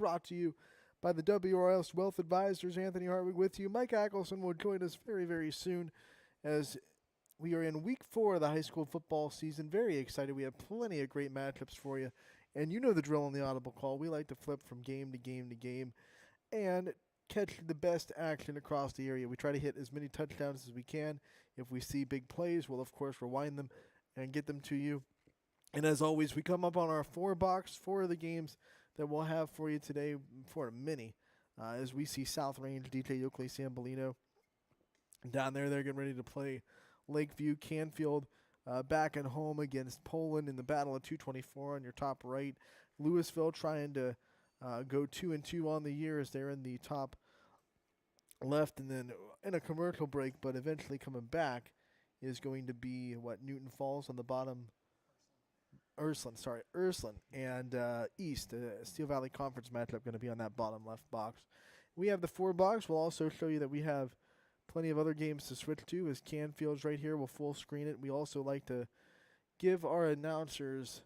brought to you by the WRS Wealth Advisors. Anthony Hartwig with you. Mike Ackelson will join us very, very soon as we are in week 4 of the high school football season. Very excited. We have plenty of great matchups for you. And you know the drill on the Audible Call. We like to flip from game to game to game and catch the best action across the area. We try to hit as many touchdowns as we can. If we see big plays, we'll, of course, rewind them and get them to you. And as always, we come up on our 4-box, 4 of the games that we'll have for you today, for many, as we see South Range, DJ Yoakley, Sambolino. Down there, they're getting ready to play Lakeview. Canfield back at home against Poland in the Battle of 224 on your top right. Louisville trying to go 2-2 on the year as they're in the top left. And then in a commercial break, but eventually coming back, is going to be, Newton Falls on the bottom. Ursuline and East, Steel Valley Conference matchup going to be on that bottom left box. We have the 4-box. We'll also show you that we have plenty of other games to switch to as Canfield's right here. We'll full screen it. We also like to give our announcers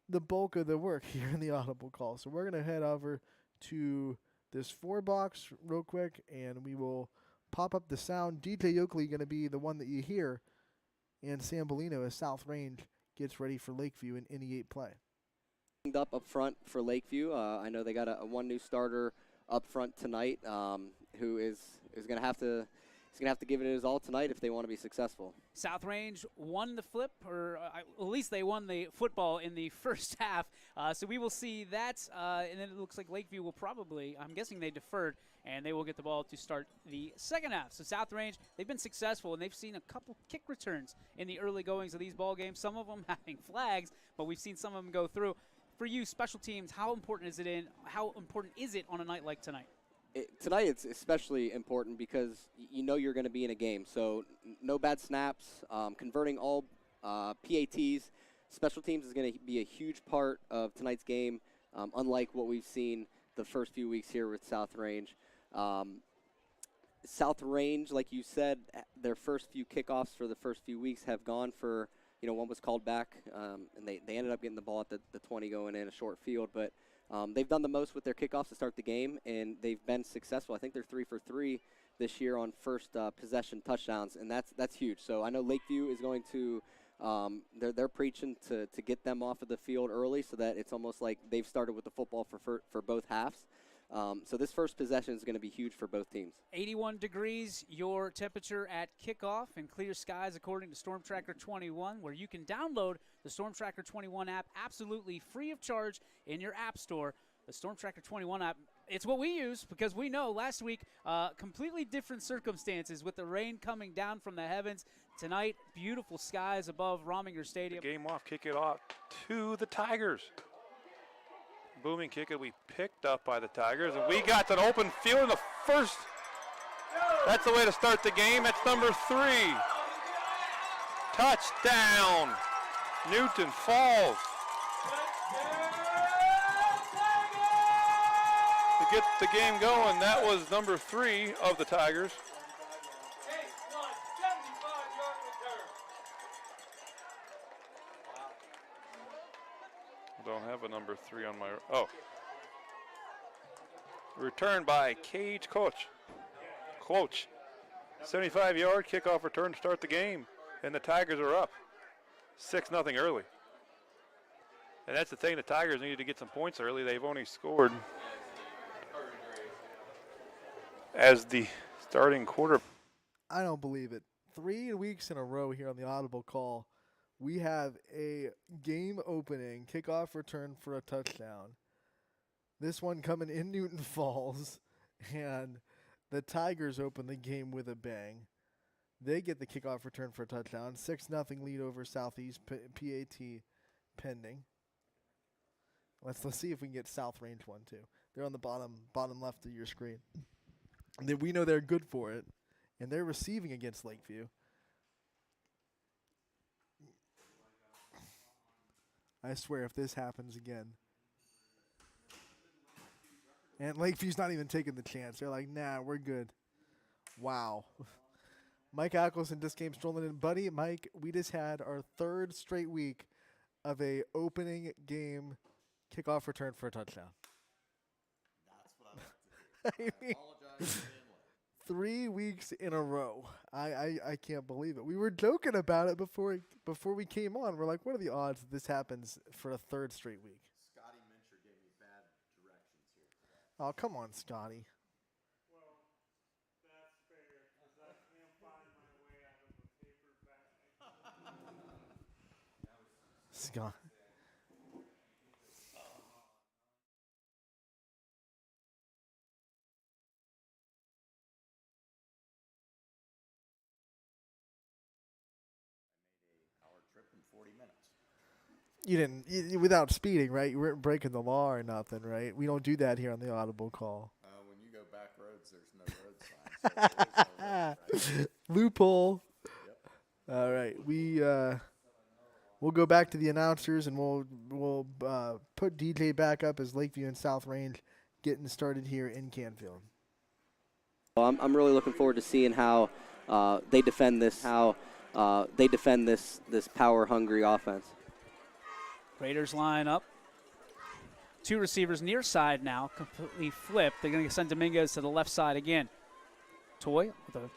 the bulk of the work here in the Audible Call. So we're going to head over to this 4-box real quick, and we will pop up the sound. DJ Yoakley going to be the one that you hear, and Sambolino as South Range gets ready for Lakeview in any 8 play. Up front for Lakeview. I know they got a one new starter up front tonight, who is going to have to give it his all tonight if they want to be successful. South Range won the flip, or at least they won the football in the first half. So we will see that, and then it looks like Lakeview will probably, I'm guessing they deferred, and they will get the ball to start the second half. So South Range, they've been successful, and they've seen a couple kick returns in the early goings of these ball games, some of them having flags, but we've seen some of them go through. For you, special teams, how important is it on a night like tonight? Tonight it's especially important because you know you're going to be in a game. So no bad snaps, converting all PATs. Special teams is going to be a huge part of tonight's game, unlike what we've seen the first few weeks here with South Range. South Range, like you said, their first few kickoffs for the first few weeks have gone for, one was called back, and they ended up getting the ball at the 20 going in a short field. But they've done the most with their kickoffs to start the game, and they've been successful. I think they're 3 for 3 this year on first possession touchdowns, and that's huge. So I know Lakeview is going to they're preaching to get them off of the field early so that it's almost like they've started with the football for both halves. So this first possession is going to be huge for both teams. 81 degrees, your temperature at kickoff, and clear skies according to Storm Tracker 21, where you can download the Storm Tracker 21 app absolutely free of charge in your app store. The Storm Tracker 21 app, it's what we use because we know last week completely different circumstances with the rain coming down from the heavens. Tonight, beautiful skies above Rominger Stadium. The game off, kick it off to the Tigers. Booming kick will be picked up by the Tigers, and we got an open field in the first. That's the way to start the game. That's number 3. Touchdown, Newton Falls. To get the game going, that was number 3 of the Tigers. Don't have a number 3 on my, Return by Cage Coach. 75-yard kickoff return to start the game, and the Tigers are up 6-0 early. And that's the thing, the Tigers needed to get some points early. They've only scored as the starting quarter. I don't believe it. 3 weeks in a row here on the Audible Call, we have a game-opening kickoff return for a touchdown. This one coming in Newton Falls, and the Tigers open the game with a bang. They get the kickoff return for a touchdown. 6-0 lead over Southeast PAT pending. Let's see if we can get South Range one too. They're on the bottom left of your screen. And we know they're good for it, and they're receiving against Lakeview. I swear, if this happens again. And Lakeview's not even taking the chance. They're like, nah, we're good. Wow. Mike Ackelson, this game strolling in. Buddy, Mike, we just had our 3rd straight week of a opening game kickoff return for a touchdown. I mean, 3 weeks in a row. I can't believe it. We were joking about it before we came on. We're like, what are the odds that this happens for a third straight week? Scotty Mincher gave me bad directions here. Oh, come on, Scotty. Scott. Hour trip in 40 minutes. You didn't, without speeding, right? You weren't breaking the law or nothing, right? We don't do that here on the Audible Call. When you go back roads, there's no road signs. So there is no road, right? Loophole. Yep. All right, we'll go back to the announcers and we'll put DJ back up as Lakeview and South Range getting started here in Canfield. Well, I'm really looking forward to seeing how they defend this. This power-hungry offense. Raiders line up. 2 receivers near side now, completely flipped. They're going to send Dominguez to the left side again. Toy with a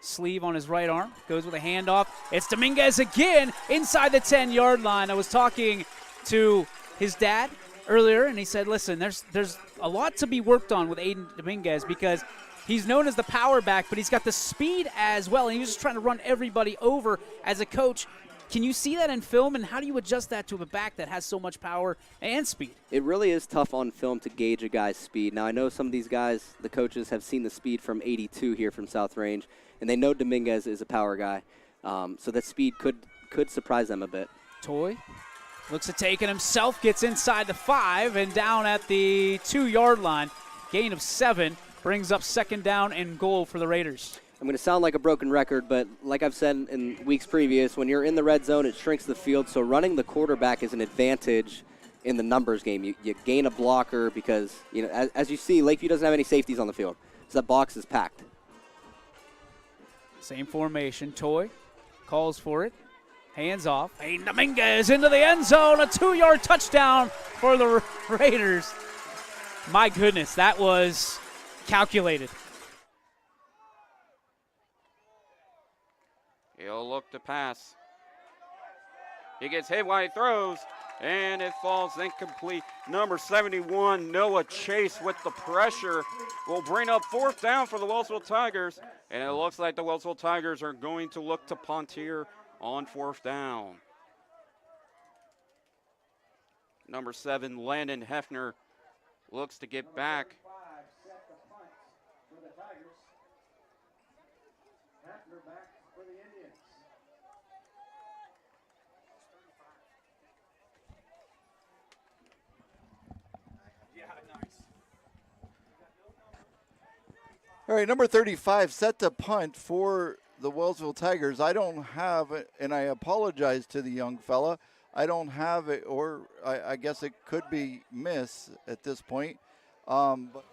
sleeve on his right arm, goes with a handoff. It's Dominguez again inside the 10-yard line. I was talking to his dad earlier, and he said, listen, there's a lot to be worked on with Aiden Dominguez because he's known as the power back, but he's got the speed as well, and he was just trying to run everybody over as a coach. Can you see that in film, and how do you adjust that to a back that has so much power and speed? It really is tough on film to gauge a guy's speed. Now, I know some of these guys, the coaches, have seen the speed from 82 here from South Range, and they know Dominguez is a power guy. So that speed could surprise them a bit. Toy looks to take it himself, gets inside the 5 and down at the 2-yard line. Gain of 7 brings up second down and goal for the Raiders. I'm going to sound like a broken record, but like I've said in weeks previous, when you're in the red zone, it shrinks the field. So running the quarterback is an advantage in the numbers game. You gain a blocker because, as you see, Lakeview doesn't have any safeties on the field. So that box is packed. Same formation. Toy calls for it. Hands off. Aiden Dominguez into the end zone. A 2-yard touchdown for the Raiders. My goodness, that was calculated. He'll look to pass. He gets hit while he throws, and it falls incomplete. Number 71, Noah Chase with the pressure will bring up 4th down for the Wellsville Tigers, and it looks like the Wellsville Tigers are going to look to punt here on 4th down. Number 7, Landon Hefner looks to get back. All right, number 35 set to punt for the Wellsville Tigers. I don't have it, and I apologize to the young fella. I don't have it, or I guess it could be miss at this point. But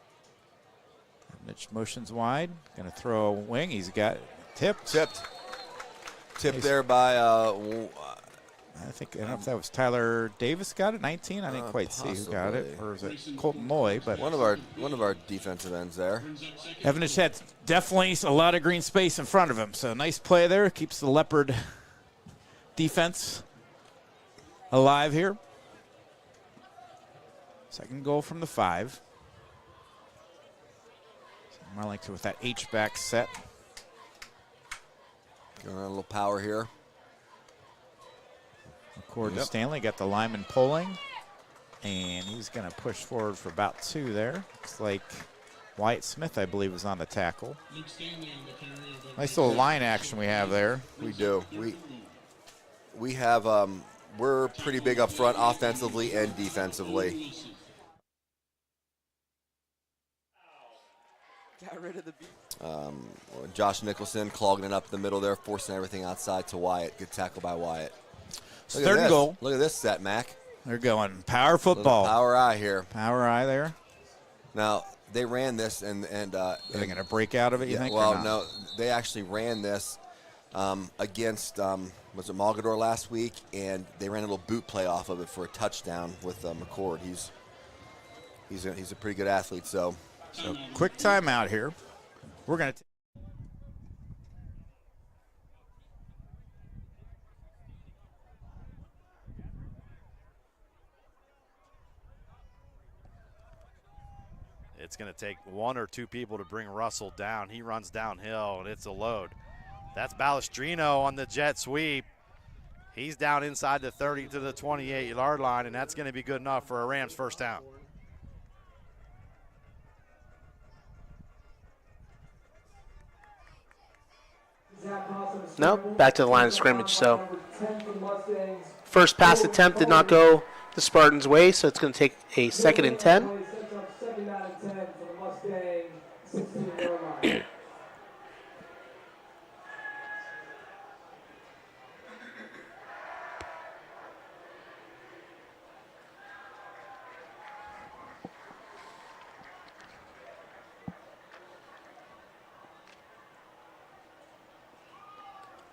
Mitch motions wide, going to throw a wing. He's got tipped. Tipped there by, I don't know if that was Tyler Davis got it, 19. I didn't quite see who got it, or was it Colton Loy? But one of our defensive ends there. Evanish had definitely a lot of green space in front of him, so nice play there. Keeps the Leopard defense alive here. Second goal from the 5. More like to with that H-back set. Going on a little power here. McCord to Stanley, got the lineman pulling, and he's going to push forward for about 2 there. Looks like Wyatt Smith, I believe, was on the tackle. Nice little line action we have there. We do. We have, we're pretty big up front offensively and defensively. Got rid of the Josh Nicholson clogging it up the middle there, forcing everything outside to Wyatt. Good tackle by Wyatt. Third and goal. Look at this set, Mac. They're going power football. Power eye here. Power eye there. Now, they ran this and are they going to break out of it, you think? Well, no. They actually ran this against, was it Mogador last week? And they ran a little boot play off of it for a touchdown with McCord. He's a pretty good athlete, so. So quick timeout here. We're going to It's going to take one or two people to bring Russell down. He runs downhill, and it's a load. That's Balestrino on the jet sweep. He's down inside the 30 to the 28-yard line, and that's going to be good enough for a Rams first down. No, back to the line of scrimmage. So first pass attempt did not go the Spartans' way, so it's going to take a 2nd and 10.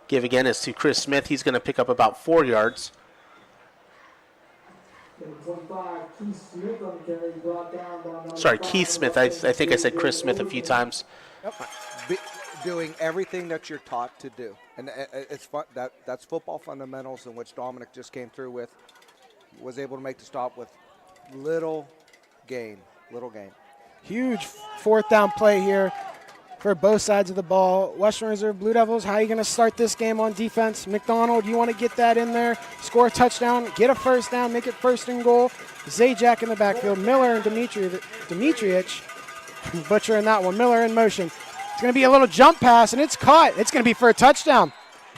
Give again is to Chris Smith. He's going to pick up about 4 yards. Sorry, Keith Smith. I think I said Chris Smith a few times. Doing everything that you're taught to do, and it's fun. That's football fundamentals in which Dominic just came through with. Was able to make the stop with little gain. Huge 4th down play here for both sides of the ball. Western Reserve Blue Devils, how are you going to start this game on defense? McDonald, you want to get that in there, score a touchdown, get a first down, make it 1st and goal. Zajac in the backfield, Miller and Dimitrievich butchering that one. Miller in motion. It's going to be a little jump pass, and it's caught. It's going to be for a touchdown.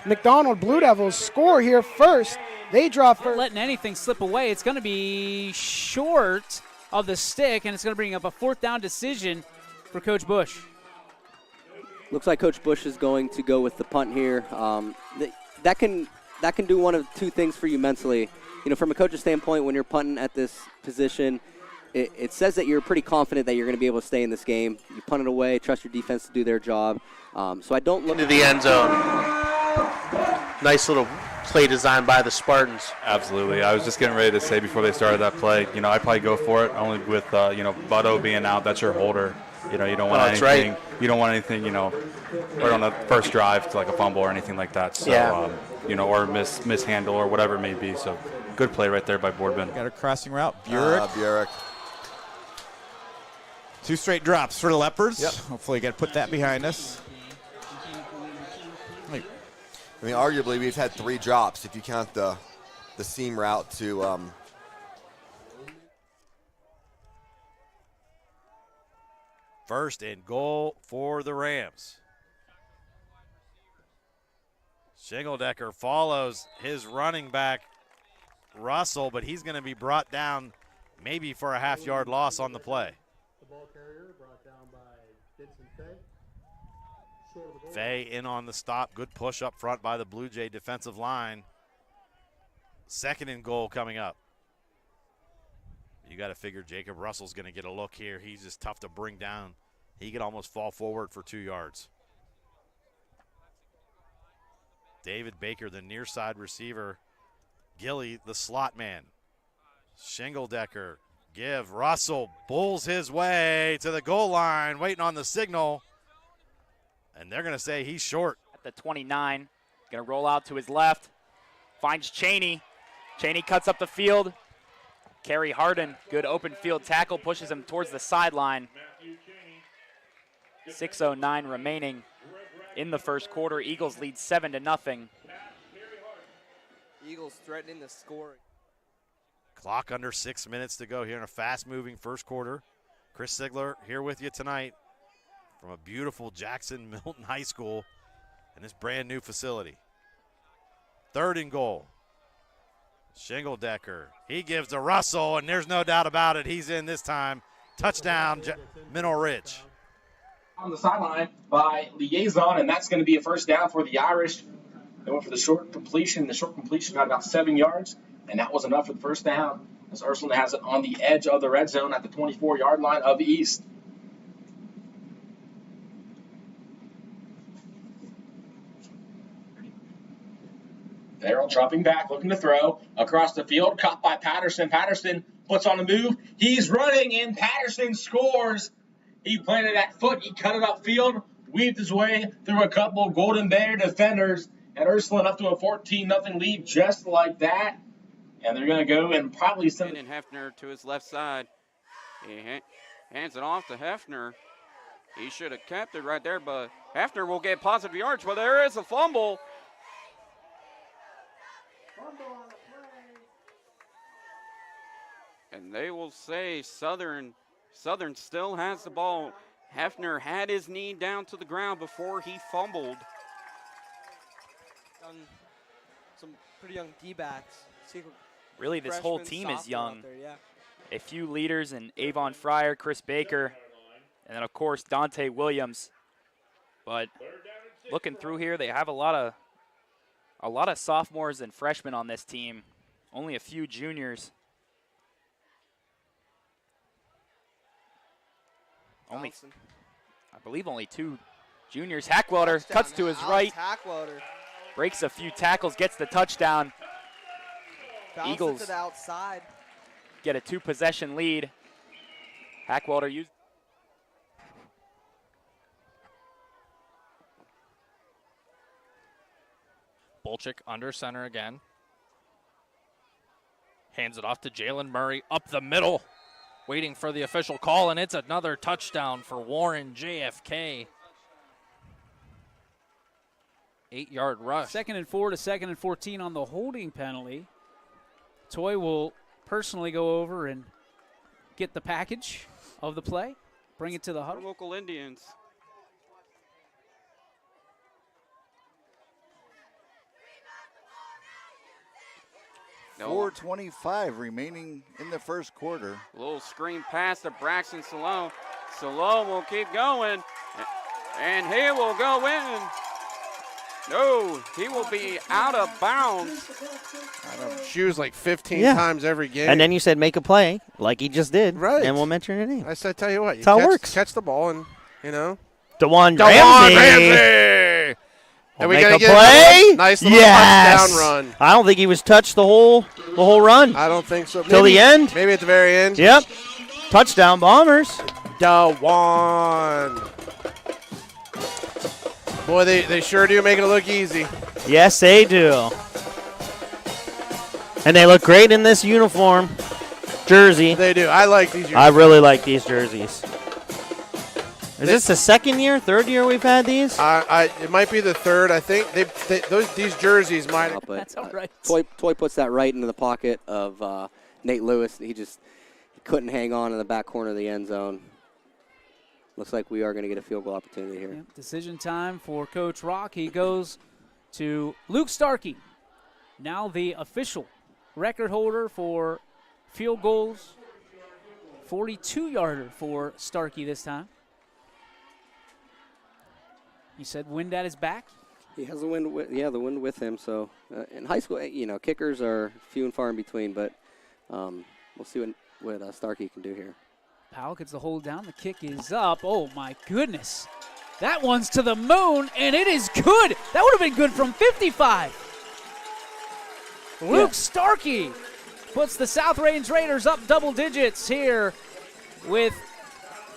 McDonald Blue Devils score here first. They draw first. Not letting anything slip away. It's going to be short of the stick, and it's going to bring up a 4th down decision for Coach Bush. Looks like Coach Bush is going to go with the punt here. That can do one of two things for you mentally. You know, from a coach's standpoint, when you're punting at this position, it says that you're pretty confident that you're going to be able to stay in this game. You punt it away, trust your defense to do their job. So I don't look into the end zone. Nice little play design by the Spartans. Absolutely. I was just getting ready to say before they started that play, you know, I probably go for it only with, Butto being out. That's your holder. You know, you don't want anything. Right. You don't want anything, right on the first drive to like a fumble or anything like that. So, yeah. Or mishandle or whatever it may be. So good play right there by Boardman. Got a crossing route. Burek. 2 straight drops for the Leopards. Yep. Hopefully get to put that behind us. I mean, arguably we've had 3 drops if you count the seam route to First and goal for the Rams. Shingeldecker follows his running back, Russell, but he's going to be brought down maybe for a half-yard loss on the play. The ball carrier brought down by Vincent Fay. Fay in on the stop. Good push up front by the Blue Jay defensive line. 2nd and goal coming up. You got to figure Jacob Russell's going to get a look here. He's just tough to bring down. He could almost fall forward for 2 yards. David Baker, the near side receiver. Gilly, the slot man. Shingeldecker, give. Russell bulls his way to the goal line, waiting on the signal. And they're going to say he's short. At the 29, going to roll out to his left. Finds Cheney. Cheney cuts up the field. Kerry Harden, good open field tackle, pushes him towards the sideline. 6:09 remaining in the first quarter. Eagles lead 7-0. Eagles threatening the score. Clock under 6 minutes to go here in a fast-moving first quarter. Chris Sigler here with you tonight from a beautiful Jackson Milton High School in this brand-new facility. 3rd and goal. Shingeldecker, he gives to Russell, and there's no doubt about it. He's in this time. Touchdown, Mineral Ridge. On the sideline by Liaison, and that's going to be a first down for the Irish. They went for the short completion. The short completion got about 7 yards, and that was enough for the first down, as Ursula has it on the edge of the red zone at the 24-yard line of the East. Farrell dropping back, looking to throw across the field, caught by Patterson. Patterson puts on the move. He's running, and Patterson scores He planted that foot. He cut it upfield, weaved his way through a couple of Golden Bear defenders, and Ursuline up to a 14-0 lead just like that. And they're going to go and probably send And Hefner to his left side. He hands it off to Hefner. He should have kept it right there, but Hefner will get positive yards. But there is a fumble. And they will say Southern still has the ball. Hefner had his knee down to the ground before he fumbled. Some pretty young D-backs. Really, this whole Freshman, team is sophomore young. out there, yeah. A few leaders in Avon Fryer, Chris Baker, and then, of course, Dante Williams. But looking through here, they have a lot of sophomores and freshmen on this team. Only a few juniors. I believe only 2 juniors. Hackwelder cuts to his right. Hackwelder. Breaks a few tackles, gets the touchdown. Bounces Eagles to the outside. get a 2-possession lead. Hackwelder used. Bolchik under center again. Hands it off to Jalen Murray up the middle. Waiting for the official call, and it's another touchdown for Warren JFK. 8-yard rush. 2nd and 4 to 2nd and 14 on the holding penalty. Toy will personally go over and get the package of the play, bring it to the huddle. Local Indians. No. 4:25 remaining in the first quarter. A little screen pass to Braxton Salone. Salone will keep going, and he will go in. No, he will be out of bounds. Shoes like 15 Yeah. times every game. And then you said make a play, like he just did. Right. And we'll mention your name. I said, tell you what. You That's how it catch, works. Catch the ball and, DeJuan Ramsey. Ramsey. Are We'll we make gonna a get play? nice little Yes. touchdown run? I don't think he was touched the whole run. I don't think so. Till the end? Maybe at the very end. Yep. Touchdown Bombers. DeJuan. Boy, they sure do make it look easy. Yes, they do. And they look great in this uniform jersey. They do. I like these jerseys. I really like these jerseys. Is this the second year, third year we've had these? It might be the third. I think these jerseys might. That's all right. Toy puts that right into the pocket of Nate Lewis. He couldn't hang on in the back corner of the end zone. Looks like we are going to get a field goal opportunity here. Yep, decision time for Coach Rock. He goes to Luke Starkey, now the official record holder for field goals. 42-yarder for Starkey this time. You said wind at his back? He has the wind with him. So in high school, kickers are few and far in between, but we'll see what Starkey can do here. Powell gets the hold down. The kick is up. Oh, my goodness. That one's to the moon, and it is good. That would have been good from 55. Luke Starkey puts the South Range Raiders up double digits here with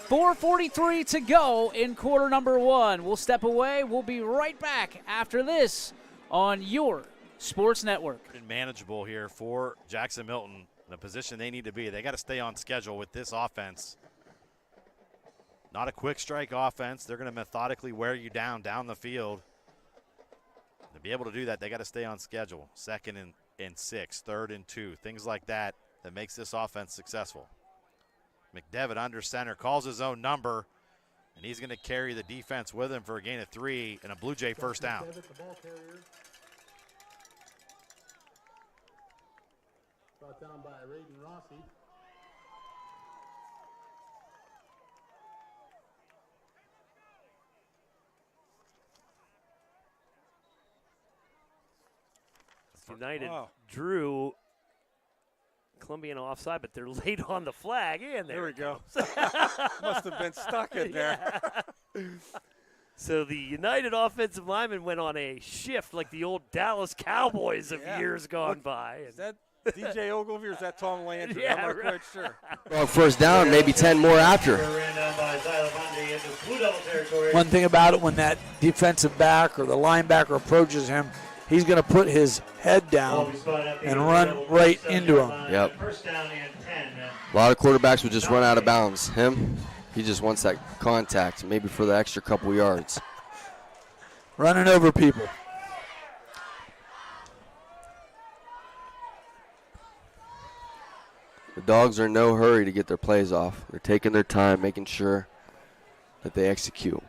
4:43 to go in quarter number 1. We'll step away. We'll be right back after this on your Sports Network. Manageable here for Jackson Milton. The position they need to be. They got to stay on schedule with this offense. Not a quick strike offense. They're going to methodically wear you down the field. To be able to do that, they got to stay on schedule. 2nd and 6, 3rd and 2, things like that makes this offense successful. McDevitt under center calls his own number, and he's going to carry the defense with him for a gain of 3 and a Blue Jay first down. Brought down by Raiden Rossi. United drew Columbian offside, but they're late on the flag. And there we go. Must have been stuck in there. Yeah. So the United offensive lineman went on a shift like the old Dallas Cowboys of years gone by. Is that DJ Ogilvy or is that Tom Landry? Yeah, I'm not right. quite sure. Well, first down, maybe 10 more after. Ran down by Tyler Bonner. One thing about it, when that defensive back or the linebacker approaches him, he's going to put his head down and run right into him. Yep. A lot of quarterbacks would just run out of bounds. Him, he just wants that contact, maybe for the extra couple yards. Running over people. The Dogs are in no hurry to get their plays off. They're taking their time, making sure that they execute.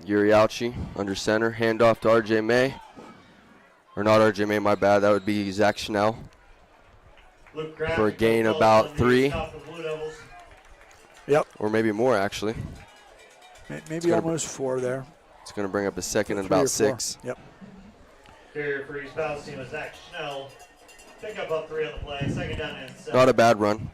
Urialchi under center, handoff to RJ May. Or not RJ May, my bad. That would be Zach Schnell. For a gain about 3. Yep. Or maybe more, actually. Maybe almost 4 there. It's going to bring up a second and about 6. Yep. Carrier for East Palestine was Zach Schnell. Pick up about 3 on the play. Second down and 7. Not a bad run.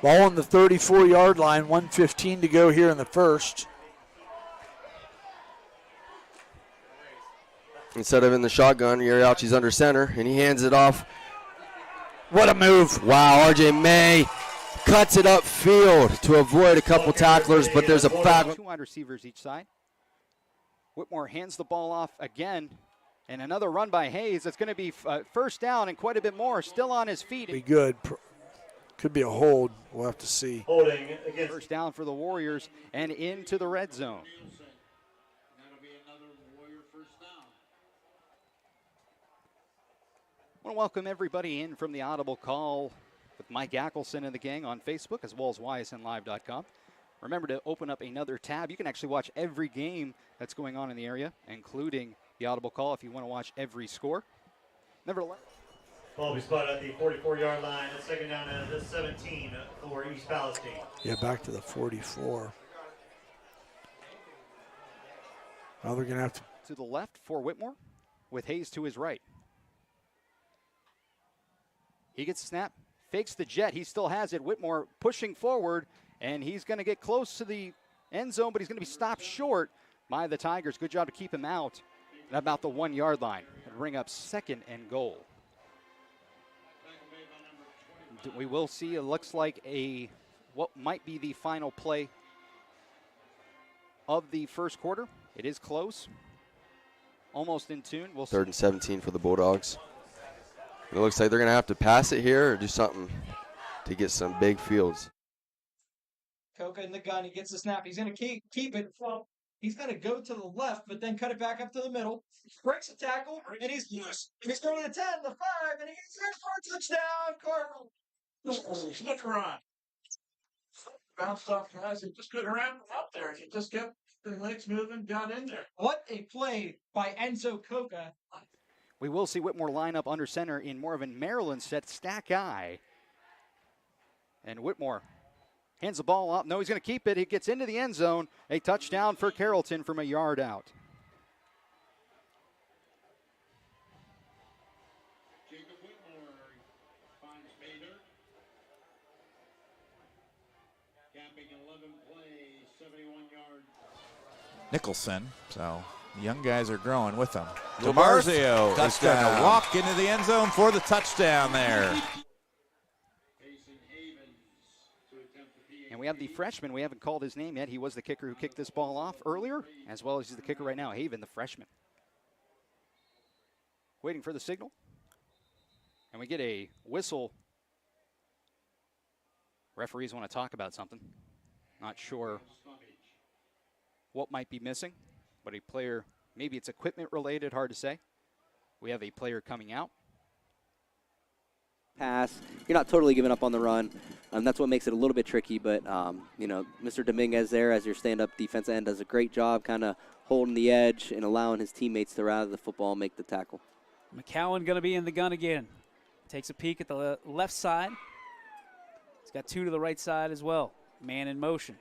Ball on the 34-yard line, 1:15 to go here in the first. Instead of in the shotgun, Urialchi's under center, and he hands it off. What a move. Wow, RJ May cuts it upfield to avoid a couple tacklers, but there's a back. 2 wide receivers each side. Whitmore hands the ball off again, and another run by Hayes. It's going to be first down and quite a bit more. Still on his feet. Be good. Could be a hold. We'll have to see. Holding again. First down for the Warriors and into the red zone. I want to welcome everybody in from the Audible Call with Mike Ackelson and the gang on Facebook as well as ysnlive.com. Remember to open up another tab. You can actually watch every game that's going on in the area, including the Audible Call if you want to watch every score. Nevertheless. Ball will be spotted at the 44-yard line. That's second down and 17 for East Palestine. Yeah, back to the 44. Now they're going to have to the left for Whitmore with Hayes to his right. He gets a snap, fakes the jet. He still has it. Whitmore pushing forward, and he's going to get close to the end zone, but he's going to be stopped short by the Tigers. Good job to keep him out at about the 1-yard line and bring up second and goal. We will see, it looks like what might be the final play of the first quarter. It is close, almost in tune. We'll 3rd and 17 for the Bulldogs. It looks like they're going to have to pass it here or do something to get some big fields. Coca in the gun. He gets the snap. He's going to keep it. He's going to go to the left, but then cut it back up to the middle. Breaks a tackle, and he's throwing the 10, the 5, and he gets there for a touchdown. Cardinal. Stick around. Bounced off guys. He just couldn't wrap him up there. He just kept the legs moving, got in there. What a play by Enzo Coca. We will see Whitmore line up under center in more of a Maryland set, stack eye. And Whitmore hands the ball up. No, he's going to keep it. He gets into the end zone. A touchdown for Carrollton from a yard out. Nicholson, so the young guys are growing with them. Lamar, DeMarzio is going touchdown. to walk into the end zone for the touchdown there. And we have the freshman. We haven't called his name yet. He was the kicker who kicked this ball off earlier, as well as he's the kicker right now, Haven, the freshman. Waiting for the signal. And we get a whistle. Referees want to talk about something. Not sure what might be missing, but a player, maybe it's equipment related, hard to say. We have a player coming out. Pass. You're not totally giving up on the run. That's what makes it a little bit tricky, but, Mr. Dominguez there as your stand-up defense end does a great job kind of holding the edge and allowing his teammates to rally the football and make the tackle. McCowan going to be in the gun again. Takes a peek at the left side. He's got 2 to the right side as well. Man in motion.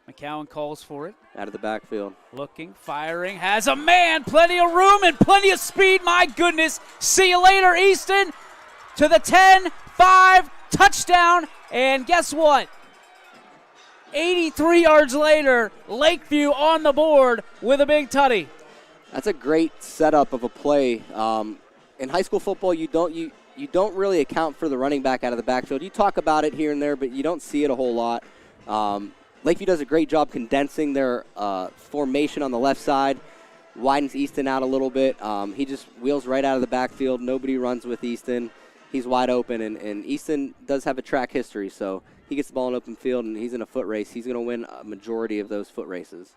McCowan calls for it. Out of the backfield. Looking, firing, has a man, plenty of room and plenty of speed. My goodness. See you later, Easton. To the 10, 5, touchdown. And guess what? 83 yards later, Lakeview on the board with a big tutty. That's a great setup of a play. In high school football, you don't really account for the running back out of the backfield. You talk about it here and there, but you don't see it a whole lot. Lakeview does a great job condensing their formation on the left side, widens Easton out a little bit. He just wheels right out of the backfield. Nobody runs with Easton. He's wide open, and Easton does have a track history, so he gets the ball in open field, and he's in a foot race. He's going to win a majority of those foot races.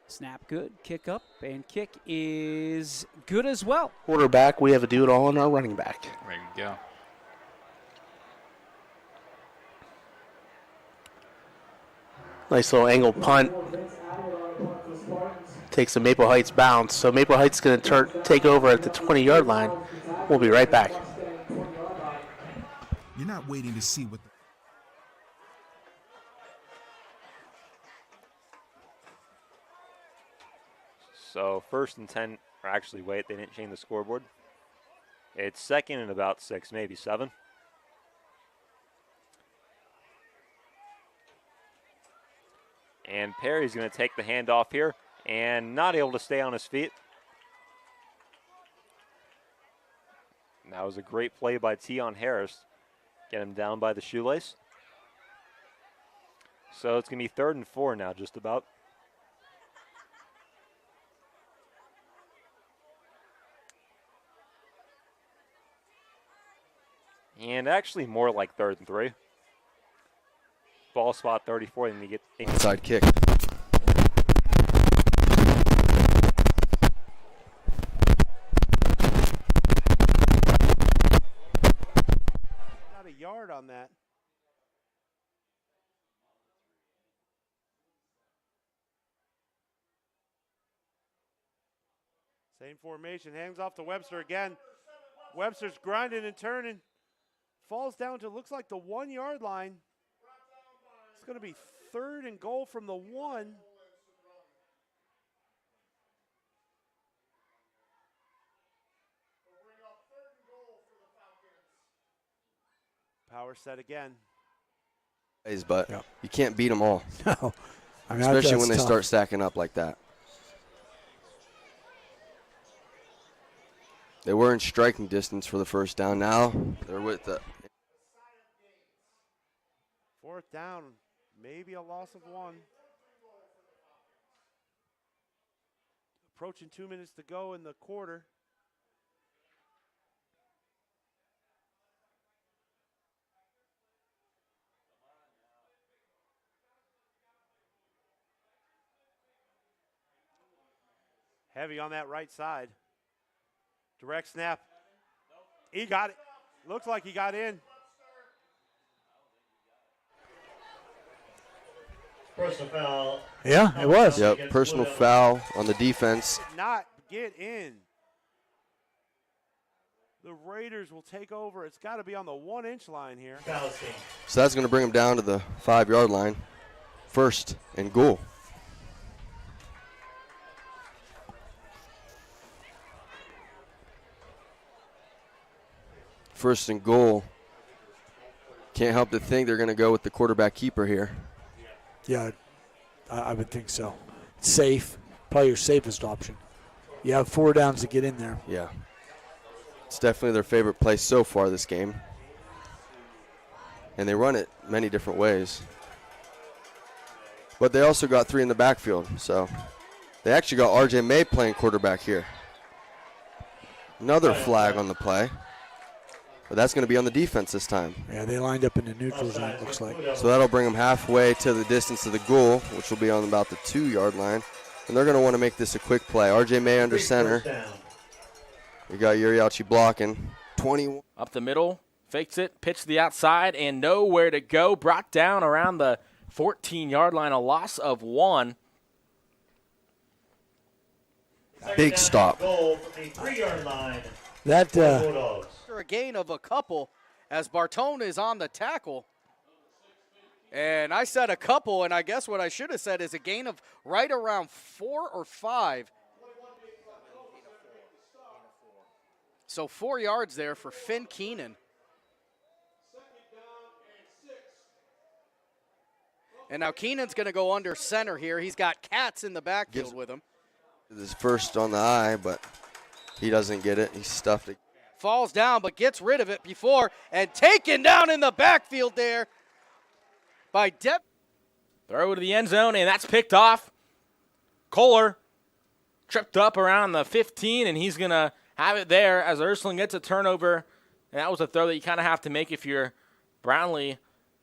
Snap good, kick up, and kick is good as well. Quarterback, we have a do-it-all on our running back. There you go. Nice little angle punt. Takes a Maple Heights bounce. So Maple Heights is going to take over at the 20-yard line. We'll be right back. You're not waiting to see what So 1st and 10, or actually wait, they didn't change the scoreboard. It's 2nd and about 6, maybe 7. And Perry's going to take the handoff here and not able to stay on his feet. And that was a great play by Tion Harris. Get him down by the shoelace. So it's going to be 3rd and 4 now, just about. And actually more like 3rd and 3. Ball spot 34, then you get inside kick. Not a yard on that. Same formation, hands off to Webster again. Webster's grinding and turning. Falls down to, looks like the 1-yard line. It's going to be 3rd and goal from the 1. Power set again. But you can't beat them all. No. I mean, especially when they tough. start stacking up like that. They were in striking distance for the first down. Now they're with the 4th down, maybe a loss of 1. Approaching 2 minutes to go in the quarter. Heavy on that right side. Direct snap. He got it. Looks like he got in. Personal foul. Yeah, it was. Yep, personal foul on the defense. Did not get in. The Raiders will take over. It's got to be on the 1-inch line here. So that's going to bring them down to the 5-yard line. 1st and goal. First and goal. Can't help to think they're going to go with the quarterback keeper here. Yeah, I would think so. Safe, probably your safest option. You have 4 downs to get in there. Yeah. It's definitely their favorite play so far this game. And they run it many different ways. But they also got 3 in the backfield. So they actually got R.J. May playing quarterback here. Another flag on the play. But that's going to be on the defense this time. Yeah, they lined up in the neutral zone, it looks like. So that'll bring them halfway to the distance of the goal, which will be on about the 2-yard line. And they're going to want to make this a quick play. R.J. May under center. We got Uriachi blocking. 21. Up the middle, fakes it, pitch to the outside, and nowhere to go. Brought down around the 14-yard line, a loss of 1. Big stop. Goal from the 3-yard line. That a gain of a couple as Bartone is on the tackle. And I said a couple, and I guess what I should have said is a gain of right around 4 or 5. So 4 yards there for Finn Keenan. And now Keenan's going to go under center here. He's got Katz in the backfield with him. This first on the eye, but he doesn't get it. He stuffed it. Falls down, but gets rid of it before and taken down in the backfield there by Depp. Throw to the end zone, and that's picked off. Kohler tripped up around the 15, and he's going to have it there as Ursuline gets a turnover. And that was a throw that you kind of have to make if you're Brownlee.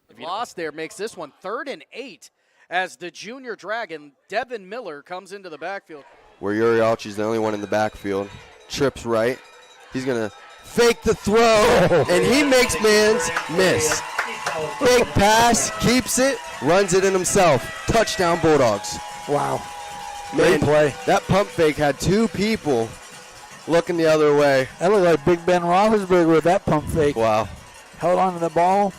If you Loss there makes this one 3rd and 8 as the junior Dragon, Devin Miller, comes into the backfield. Where Urialchi's the only one in the backfield. Trips right. He's going to fake the throw, and he makes man's miss. Fake pass, keeps it, runs it in himself. Touchdown Bulldogs. Wow. Man, Great play. That pump fake had 2 people looking the other way. That looked like Big Ben Roethlisberger with that pump fake. Wow. Held on to the ball.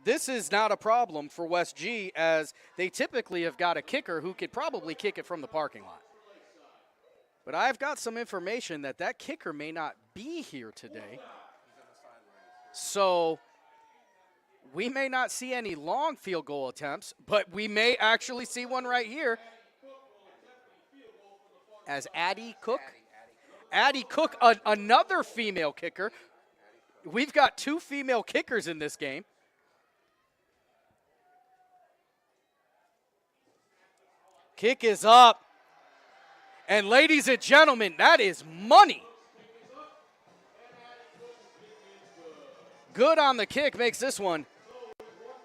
This is not a problem for West G, as they typically have got a kicker who could probably kick it from the parking lot. But I've got some information that that kicker may not be here today. So we may not see any long field goal attempts, but we may actually see one right here. As Addie Cook. Addie Cook, another female kicker. We've got 2 female kickers in this game. Kick is up. And ladies and gentlemen, that is money. Good on the kick, makes this one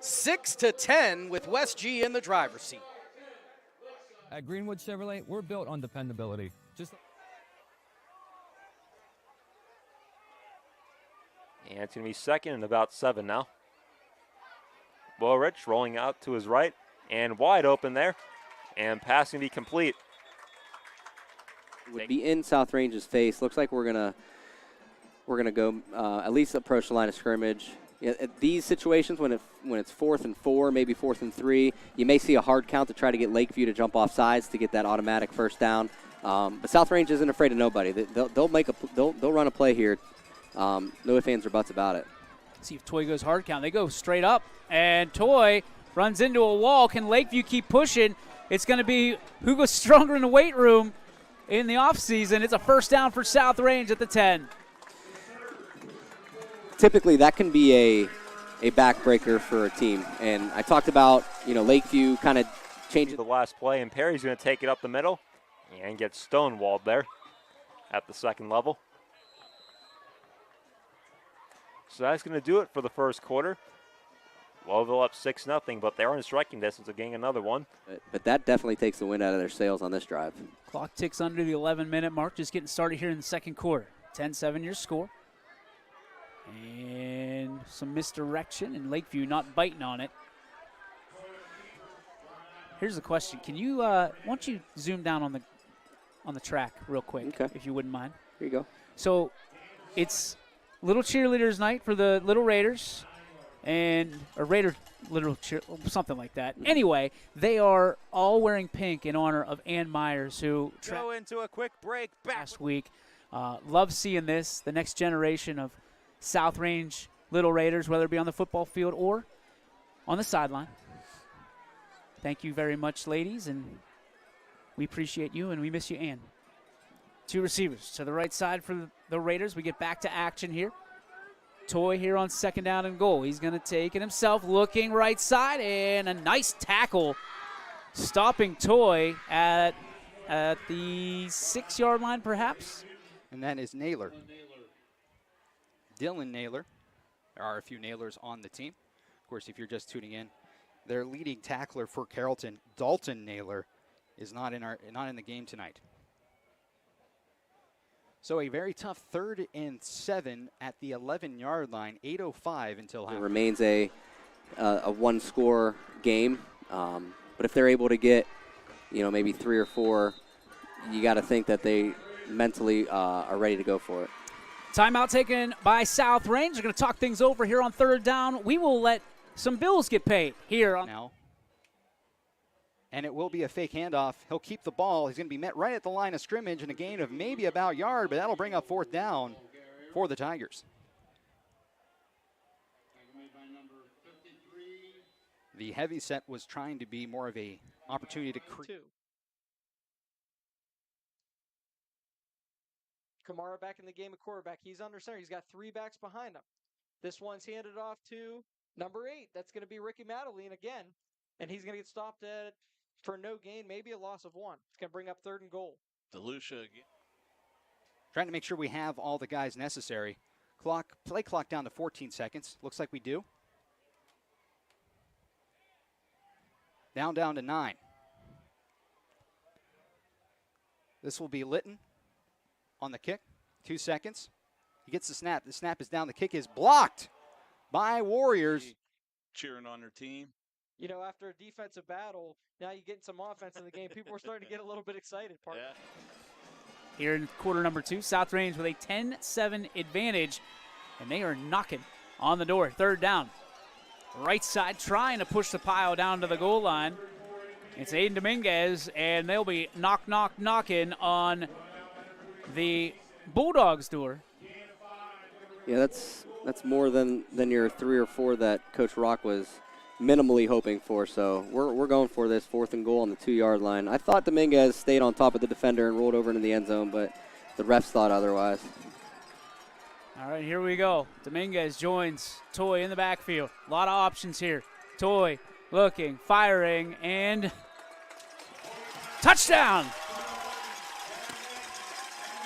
6-10 with West G in the driver's seat. At Greenwood Chevrolet, we're built on dependability. And it's going to be 2nd and about 7 now. Bullrich rolling out to his right and wide open there. And passing to be complete. Would be in South Range's face. Looks like we're gonna go at least approach the line of scrimmage. At these situations, when it's 4th and 4, maybe 4th and 3, you may see a hard count to try to get Lakeview to jump off sides to get that automatic first down. But South Range isn't afraid of nobody. They'll run a play here. No ifs, ands, or buts about it. See if Toy goes hard count. They go straight up, and Toy runs into a wall. Can Lakeview keep pushing? It's going to be who goes stronger in the weight room in the offseason. It's a first down for South Range at the 10. Typically, that can be a backbreaker for a team. And I talked about, Lakeview kind of changing the last play, and Perry's going to take it up the middle and get stonewalled there at the 2nd level. So that's going to do it for the first quarter. Lowville up 6-0, but they're in striking distance of getting another one. But that definitely takes the wind out of their sails on this drive. Clock ticks under the 11-minute mark, just getting started here in the 2nd quarter. 10-7 your score. And some misdirection, and Lakeview not biting on it. Here's the question: can you, why don't you zoom down on the track real quick, if you wouldn't mind? Here you go. So, it's Little Cheerleaders Night for the Little Raiders. Something like that. Anyway, they are all wearing pink in honor of Ann Myers, who go into a quick break last week. Love seeing this, the next generation of South Range Little Raiders, whether it be on the football field or on the sideline. Thank you very much, ladies, and we appreciate you, and we miss you, Ann. 2 receivers to the right side for the Raiders. We get back to action here. Toy here on 2nd down and goal. He's going to take it himself, looking right side, and a nice tackle stopping Toy at the 6-yard line, perhaps. And that is Naylor. Dylan Naylor. There are a few Naylors on the team. Of course, if you're just tuning in, their leading tackler for Carrollton, Dalton Naylor, is not in the game tonight. So a very tough 3rd and 7 at the 11-yard line, 8:05 until halftime. It remains a one-score game, but if they're able to get, maybe 3 or 4, you got to think that they mentally are ready to go for it. Timeout taken by South Range. They're going to talk things over here on 3rd down. We will let some bills get paid here on now. And it will be a fake handoff. He'll keep the ball. He's going to be met right at the line of scrimmage in a gain of maybe about a yard, but that'll bring up 4th down for the Tigers. The heavy set was trying to be more of a opportunity to create. Kamara back in the game at quarterback. He's under center. He's got 3 backs behind him. This one's handed off to number 8. That's going to be Ricky Madeline again. And he's going to get stopped for no gain, maybe a loss of 1. It's going to bring up 3rd and goal. DeLucia again. Trying to make sure we have all the guys necessary. Play clock down to 14 seconds. Looks like we do. Down to 9. This will be Litton on the kick. 2 seconds. He gets the snap. The snap is down. The kick is blocked by Warriors. Cheering on their team. You know, after a defensive battle, now you get some offense in the game. People are starting to get a little bit excited, partner. Yeah. Here in quarter number 2, South Range with a 10-7 advantage, and they are knocking on the door. 3rd down. Right side trying to push the pile down to the goal line. It's Aiden Dominguez, and they'll be knocking on the Bulldogs' door. Yeah, that's more than your 3 or 4 that Coach Rock was minimally hoping for. So we're going for this 4th and goal on the 2-yard line. I thought Dominguez stayed on top of the defender and rolled over into the end zone, but the refs thought otherwise. All right, here we go. Dominguez joins Toy in the backfield. A lot of options here. Toy looking, firing, and touchdown!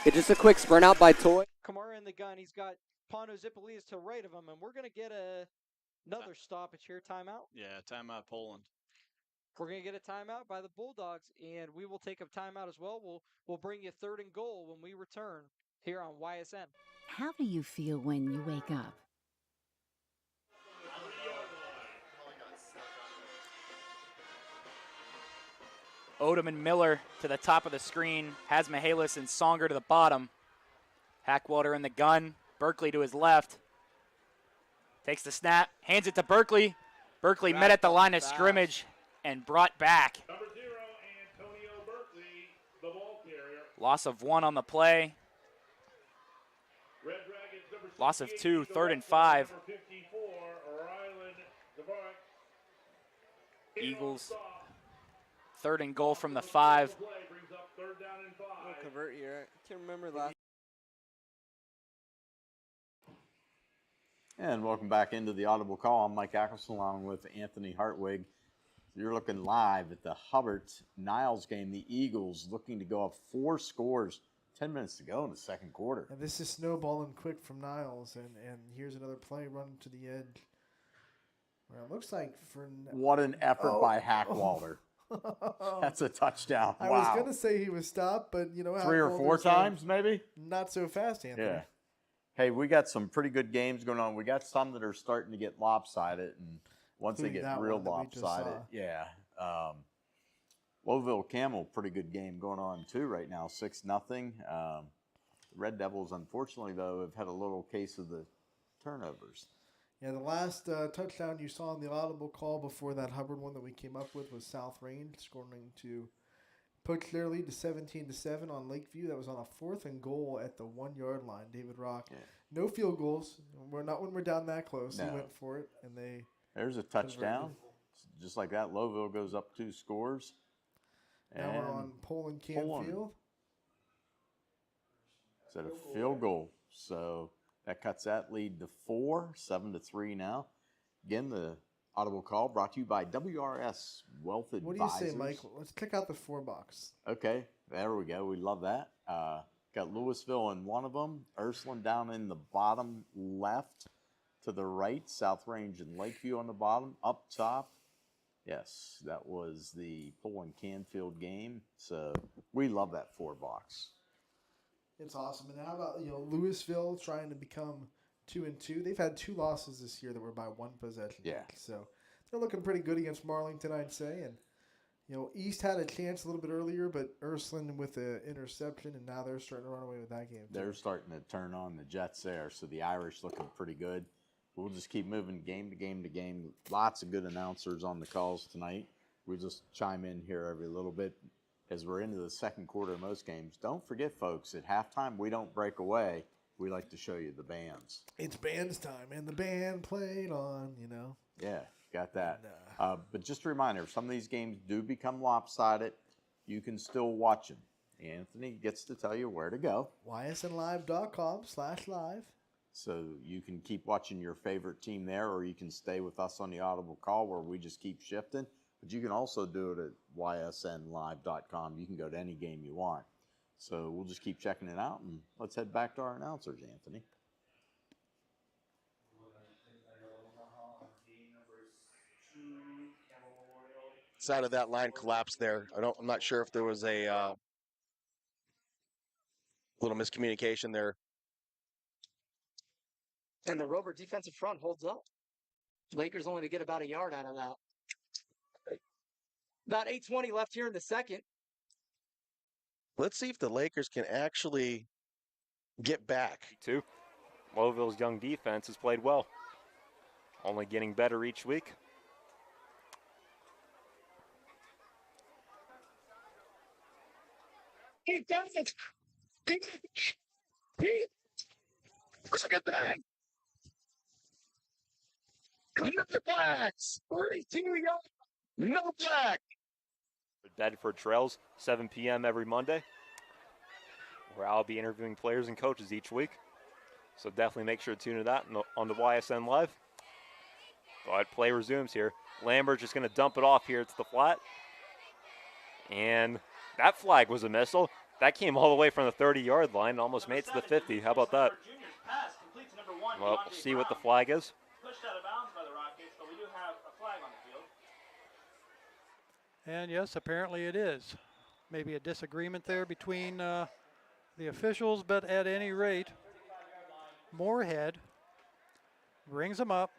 It's just a quick sprint out by Toy. Kamara in the gun. He's got Pano Zipolias to right of him, and we're going to get another stoppage here. Timeout. Yeah, timeout Poland. We're going to get a timeout by the Bulldogs, and we will take a timeout as well. We'll bring you 3rd and goal when we return here on YSN. How do you feel when you wake up? Odom and Miller to the top of the screen. Has Mihalis and Songer to the bottom. Hackwalder in the gun. Berkeley to his left. Takes the snap. Hands it to Berkeley. Berkeley met at the line of scrimmage and brought back. Loss of 1 on the play. Loss of 2, 3rd and 5. Eagles. 3rd and goal from the 5. Convert here. I can't remember last. And welcome back into the Audible Call. I'm Mike Ackelson along with Anthony Hartwig. You're looking live at the Hubbard-Niles game. The Eagles looking to go up 4 scores. 10 minutes to go in the 2nd quarter. And this is snowballing quick from Niles, and here's another play run to the edge. Well, it looks like what an effort by Hackwalder. That's a touchdown. I was going to say he was stopped, but, 3 or 4 times maybe? Not so fast, Anthony. Yeah. Hey, we got some pretty good games going on. We got some that are starting to get lopsided, and once they get real lopsided, yeah. Lowville Camel, pretty good game going on too right now, 6-0. Red Devils, unfortunately, though, have had a little case of the turnovers. Yeah, the last touchdown you saw in the Audible Call before that Hubbard one that we came up with was South Range scoring to put their lead to 17-7 on Lakeview. That was on a 4th and goal at the 1-yard line. David Rock, no field goals. We're not when we're down that close. No. He went for it, and there's a touchdown. Just like that, Lowville goes up 2 scores. Now we're on Poland Canfield. It's at a field goal. So that cuts that lead to 4, 7-3 now. Again, the Audible Call brought to you by WRS Wealth Advisors. What do you say, Mike? Let's check out the 4 box. Okay, there we go. We love that. Got Louisville in one of them. Ursuline down in the bottom left. To the right, South Range and Lakeview on the bottom. Up top, yes, that was the Poland Canfield game. So we love that 4 box. It's awesome. And how about Louisville trying to become 2-2? They've had 2 losses this year that were by 1 possession. Yeah. So they're looking pretty good against Marlington, I'd say. And East had a chance a little bit earlier, but Ursuline with the interception, and now they're starting to run away with that game. They're starting to turn on the Jets there. So the Irish looking pretty good. We'll just keep moving game to game to game. Lots of good announcers on the calls tonight. We just chime in here every little bit as we're into the 2nd quarter of most games. Don't forget, folks, at halftime, we don't break away. We like to show you the bands. It's bands time, and the band played on, Yeah. got that. But just a reminder, if some of these games do become lopsided, you can still watch them. Anthony gets to tell you where to go. ysnlive.com/live. So you can keep watching your favorite team there, or you can stay with us on the Audible Call where we just keep shifting. But you can also do it at ysnlive.com. You can go to any game you want. So we'll just keep checking it out, and let's head back to our announcers, Anthony. Side of that line collapsed there. I'm not sure if there was a little miscommunication there. And the Rover defensive front holds up. Lakers only to get about a yard out of that. About 8:20 left here in the second. Let's see if the Lakers can actually get back. Too. Louisville's young defense has played well. Only getting better each week. He does it. Look at that. No blacks. 32 yards. No black. Bedford Trails, 7 p.m. every Monday, where I'll be interviewing players and coaches each week. So definitely make sure to tune into that on the YSN Live. But play resumes here. Lambert's just going to dump it off here to the flat. And that flag was a missile. That came all the way from the 30-yard line and almost made it to the 50. How about that? Well, we'll see what the flag is. Pushed out of bounds by the Rockets, but we do have a flag on the field. And yes, apparently it is. Maybe a disagreement there between the officials, but at any rate, Moorhead brings him up.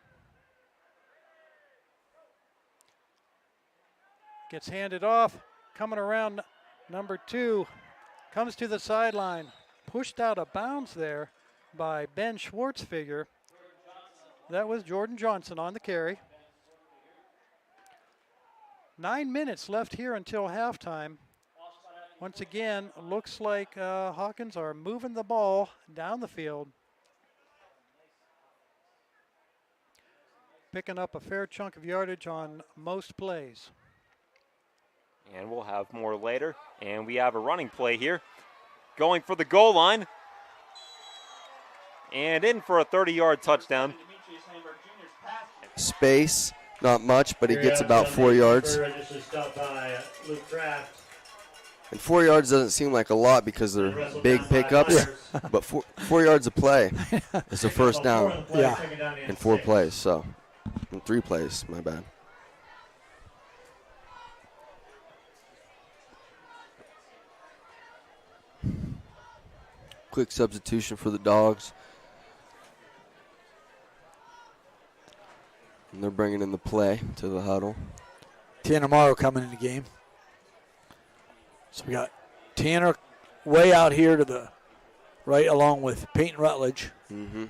Gets handed off, coming around number 2, comes to the sideline, pushed out of bounds there by Ben Schwartzfigger. That was Jordan Johnson on the carry. 9 minutes left here until halftime. Once again, looks like Hawkins are moving the ball down the field. Picking up a fair chunk of yardage on most plays. And we'll have more later. And we have a running play here. Going for the goal line. And in for a 30-yard touchdown. Space, not much, but he gets about 4 yards. And 4 yards doesn't seem like a lot because they're big pickups, but 4 yards a play is a first down. Yeah. In 4 plays, so in 3 plays, my bad. Quick substitution for the Dogs. And they're bringing in the play to the huddle. Tanner Morrow coming in the game. So we got Tanner way out here to the right along with Peyton Rutledge. Mm-hmm.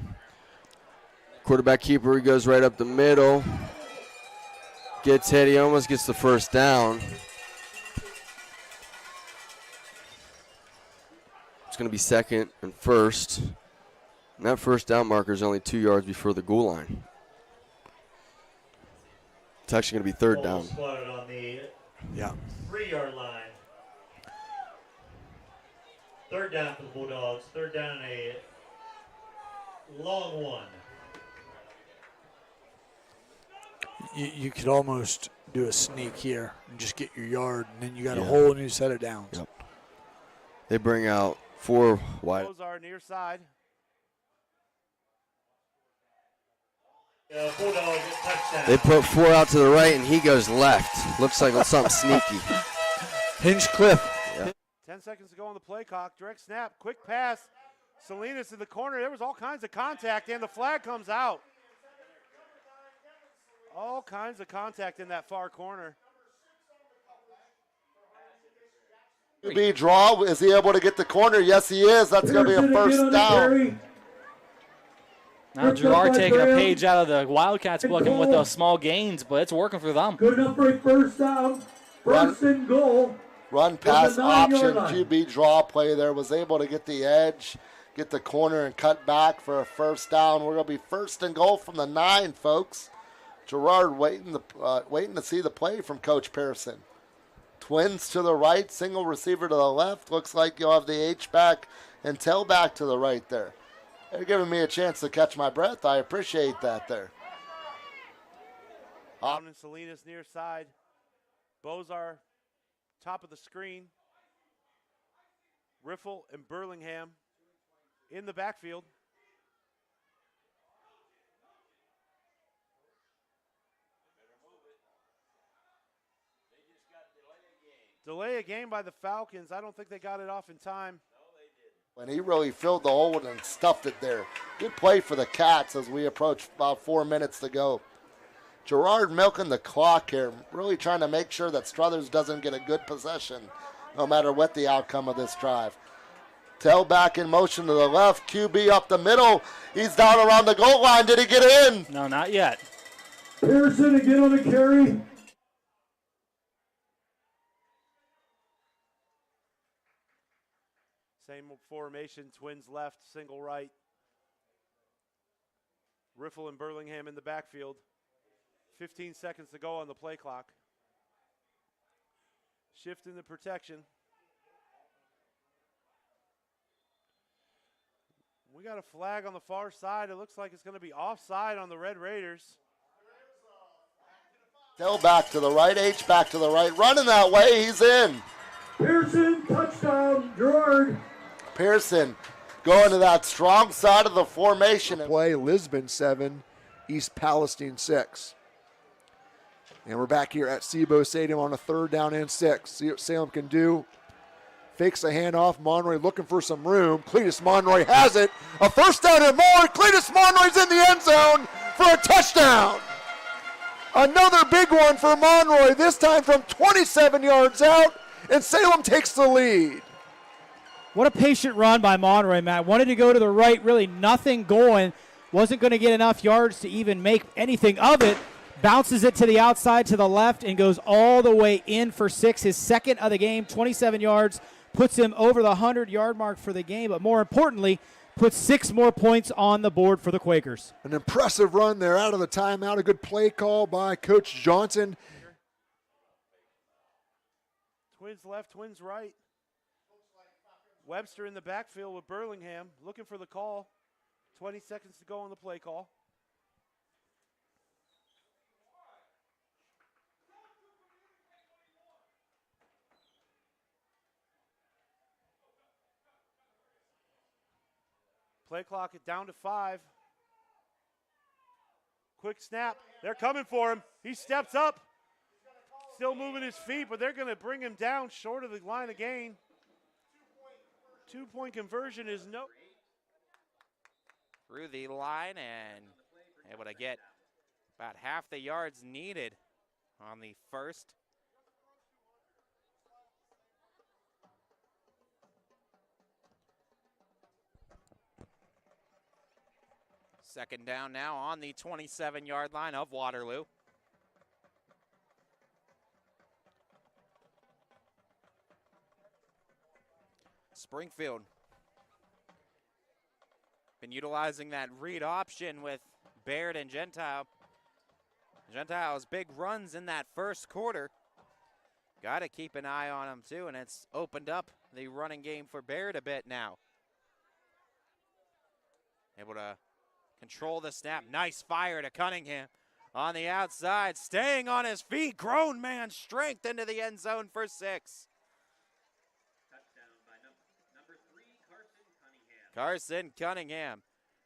Quarterback keeper, he goes right up the middle. Gets hit, he almost gets the first down. It's going to be second and first. And that first down marker is only 2 yards before the goal line. It's actually going to be third down. On the 3-yard line. Third down for the Bulldogs. Third down and a long one. You could almost do a sneak here and just get your yard, and then you got a whole new set of downs. Yep. They bring out 4 wide. Those are near side. Bulldogs touchdown. They put 4 out to the right, and he goes left. Looks like something sneaky. Hinchcliffe. Yeah. 10 seconds to go on the play clock. Direct snap, quick pass. Salinas in the corner. There was all kinds of contact, and the flag comes out. All kinds of contact in that far corner. QB draw. Is he able to get the corner? Yes, he is. That's going to be a first down. Now Girard taking a page out of the Wildcats book and with those small gains, but it's working for them. Good enough for a first down. First and goal. Run pass option, QB draw play there. Was able to get the edge, get the corner, and cut back for a first down. We're going to be first and goal from the 9, folks. Gerard waiting to see the play from Coach Pearson. Twins to the right, single receiver to the left. Looks like you'll have the H-back and tailback to the right there. They're giving me a chance to catch my breath. I appreciate that there. Down in Salinas near side. Bozar, top of the screen. Riffle and Burlingham in the backfield. Delay a game by the Falcons. I don't think they got it off in time. When he really filled the hole and stuffed it there. Good play for the Cats as we approach about 4 minutes to go. Gerard milking the clock here, really trying to make sure that Struthers doesn't get a good possession no matter what the outcome of this drive. Tailback in motion to the left, QB up the middle. He's down around the goal line. Did he get in? No, not yet. Pearson again on the carry. Same formation, Twins left, single right. Riffle and Burlingham in the backfield. 15 seconds to go on the play clock. Shift in the protection. We got a flag on the far side. It looks like it's going to be offside on the Red Raiders. Tailback to the right, H-back to the right. Running that way, he's in. Pearson, touchdown, Gerard. Pearson going to that strong side of the formation. Play Lisbon 7, East Palestine 6. And we're back here at Sebo Stadium on a 3rd down and 6. See what Salem can do. Fakes a handoff. Monroy looking for some room. Cletus Monroy has it. A 1st down and more. Cletus Monroy's in the end zone for a touchdown. Another big one for Monroy, this time from 27 yards out, and Salem takes the lead. What a patient run by Monroy, Matt. Wanted to go to the right, really nothing going. Wasn't going to get enough yards to even make anything of it. Bounces it to the outside, to the left, and goes all the way in for 6. His second of the game, 27 yards, puts him over the 100-yard mark for the game. But more importantly, puts 6 more points on the board for the Quakers. An impressive run there out of the timeout. A good play call by Coach Johnson. Twins left, Twins right. Webster in the backfield with Burlingham, looking for the call. 20 seconds to go on the play call. Play clock it down to 5. Quick snap. They're coming for him. He steps up. Still moving his feet, but they're going to bring him down short of the line of gain. 2-point conversion is no. Through the line and able to get about half the yards needed on the first. Second down now on the 27-yard line of Waterloo. Springfield been utilizing that read option with Baird and Gentile. Gentile's big runs in that first quarter. Got to keep an eye on him too, and it's opened up the running game for Baird a bit now. Able to control the snap. Nice fire to Cunningham on the outside. Staying on his feet. Grown man strength into the end zone for 6. Carson Cunningham,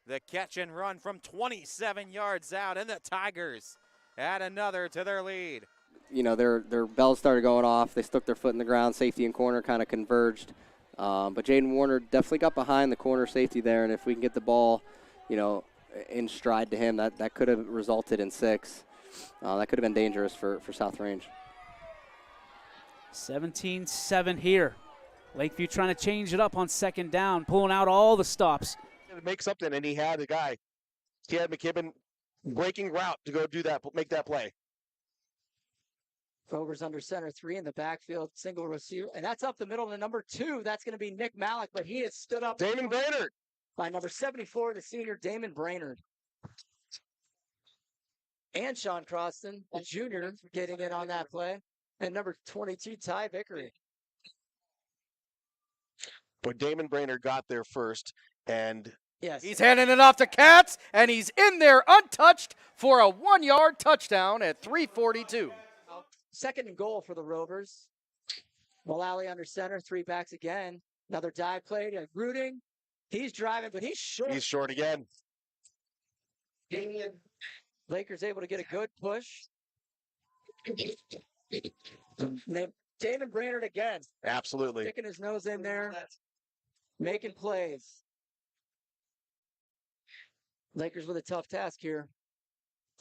the catch and run from 27 yards out, and the Tigers add another to their lead. You know, their bells started going off. They stuck their foot in the ground. Safety and corner kind of converged. But Jaden Warner definitely got behind the corner safety there, and if we can get the ball, you know, in stride to him, that could have resulted in 6. That could have been dangerous for South Range. 17-7 here. Lakeview trying to change it up on second down, pulling out all the stops. Make something, and he had a guy, Chad McKibben, breaking route to go do that, make that play. Kroger's under center, 3 in the backfield, single receiver, and that's up the middle to number 2. That's going to be Nick Malik, but he has stood up. Damon Brainerd. By number 74, the senior Damon Brainerd. And Sean Croston, the junior, getting in on that play. And number 22, Ty Vickery. But Damon Brainerd got there first, and Yes. He's handing it off to Katz, and he's in there untouched for a 1-yard touchdown at 3:42. Second and goal for the Rovers. Mullally under center, 3 backs again. Another dive play, rooting. He's driving, but he's short. he's short again. Lakers able to get a good push. Damon Brainerd again. Absolutely. Sticking his nose in there, making plays. Lakers with a tough task here.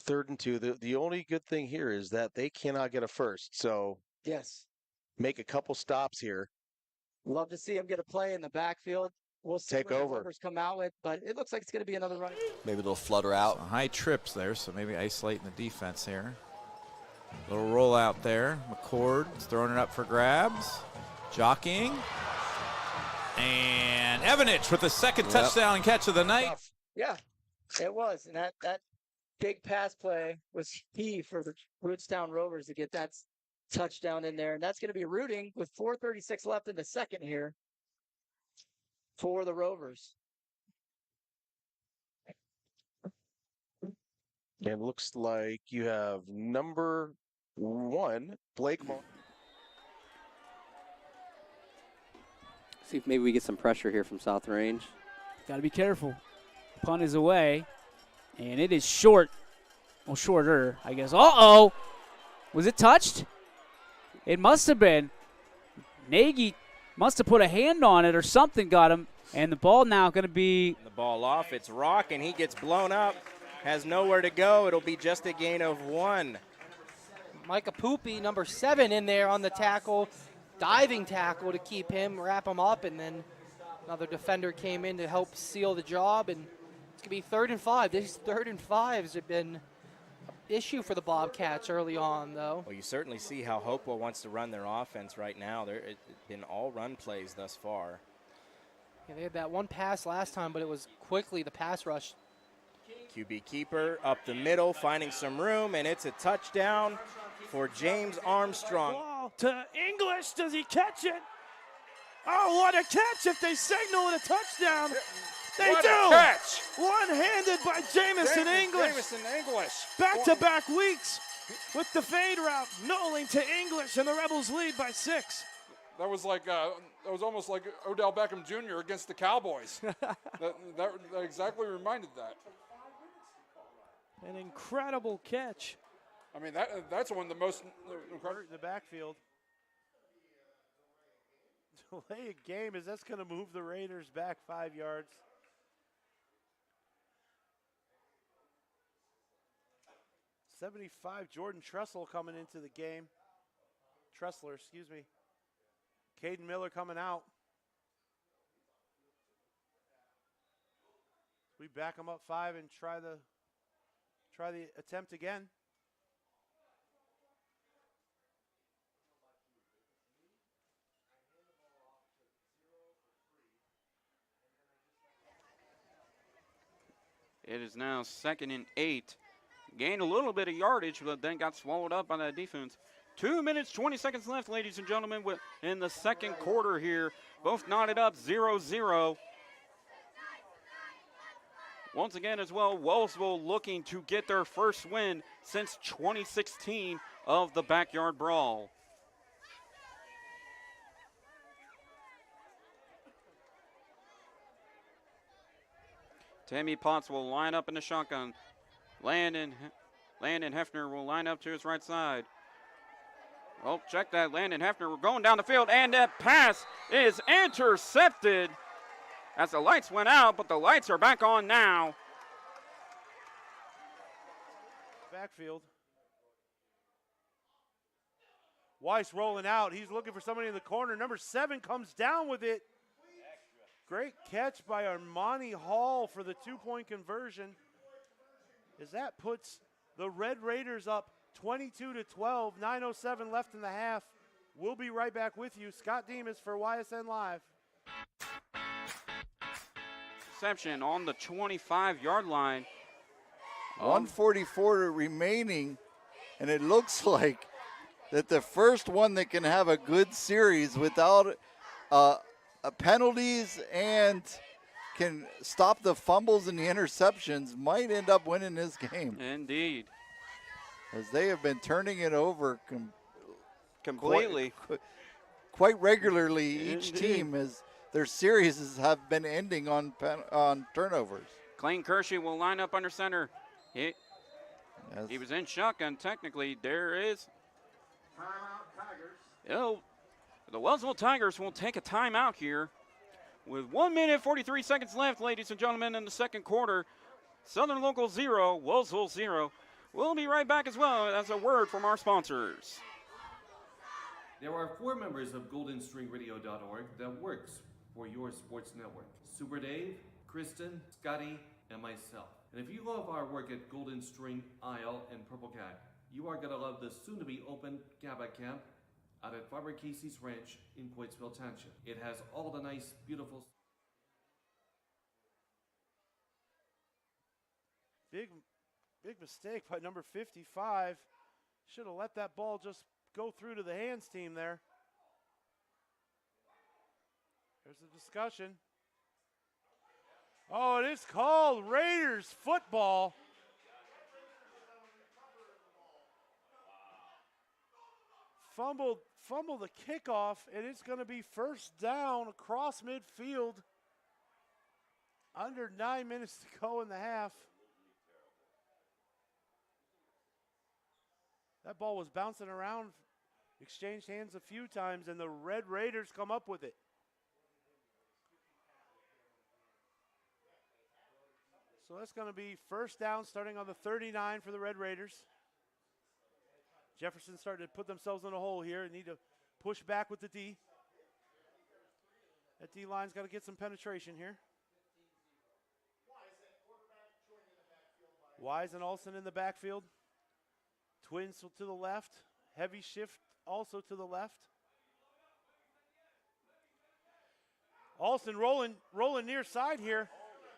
3rd and 2. The only good thing here is that they cannot get a first. So Yes. make a couple stops here. Love to see him get a play in the backfield. We'll see Take what over. the Rovers come out with, but it looks like it's going to be another run. Maybe they'll flutter out. Some high trips there, so maybe isolating the defense here. Little rollout there. McCord is throwing it up for grabs. Jockeying. And Evanich with the second touchdown and catch of the night. Yeah, it was. And that big pass play was key for the Rootstown Rovers to get that touchdown in there. And that's going to be rooting with 4:36 left in the second here for the Rovers. And looks like you have number 1, Blake. See if maybe we get some pressure here from South Range. Got to be careful. Punt is away, and it is short. Well, shorter, I guess. Uh-oh. Was it touched? It must have been. Nagy must have put a hand on it or something got him, and the ball now going to be. The ball off. It's Rock, and he gets blown up. Has nowhere to go. It'll be just a gain of 1. Micah Poopy, number 7, in there on the tackle, diving tackle to keep him, wrap him up, and then another defender came in to help seal the job, and it's going to be 3rd and 5. These 3rd and 5s have been an issue for the Bobcats early on, though. Well, you certainly see how Hopewell wants to run their offense right now. It's been all run plays thus far. Yeah, they had that one pass last time, but it was quickly the pass rush. QB keeper up the middle, finding some room, and it's a touchdown for James Armstrong. Ball to English. Does he catch it? Oh, what a catch if they signal it a touchdown. They What do. a catch. One-handed by Jamison English. Jamison English. Back-to-back weeks with the fade route. Knowling to English, and the Rebels lead by 6. That was like that was almost like Odell Beckham Jr. against the Cowboys. that exactly reminded that. An incredible catch. I mean that's one of the most incredible. In the backfield. Delay a game is that's going to move the Raiders back 5 yards. .75 Jordan Tressler coming into the game. Tressler, excuse me. Caden Miller coming out. We back them up 5 and try the attempt again. It is now 2nd and 8. Gained a little bit of yardage, but then got swallowed up by that defense. 2 minutes, 20 seconds left, ladies and gentlemen, in the second quarter here. Both knotted up 0-0. Once again as well, Wellsville looking to get their first win since 2016 of the Backyard Brawl. Tammy Potts will line up in the shotgun. Landon Hefner will line up to his right side. Oh, check that. Landon Hefner, we're going down the field, and that pass is intercepted as the lights went out, but the lights are back on now. Backfield. Weiss rolling out. He's looking for somebody in the corner. Number 7 comes down with it. Great catch by Armani Hall for the 2-point conversion. As that puts the Red Raiders up 22-12, 9:07 left in the half. We'll be right back with you. Scott Demas for YSN Live. Reception on the 25-yard line. 144 remaining, and it looks like that the first one that can have a good series without penalties and can stop the fumbles and the interceptions might end up winning this game. Indeed. As they have been turning it over completely. Quite regularly, each Indeed. team as their series have been ending on turnovers. Clayton Kershey will line up under center. He was in shotgun technically. There is. The Wellsville Tigers will take a timeout here with 1 minute 43 seconds left, ladies and gentlemen, in the second quarter. Southern Local 0, Wellsville 0. We'll be right back as well as a word from our sponsors. There are 4 members of GoldenStringRadio.org that works for your sports network. Super Dave, Kristen, Scotty, and myself. And if you love our work at Golden String, Isle, and Purple Cat, you are going to love the soon-to-be-open GABA Camp out at Barbara Casey's Ranch in Coatesville Township. It has all the nice, beautiful... Big mistake by number 55. Should have let that ball just go through to the hands team there. There's a discussion. Oh, it is called Raiders football. Fumbled the kickoff, and it's going to be first down across midfield. Under 9 minutes to go in the half. That ball was bouncing around, exchanged hands a few times, and the Red Raiders come up with it. So that's going to be first down starting on the 39 for the Red Raiders. Jefferson started to put themselves in a hole here and need to push back with the D. That D line's got to get some penetration here. Wise and Olsen in the backfield. Twins to the left. Heavy shift also to the left. Olsen rolling near side here.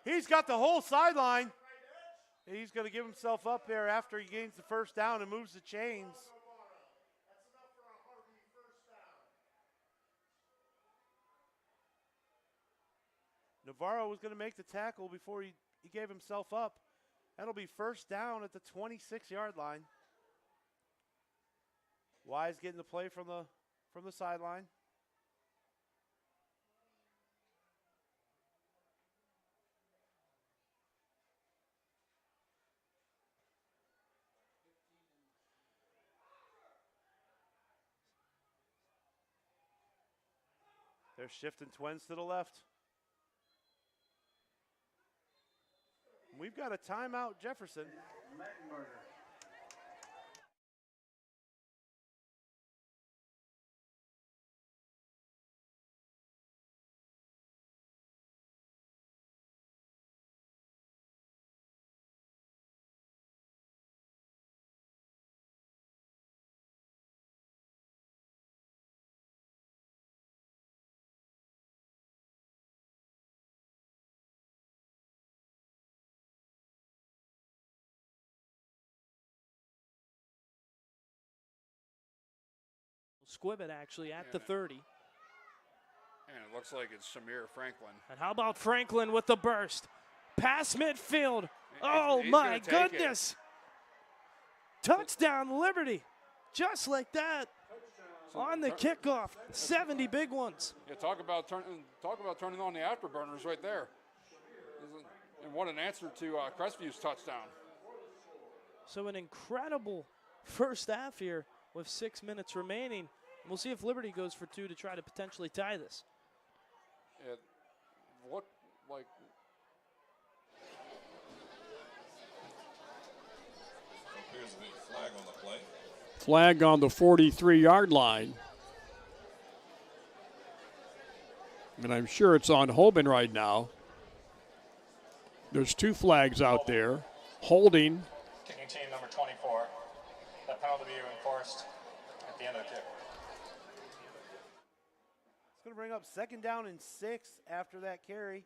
He's got the whole sideline. He's going to give himself up there after he gains the first down and moves the chains. Navarro was going to make the tackle before he gave himself up. That'll be first down at the 26-yard line. Wise getting the play from the sideline. They're shifting Twins to the left. We've got a timeout, Jefferson. Squibbit actually at the 30. And it looks like it's Samir Franklin. And how about Franklin with the burst? Past midfield. Oh, my goodness. Touchdown, Liberty. Just like that. On the kickoff. 70 big ones. Yeah, talk about turning on the afterburners right there. And what an answer to Crestview's touchdown. So an incredible first half here with 6 minutes remaining. We'll see if Liberty goes for 2 to try to potentially tie this. It looked like... Here's the flag on the play. Flag on the 43-yard line. And I'm sure it's on Hoban right now. There's 2 flags out there. Holding. Kicking team number 24. That penalty will be enforced at the end of the kick. It's going to bring up second down and 6 after that carry.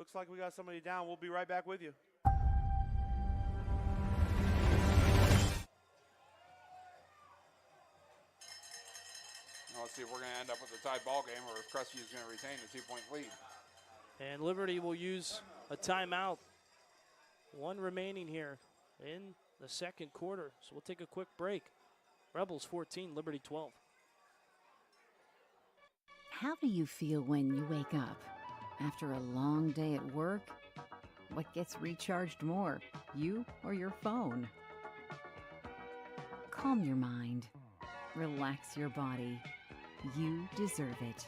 looks like we got somebody down. We'll be right back with you. Now let's see if we're going to end up with a tied ball game or if Crestview is going to retain the 2-point lead. And Liberty will use a timeout. One remaining here in the second quarter. So we'll take a quick break. Rebels 14, Liberty 12. How do you feel when you wake up? After a long day at work? What gets recharged more, you or your phone? Calm your mind. Relax your body. You deserve it.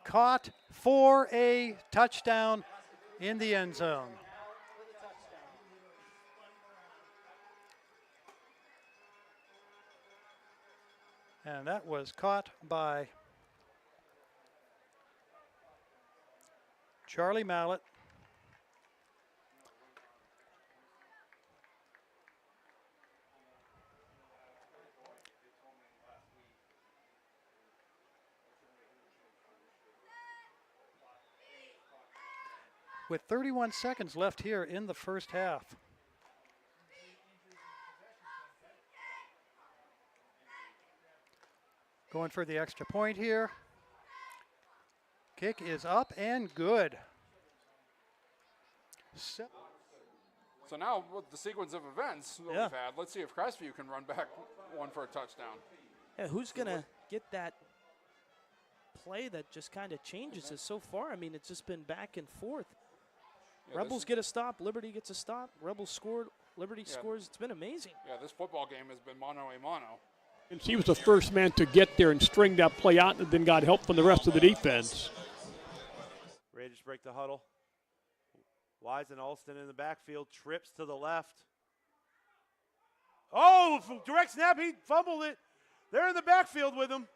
Caught for a touchdown in the end zone. And that was caught by Charlie Mallett. With 31 seconds left here in the first half. Going for the extra point here. Kick is up and good. So now with the sequence of events that we've had, let's see if Crestview can run back one for a touchdown. Yeah, who's going to get that play that just kind of changes it so far? I mean, it's just been back and forth. Yeah, Rebels get a stop, Liberty gets a stop. Rebels scored, Liberty scores. It's been amazing. Yeah, this football game has been mano-a-mano. And he was the first man to get there and string that play out and then got help from the rest of the defense. Raiders break the huddle. Wise and Alston in the backfield, trips to the left. Oh, direct snap, he fumbled it. They're in the backfield with him.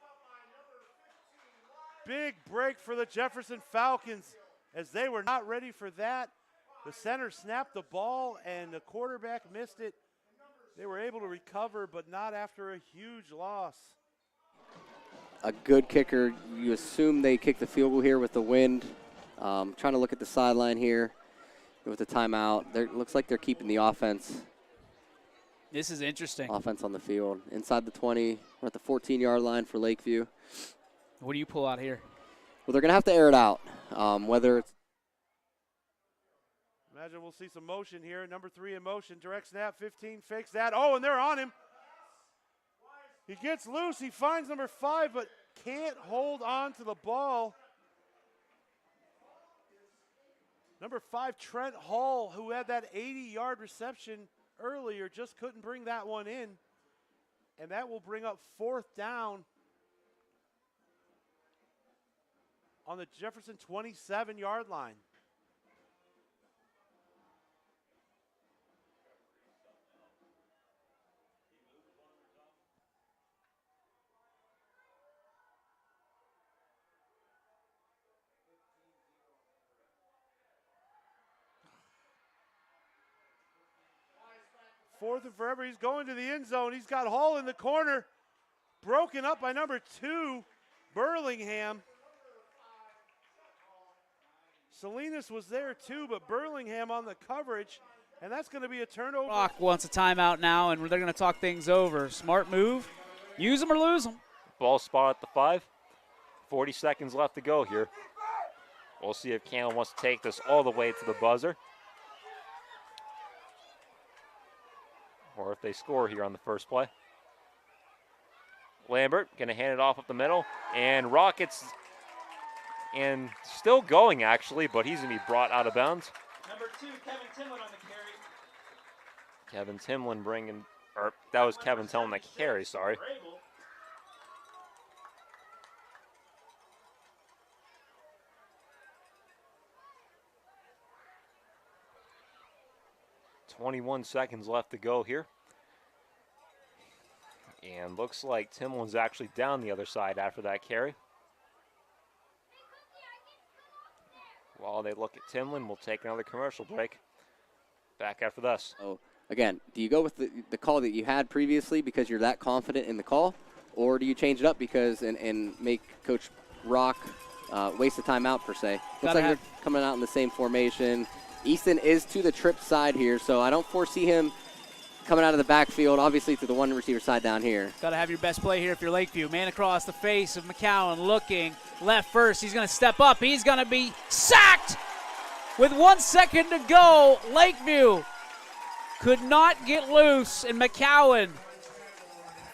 Big break for the Jefferson Falcons as they were not ready for that. The center snapped the ball and the quarterback missed it. They were able to recover, but not after a huge loss. A good kicker. You assume they kick the field goal here with the wind. Trying to look at the sideline here with the timeout. It looks like they're keeping the offense. This is interesting. Offense on the field. Inside the 20. We're at the 14-yard line for Lakeview. What do you pull out here? Well, they're going to have to air it out. Whether it's Imagine we'll see some motion here. Number 3 in motion. Direct snap, 15, fakes that. Oh, and they're on him. He gets loose. He finds number 5, but can't hold on to the ball. Number 5, Trent Hall, who had that 80-yard reception earlier, just couldn't bring that one in. And that will bring up 4th down on the Jefferson 27-yard line. Fourth and forever. He's going to the end zone. He's got Hall in the corner. Broken up by number 2, Burlingham. Salinas was there too, but Burlingham on the coverage, and that's going to be a turnover. Rock wants a timeout now, and they're going to talk things over. Smart move. Use them or lose them. Ball spot at the 5. 40 seconds left to go here. We'll see if Cannon wants to take this all the way to the buzzer, or if they score here on the first play. Lambert going to hand it off up the middle, and Rockets, and still going actually, but he's going to be brought out of bounds. Number 2, Kevin Timlin on the carry. Kevin Timlin bringing, or that was Kevin Timlin that carry, sorry. 21 seconds left to go here. And looks like Timlin's actually down the other side after that carry. While they look at Timlin, we'll take another commercial break. Back after this. Oh, again, do you go with the call that you had previously because you're that confident in the call? Or do you change it up because and make Coach Rock waste of timeout per se. Looks Gotta like have- they're coming out in the same formation. Easton is to the trip side here, so I don't foresee him coming out of the backfield, obviously to the one receiver side down here. Got to have your best play here if you're Lakeview. Man across the face of McCowan, looking left first. He's going to step up. He's going to be sacked with 1 second to go. Lakeview could not get loose, and McCowan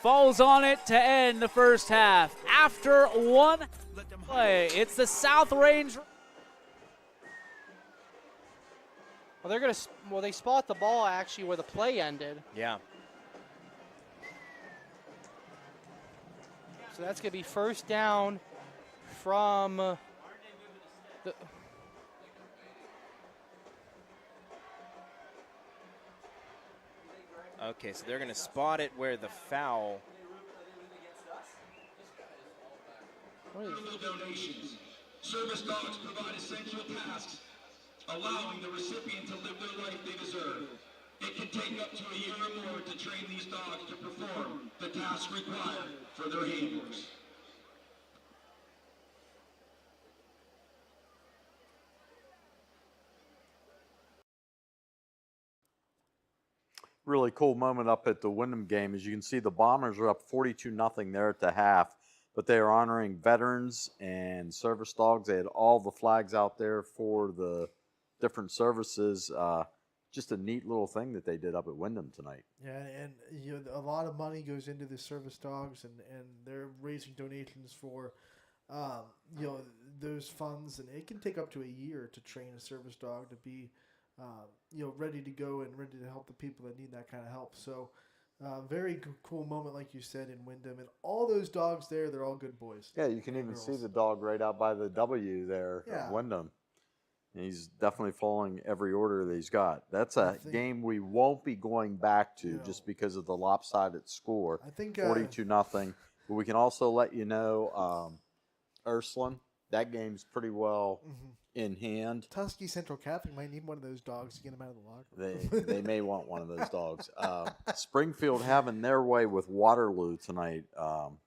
falls on it to end the first half. After one play, it's the South Range. Well, they're gonna. Well, they spot the ball actually where the play ended. Yeah. So that's gonna be first down from the. Okay, so they're going to spot it where the foul. Donations. Service dogs provide essential tasks, allowing the recipient to live their life they deserve. It can take up to a year or more to train these dogs to perform the tasks required for their handlers. Really cool moment up at the Wyndham game. As you can see, the Bombers are up 42-0 there at the half, but they are honoring veterans and service dogs. They had all the flags out there for the different services. Just a neat little thing that they did up at Wyndham tonight. Yeah, and you know, a lot of money goes into the service dogs, and they're raising donations for you know, those funds, and it can take up to a year to train a service dog to be you know, ready to go and ready to help the people that need that kind of help. So very cool moment, like you said, in Wyndham, and all those dogs there, they're all good boys. Yeah, you can even see the dog right out by the W there Yeah. at Wyndham. He's definitely following every order that he's got. That's a game we won't be going back to just because of the lopsided score. I think 42-0. But we can also let you know, Ursuline, that game's pretty well in hand. Tuskegee Central Catholic might need one of those dogs to get them out of the locker room. They may want one of those dogs. Springfield having their way with Waterloo tonight.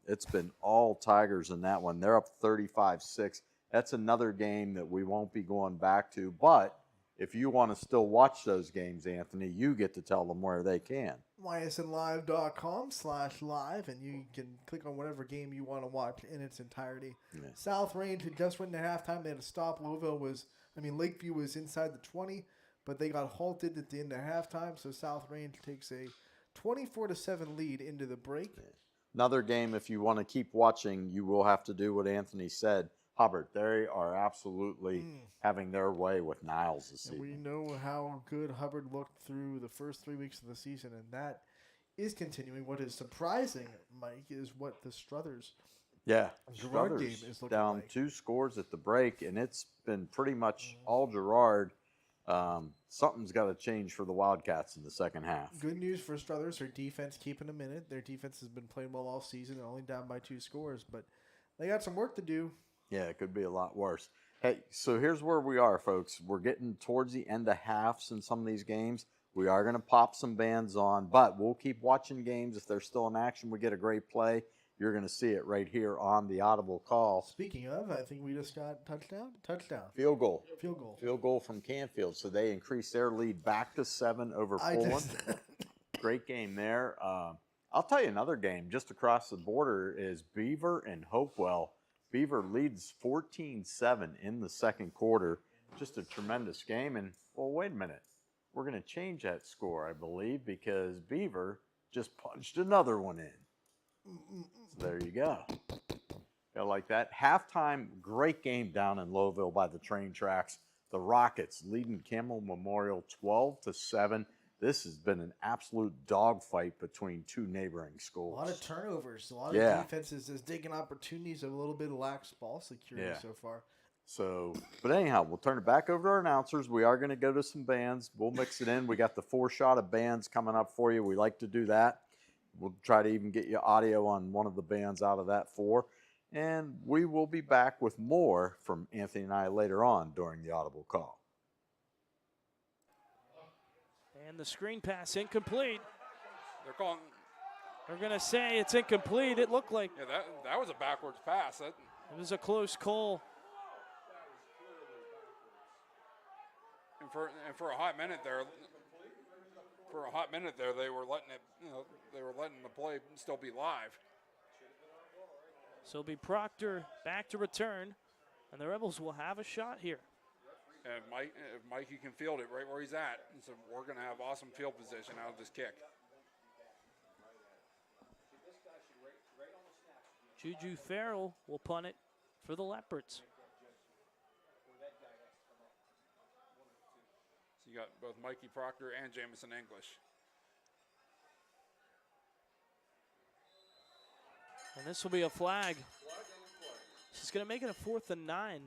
It's been all Tigers in that one. They're up 35-6. That's another game that we won't be going back to. But if you want to still watch those games, Anthony, you get to tell them where they can. ysnlive.com/live, and you can click on whatever game you want to watch in its entirety. Yeah. South Range had just went into halftime. They had to stop. Lakeview was inside the 20, but they got halted at the end of halftime. So South Range takes a 24-7 lead into the break. Another game, if you want to keep watching, you will have to do what Anthony said. Hubbard, they are absolutely having their way with Niles this season. We know how good Hubbard looked through the first 3 weeks of the season, and that is continuing. What is surprising, Mike, is what the Struthers Gerard game is looking down like. 2 scores at the break, and it's been pretty much all Gerard. Something's got to change for the Wildcats in the second half. Good news for Struthers, their defense keeping them in it. Their defense has been playing well all season and only down by 2 scores, but they got some work to do. Yeah, it could be a lot worse. Hey, so here's where we are, folks. We're getting towards the end of halves in some of these games. We are going to pop some bands on, but we'll keep watching games. If they're still in action, we get a great play. You're going to see it right here on the Audible Call. Speaking of, I think we just got touchdown. Field goal. Field goal from Canfield. So they increase their lead back to 7 over Poland. Great game there. I'll tell you another game just across the border is Beaver and Hopewell. Beaver leads 14-7 in the second quarter. Just a tremendous game. And, well, wait a minute. We're going to change that score, I believe, because Beaver just punched another one in. So there you go. I like that. Halftime, great game down in Lowville by the train tracks. The Rockets leading Campbell Memorial 12-7. This has been an absolute dogfight between 2 neighboring schools. A lot of turnovers, a lot of defenses just taking opportunities of a little bit of lax ball security so far. So, but anyhow, we'll turn it back over to our announcers. We are going to go to some bands. We'll mix it in. We got the 4 shot of bands coming up for you. We like to do that. We'll try to even get you audio on one of the bands out of that 4. And we will be back with more from Anthony and I later on during the Audible Call. And the screen pass incomplete. They're calling. They're going to say it's incomplete. It looked like Yeah, that was a backwards pass. It was a close call. And for a hot minute there, they were letting it, they were letting the play still be live. So it'll be Proctor back to return, and the Rebels will have a shot here. And if Mikey can field it right where he's at, so we're going to have awesome field position out of this kick. Juju Farrell will punt it for the Leopards. So you got both Mikey Proctor and Jamison English. And this will be a flag. This is going to make it a 4th and 9.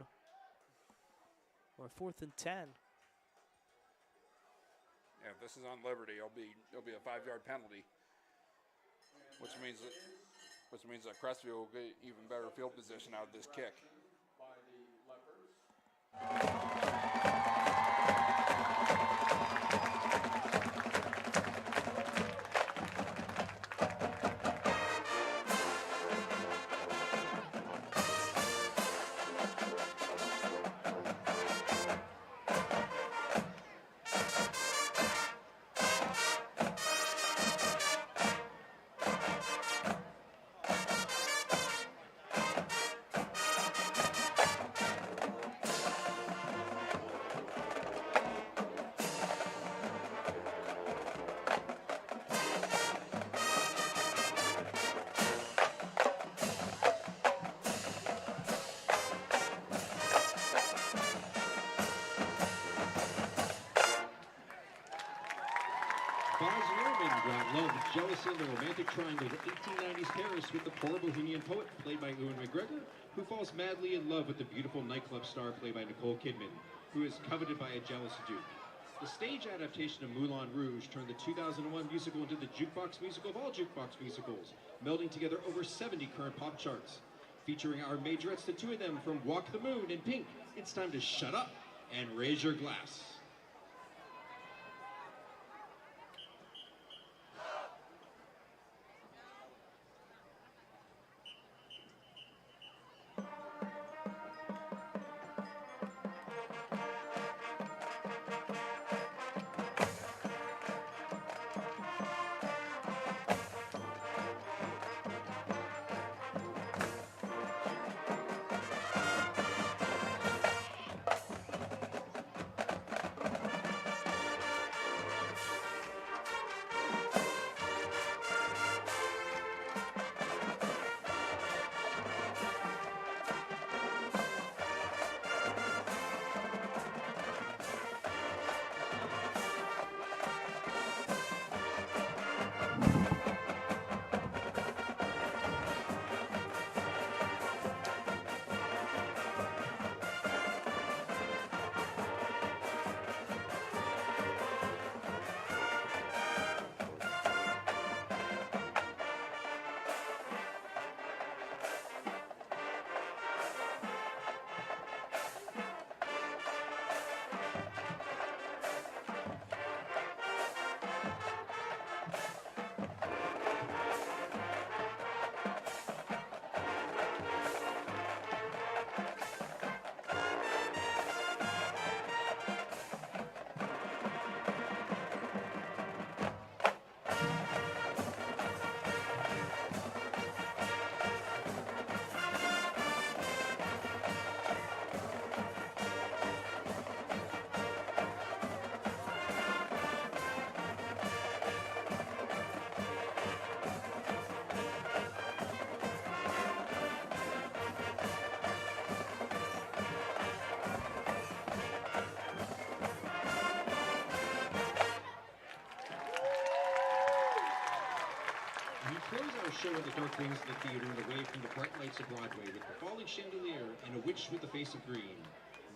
Or 4th and 10. Yeah, if this is on Liberty, it'll be a 5-yard penalty, which means that Crestview will get even better field position out of this kick. Love, jealousy, and the romantic triangle of 1890s Paris with the poor bohemian poet, played by Ewan McGregor, who falls madly in love with the beautiful nightclub star, played by Nicole Kidman, who is coveted by a jealous duke. The stage adaptation of Moulin Rouge turned the 2001 musical into the jukebox musical of all jukebox musicals, melding together over 70 current pop charts. Featuring our majorettes, the two of them from Walk the Moon and Pink, it's time to shut up and raise your glass. Show in the dark wings of the theater and away from the bright lights of Broadway with the falling chandelier and a witch with the face of green.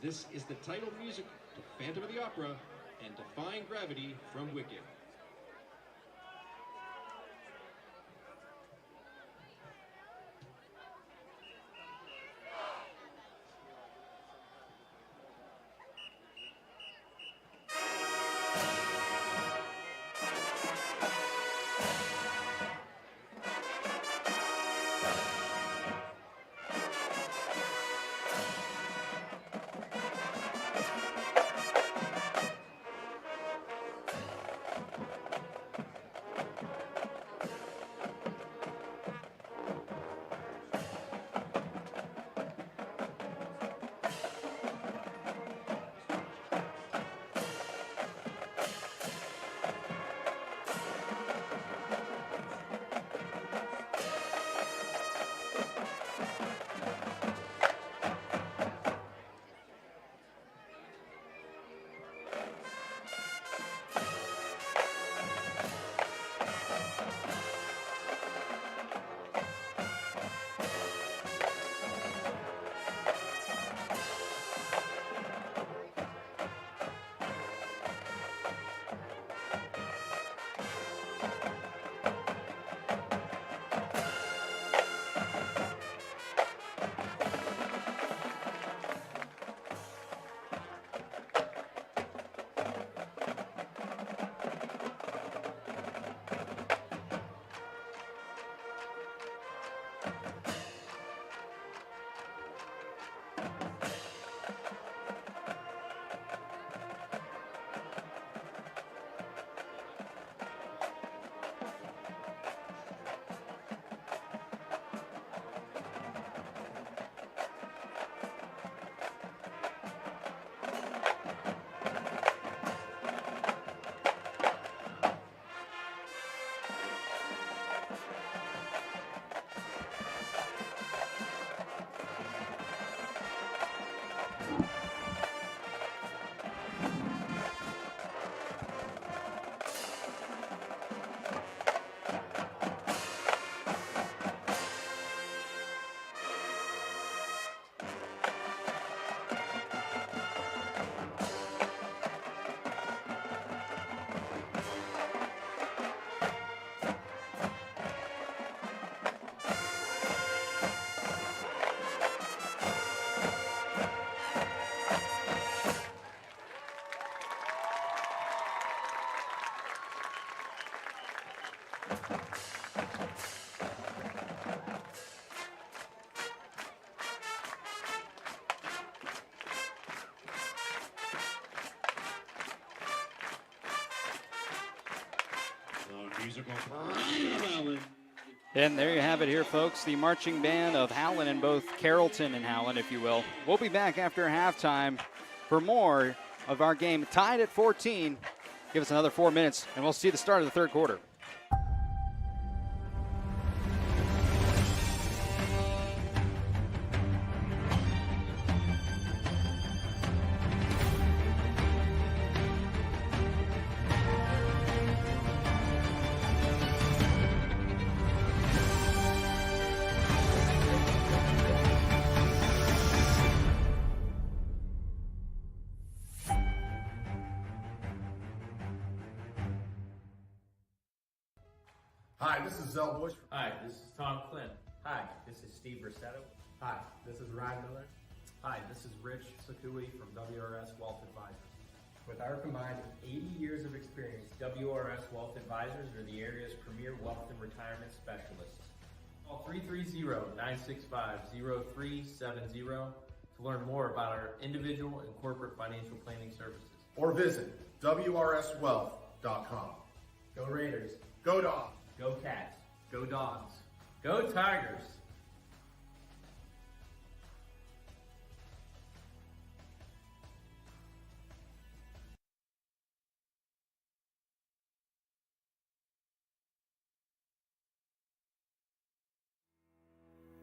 This is the title music to Phantom of the Opera and Defying Gravity from Wicked. musical Pride of Howland. And there you have it here, folks. The marching band of Howland in both Carrollton and Howland, if you will. We'll be back after halftime for more of our game tied at 14. Give us another 4 minutes, and we'll see the start of the third quarter. Hi, this is Zell Bush. Hi, this is Tom Clint. Hi, this is Steve Rossetto. Hi, this is Ryan Miller. Hi, this is Rich Sakui from WRS Wealth Advisors. With our combined 80 years of experience, WRS Wealth Advisors are the area's premier wealth and retirement specialists. Call 330-965-0370 to learn more about our individual and corporate financial planning services. Or visit WRSwealth.com. Go Raiders. Go Dogs. Go Cats. Go Dogs. Go Tigers.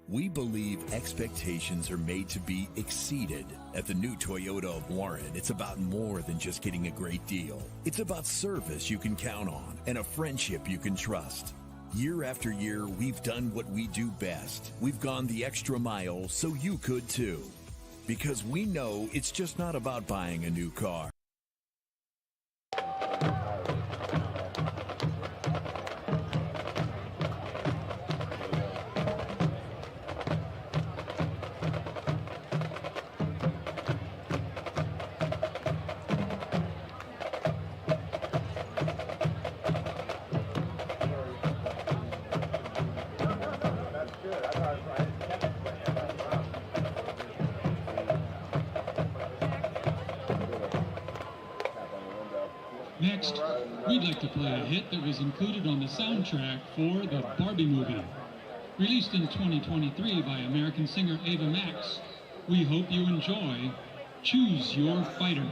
We believe expectations are made to be exceeded. At the new Toyota of Warren, it's about more than just getting a great deal. It's about service you can count on and a friendship you can trust. Year after year, we've done what we do best. We've gone the extra mile so you could too. Because we know it's just not about buying a new car. Next, we'd like to play a hit that was included on the soundtrack for the Barbie movie. Released in 2023 by American singer Ava Max, we hope you enjoy Choose Your Fighter.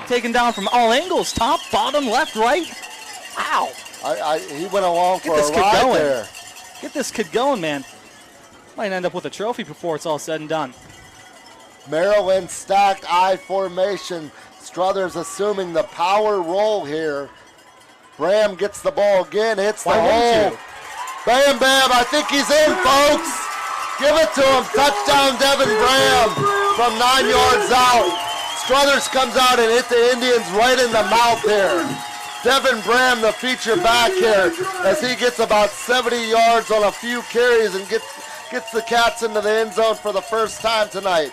taken down from all angles, top, bottom, left, right. Wow. He went along for Get this a kid ride going. there. Get this kid going, man. Might end up with a trophy before it's all said and done. Maryland stacked I formation. Struthers assuming the power roll here. Bram gets the ball again, hits the hole. Bam, bam, I think he's in, folks. Give it to him. Touchdown, Devin Bram from 9 yards out. Struthers comes out and hit the Indians right in the mouth here. Devin Bram, the feature back here, as he gets about 70 yards on a few carries and gets the Cats into the end zone for the first time tonight.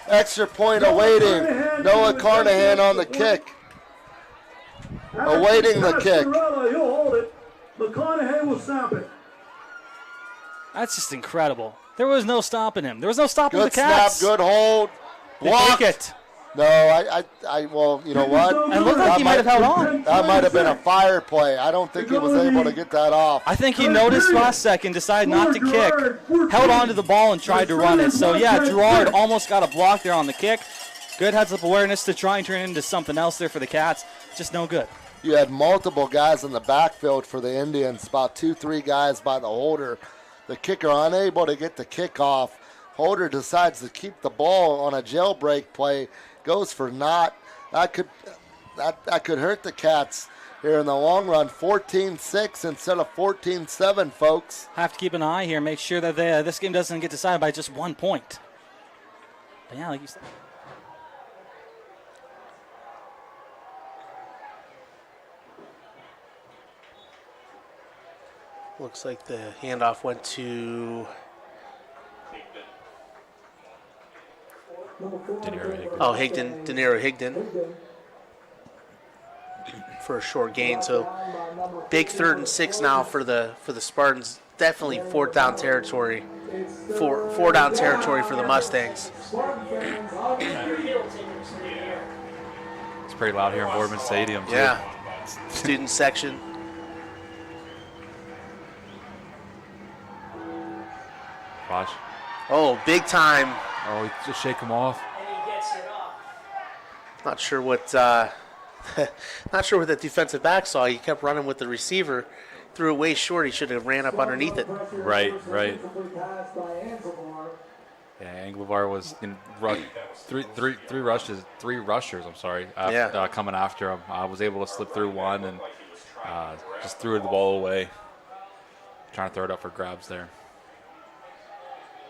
Extra point awaiting. Noah Carnahan on the kick. Awaiting the kick. He'll hold it. McConaughey will snap it. That's just incredible. There was no stopping him. There was no stopping Good the Cats. snap, good hold. They Blocked. take it. No, well, you know what? It looked like he might have held on. That might have been a fire play. I don't think he was able to get that off. I think he noticed last second, decided not to kick, held on to the ball and tried to run it. So, yeah, Gerard almost got a block there on the kick. Good heads-up awareness to try and turn it into something else there for the Cats. Just no good. You had multiple guys in the backfield for the Indians, about 2-3 guys by the holder. The kicker unable to get the kickoff. Holder decides to keep the ball on a jailbreak play. Goes for naught. That could hurt the Cats here in the long run. 14-6 instead of 14-7, folks. Have to keep an eye here, make sure that this game doesn't get decided by just 1 point. But yeah, like you said. Looks like the handoff went to Higdon for a short gain. So big 3rd and 6 now for the Spartans. Definitely 4th down territory. Four down territory for the Mustangs. It's pretty loud here in Boardman Stadium too. Yeah, student section. Watch. Oh, big time. Oh, he just shake him off. Not sure what the defensive back saw. He kept running with the receiver, threw it way short. He should have ran up underneath it. Right. Yeah, Anglevar was in three rushers. I'm sorry. Coming after him, I was able to slip through one and just threw the ball away. Trying to throw it up for grabs there.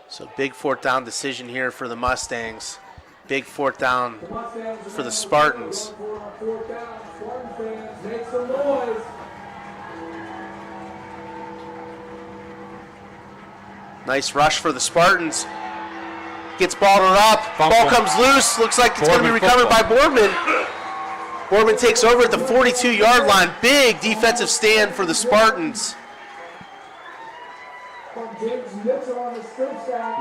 So big 4th down decision here for the Mustangs. Big 4th down for the Spartans. Nice rush for the Spartans. Gets balled up. Ball comes loose. Looks like it's going to be recovered by Boardman. Boardman takes over at the 42-yard line. Big defensive stand for the Spartans.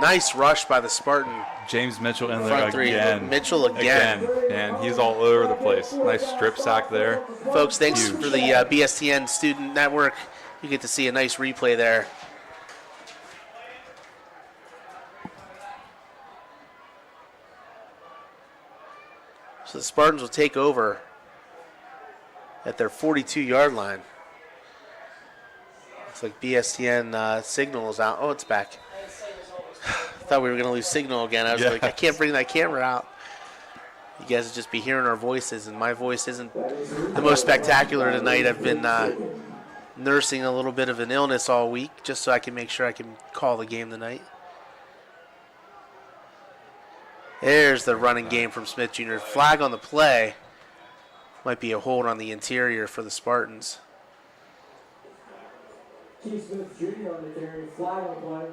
Nice rush by the Spartan. James Mitchell in Front there three. again. Mitchell again. And he's all over the place. Nice strip sack there. Folks, thanks for the BSTN Student Network. You get to see a nice replay there. So the Spartans will take over at their 42-yard line. Looks like BSTN signal is out. Oh, it's back. Thought we were going to lose signal again. I was like, I can't bring that camera out. You guys will just be hearing our voices, and my voice isn't the most spectacular tonight. I've been nursing a little bit of an illness all week just so I can make sure I can call the game tonight. There's the running game from Smith Jr. Flag on the play. Might be a hold on the interior for the Spartans. Keith Smith Jr. on the carry. Flag on the play.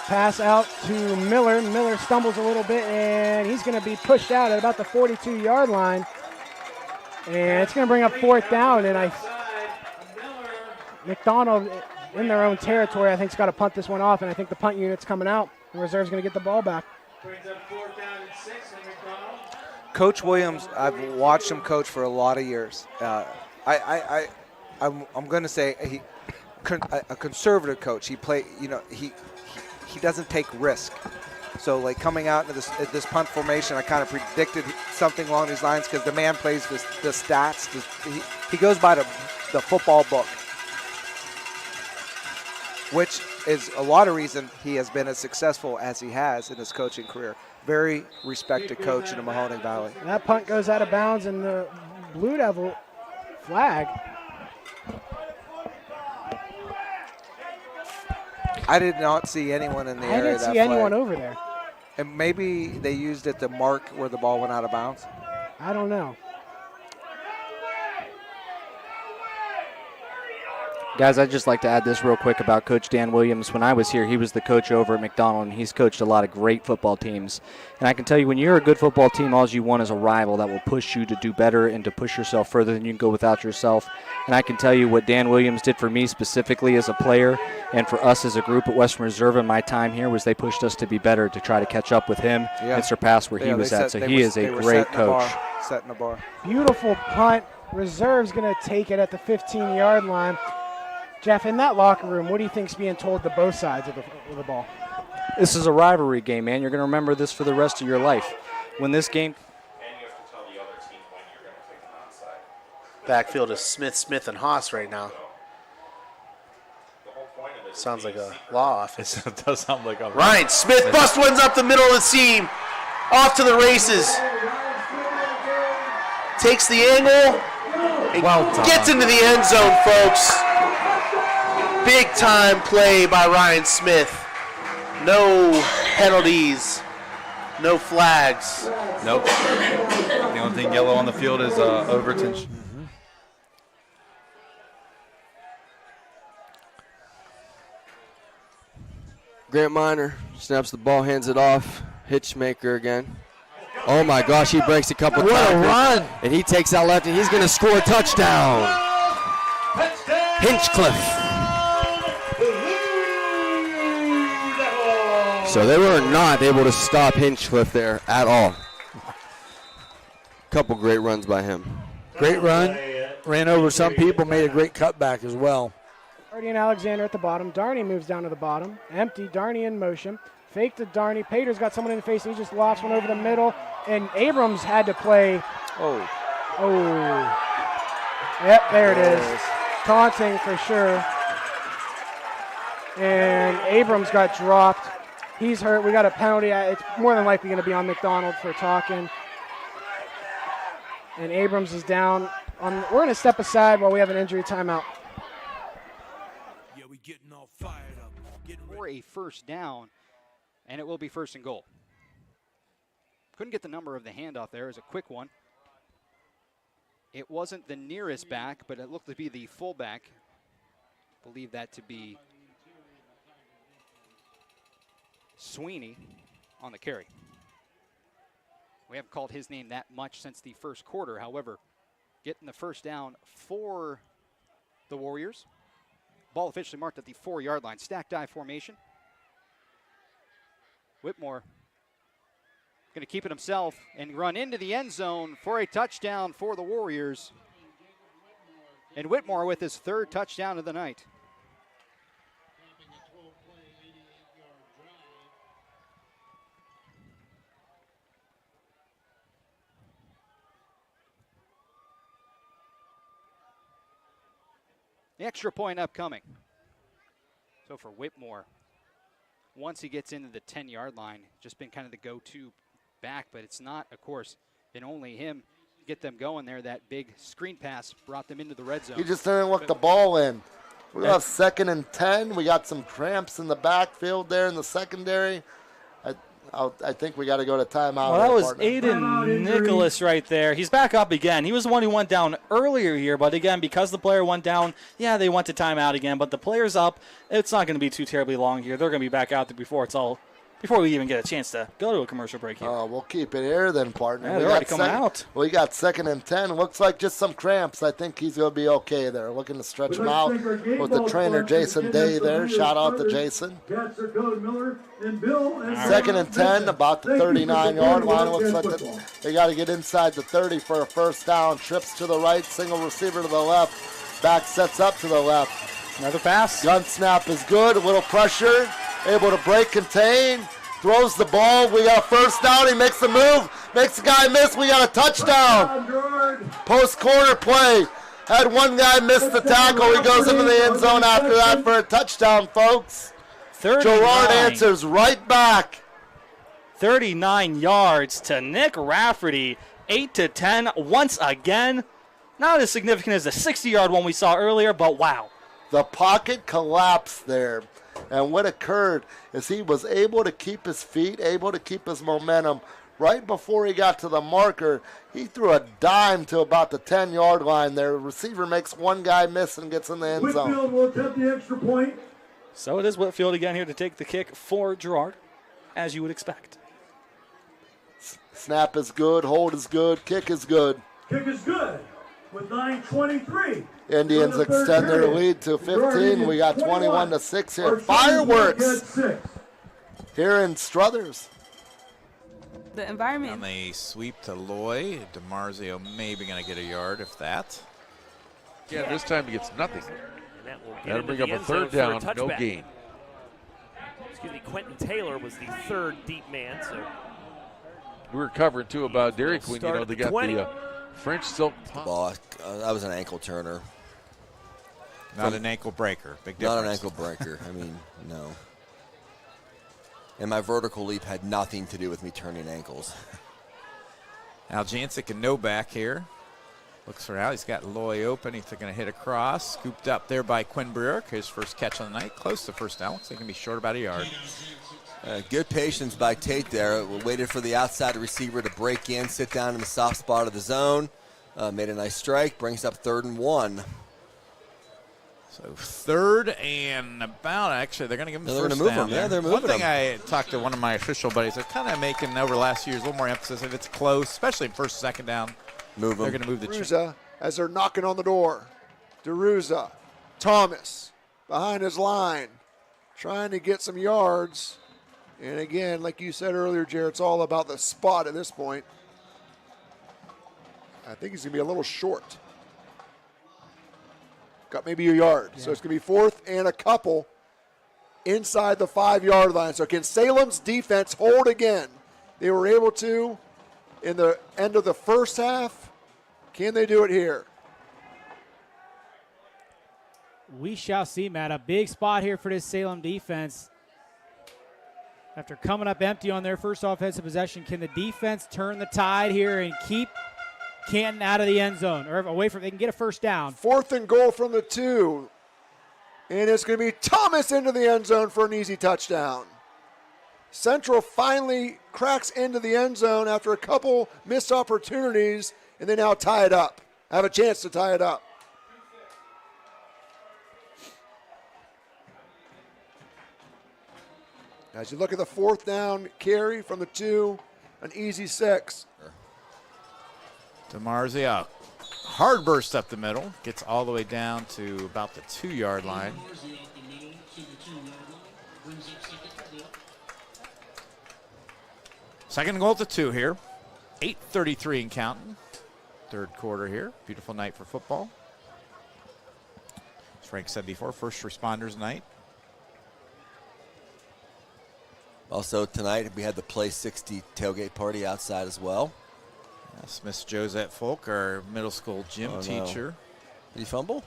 Pass out to Miller. Miller stumbles a little bit, and he's going to be pushed out at about the 42-yard line. And it's going to bring up 4th down, and McDonald in their own territory, I think, has got to punt this one off, and I think the punt unit's coming out. The reserve's going to get the ball back. Coach Williams, I've watched him coach for a lot of years. I I'm going to say a conservative coach. He he doesn't take risk. So like coming out into this punt formation, I kind of predicted something along these lines because the man plays the stats. He goes by the football book, which is a lot of reason he has been as successful as he has in his coaching career. Very respected coach in the Mahoning Valley. And that punt goes out of bounds, and the Blue Devil flag. I did not see anyone in the area. I didn't see anyone over there. And maybe they used it to mark where the ball went out of bounds. I don't know. Guys, I'd just like to add this real quick about Coach Dan Williams. When I was here, he was the coach over at McDonald, and he's coached a lot of great football teams. And I can tell you, when you're a good football team, all you want is a rival that will push you to do better and to push yourself further than you can go without yourself. And I can tell you what Dan Williams did for me specifically as a player and for us as a group at Western Reserve in my time here was they pushed us to be better, to try to catch up with him and surpass where he was at. So he is a great coach. Setting the bar. Beautiful punt. Reserve's going to take it at the 15-yard line. Jeff, in that locker room, what do you think's being told to both sides of the ball? This is a rivalry game, man. You're going to remember this for the rest of your life. When this game... And you have to tell the other team when you're going to take them onside. Backfield is Smith, and Haas right now. Sounds like a law office. It does sound like a... Ryan Smith bust ones up the middle of the seam. Off to the races. Takes the angle. And gets into the end zone, folks. Big time play by Ryan Smith. No penalties. No flags. Nope. The only thing yellow on the field is Overton. Grant Miner snaps the ball, hands it off. Hitchmaker again. Oh my gosh, he breaks a couple What a tackles. run. And he takes out left, and he's going to score a touchdown. Hinchcliffe. So they were not able to stop Hinchcliffe there at all. Couple great runs by him. Great run. Ran over some people, made a great cutback as well. Darney and Alexander at the bottom. Darney moves down to the bottom. Empty. Darney in motion. Fake to Darney. Pater's got someone in the face. He just lost one over the middle. And Abrams had to play. Oh. Yep, there it is. Taunting for sure. And Abrams got dropped. He's hurt. We got a penalty. It's more than likely going to be on McDonald for talking. And Abrams is down. We're going to step aside while we have an injury timeout. For a first down, and it will be first and goal. Couldn't get the number of the handoff there. It was a quick one. It wasn't the nearest back, but it looked to be the fullback. Believe that to be Sweeney on the carry. We haven't called his name that much since the first quarter. However, getting the first down for the Warriors. Ball officially marked at the 4-yard line. Stacked I formation. Whitmore going to keep it himself and run into the end zone for a touchdown for the Warriors. And Whitmore with his third touchdown of the night. The extra point upcoming. So for Whitmore, once he gets into the 10-yard line, just been kind of the go-to back, but it's not, of course, been only him get them going there. That big screen pass brought them into the red zone. He just didn't look the ball in. We have 2nd and 10. We got some cramps in the backfield there in the secondary. I think we got to go to timeout. Well, that was Aiden Nicholas right there. He's back up again. He was the one who went down earlier here, but again, because the player went down, yeah, they went to timeout again, but the player's up. It's not going to be too terribly long here. They're going to be back out there before we even get a chance to go to a commercial break here. Oh, we'll keep it here then, partner. Yeah, they're already coming out. We got 2nd and 10. Looks like just some cramps. I think he's going to be okay there. Looking to stretch him out with the trainer, Jason Day there. Shout out to Jason. 2nd and 10, about the 39-yard line. Looks like they got to get inside the 30 for a first down. Trips to the right, single receiver to the left. back sets up to the left. Another pass. Gun snap is good. A little pressure. Able to break, contain. Throws the ball. We got a first down. He makes the move. Makes the guy miss. We got a touchdown. Post corner play. Had one guy miss the tackle. He goes into the end zone after that for a touchdown, folks. 39. Gerard answers right back. 39 yards to Nick Rafferty. 8-10 once again. Not as significant as the 60-yard one we saw earlier, but wow. The pocket collapsed there. And what occurred is he was able to keep his feet, able to keep his momentum. Right before he got to the marker, he threw a dime to about the 10-yard line there. The receiver makes one guy miss and gets in the end zone. Whitfield will attempt the extra point. So it is Whitfield again here to take the kick for Gerard, as you would expect. Snap is good, hold is good, kick is good. Kick is good with 9:23. Indians extend their lead to 15. We got 21-6 here. Fireworks here in Struthers. The environment. And they sweep to Loy. DiMarzio maybe going to get a yard, if that. Yeah, this time he gets nothing. That'll bring up a third down, no gain. Excuse me, Quentin Taylor was the third deep man, so. We were covering, too, about Dairy Queen. You know, they got the French silk pump. Ball, that was an ankle turner. Not an ankle breaker. Big difference. Not an ankle breaker. I mean, no. And my vertical leap had nothing to do with me turning ankles. Aljancic and Novak here. Looks for Al. He's got Loy open. He's going to hit across. Scooped up there by Quinn Burke. His first catch on the night. Close to first down. Looks like he can be short about a yard. Good patience by Tate there. We waited for the outside receiver to break in, sit down in the soft spot of the zone. Made a nice strike. Brings up 3rd and 1. So 3rd and about, actually, they're going to give him they're first gonna move down. Him. Yeah, they're moving One thing him. I talked to one of my official buddies, they're kind of making over last year's a little more emphasis. If it's close, especially first, second down, move they're going to move the DeRuza as they're knocking on the door. DeRuza, Thomas behind his line, trying to get some yards. And again, like you said earlier, Jared, it's all about the spot at this point. I think he's going to be a little short. Got maybe a yard. Yeah. So it's going to be 4th and a couple inside the 5-yard line. So can Salem's defense hold again? They were able to in the end of the first half. Can they do it here? We shall see, Matt. A big spot here for this Salem defense. After coming up empty on their first offensive possession, can the defense turn the tide here and keep Canton out of the end zone or away from? They can get a first down. 4th and goal from the 2, and it's going to be Thomas into the end zone for an easy touchdown. Central finally cracks into the end zone after a couple missed opportunities, and they now tie it up. Have a chance to tie it up. As you look at the 4th down carry from the 2, an easy 6. DiMarzio, hard burst up the middle, gets all the way down to about the 2-yard line. Second goal at the 2 here. 8:33 in counting. 3rd quarter here. Beautiful night for football. As Frank said before, first responders night. Also tonight we had the Play 60 tailgate party outside as well. Yes, Miss Josette Folk, our middle school gym teacher. Did he fumble?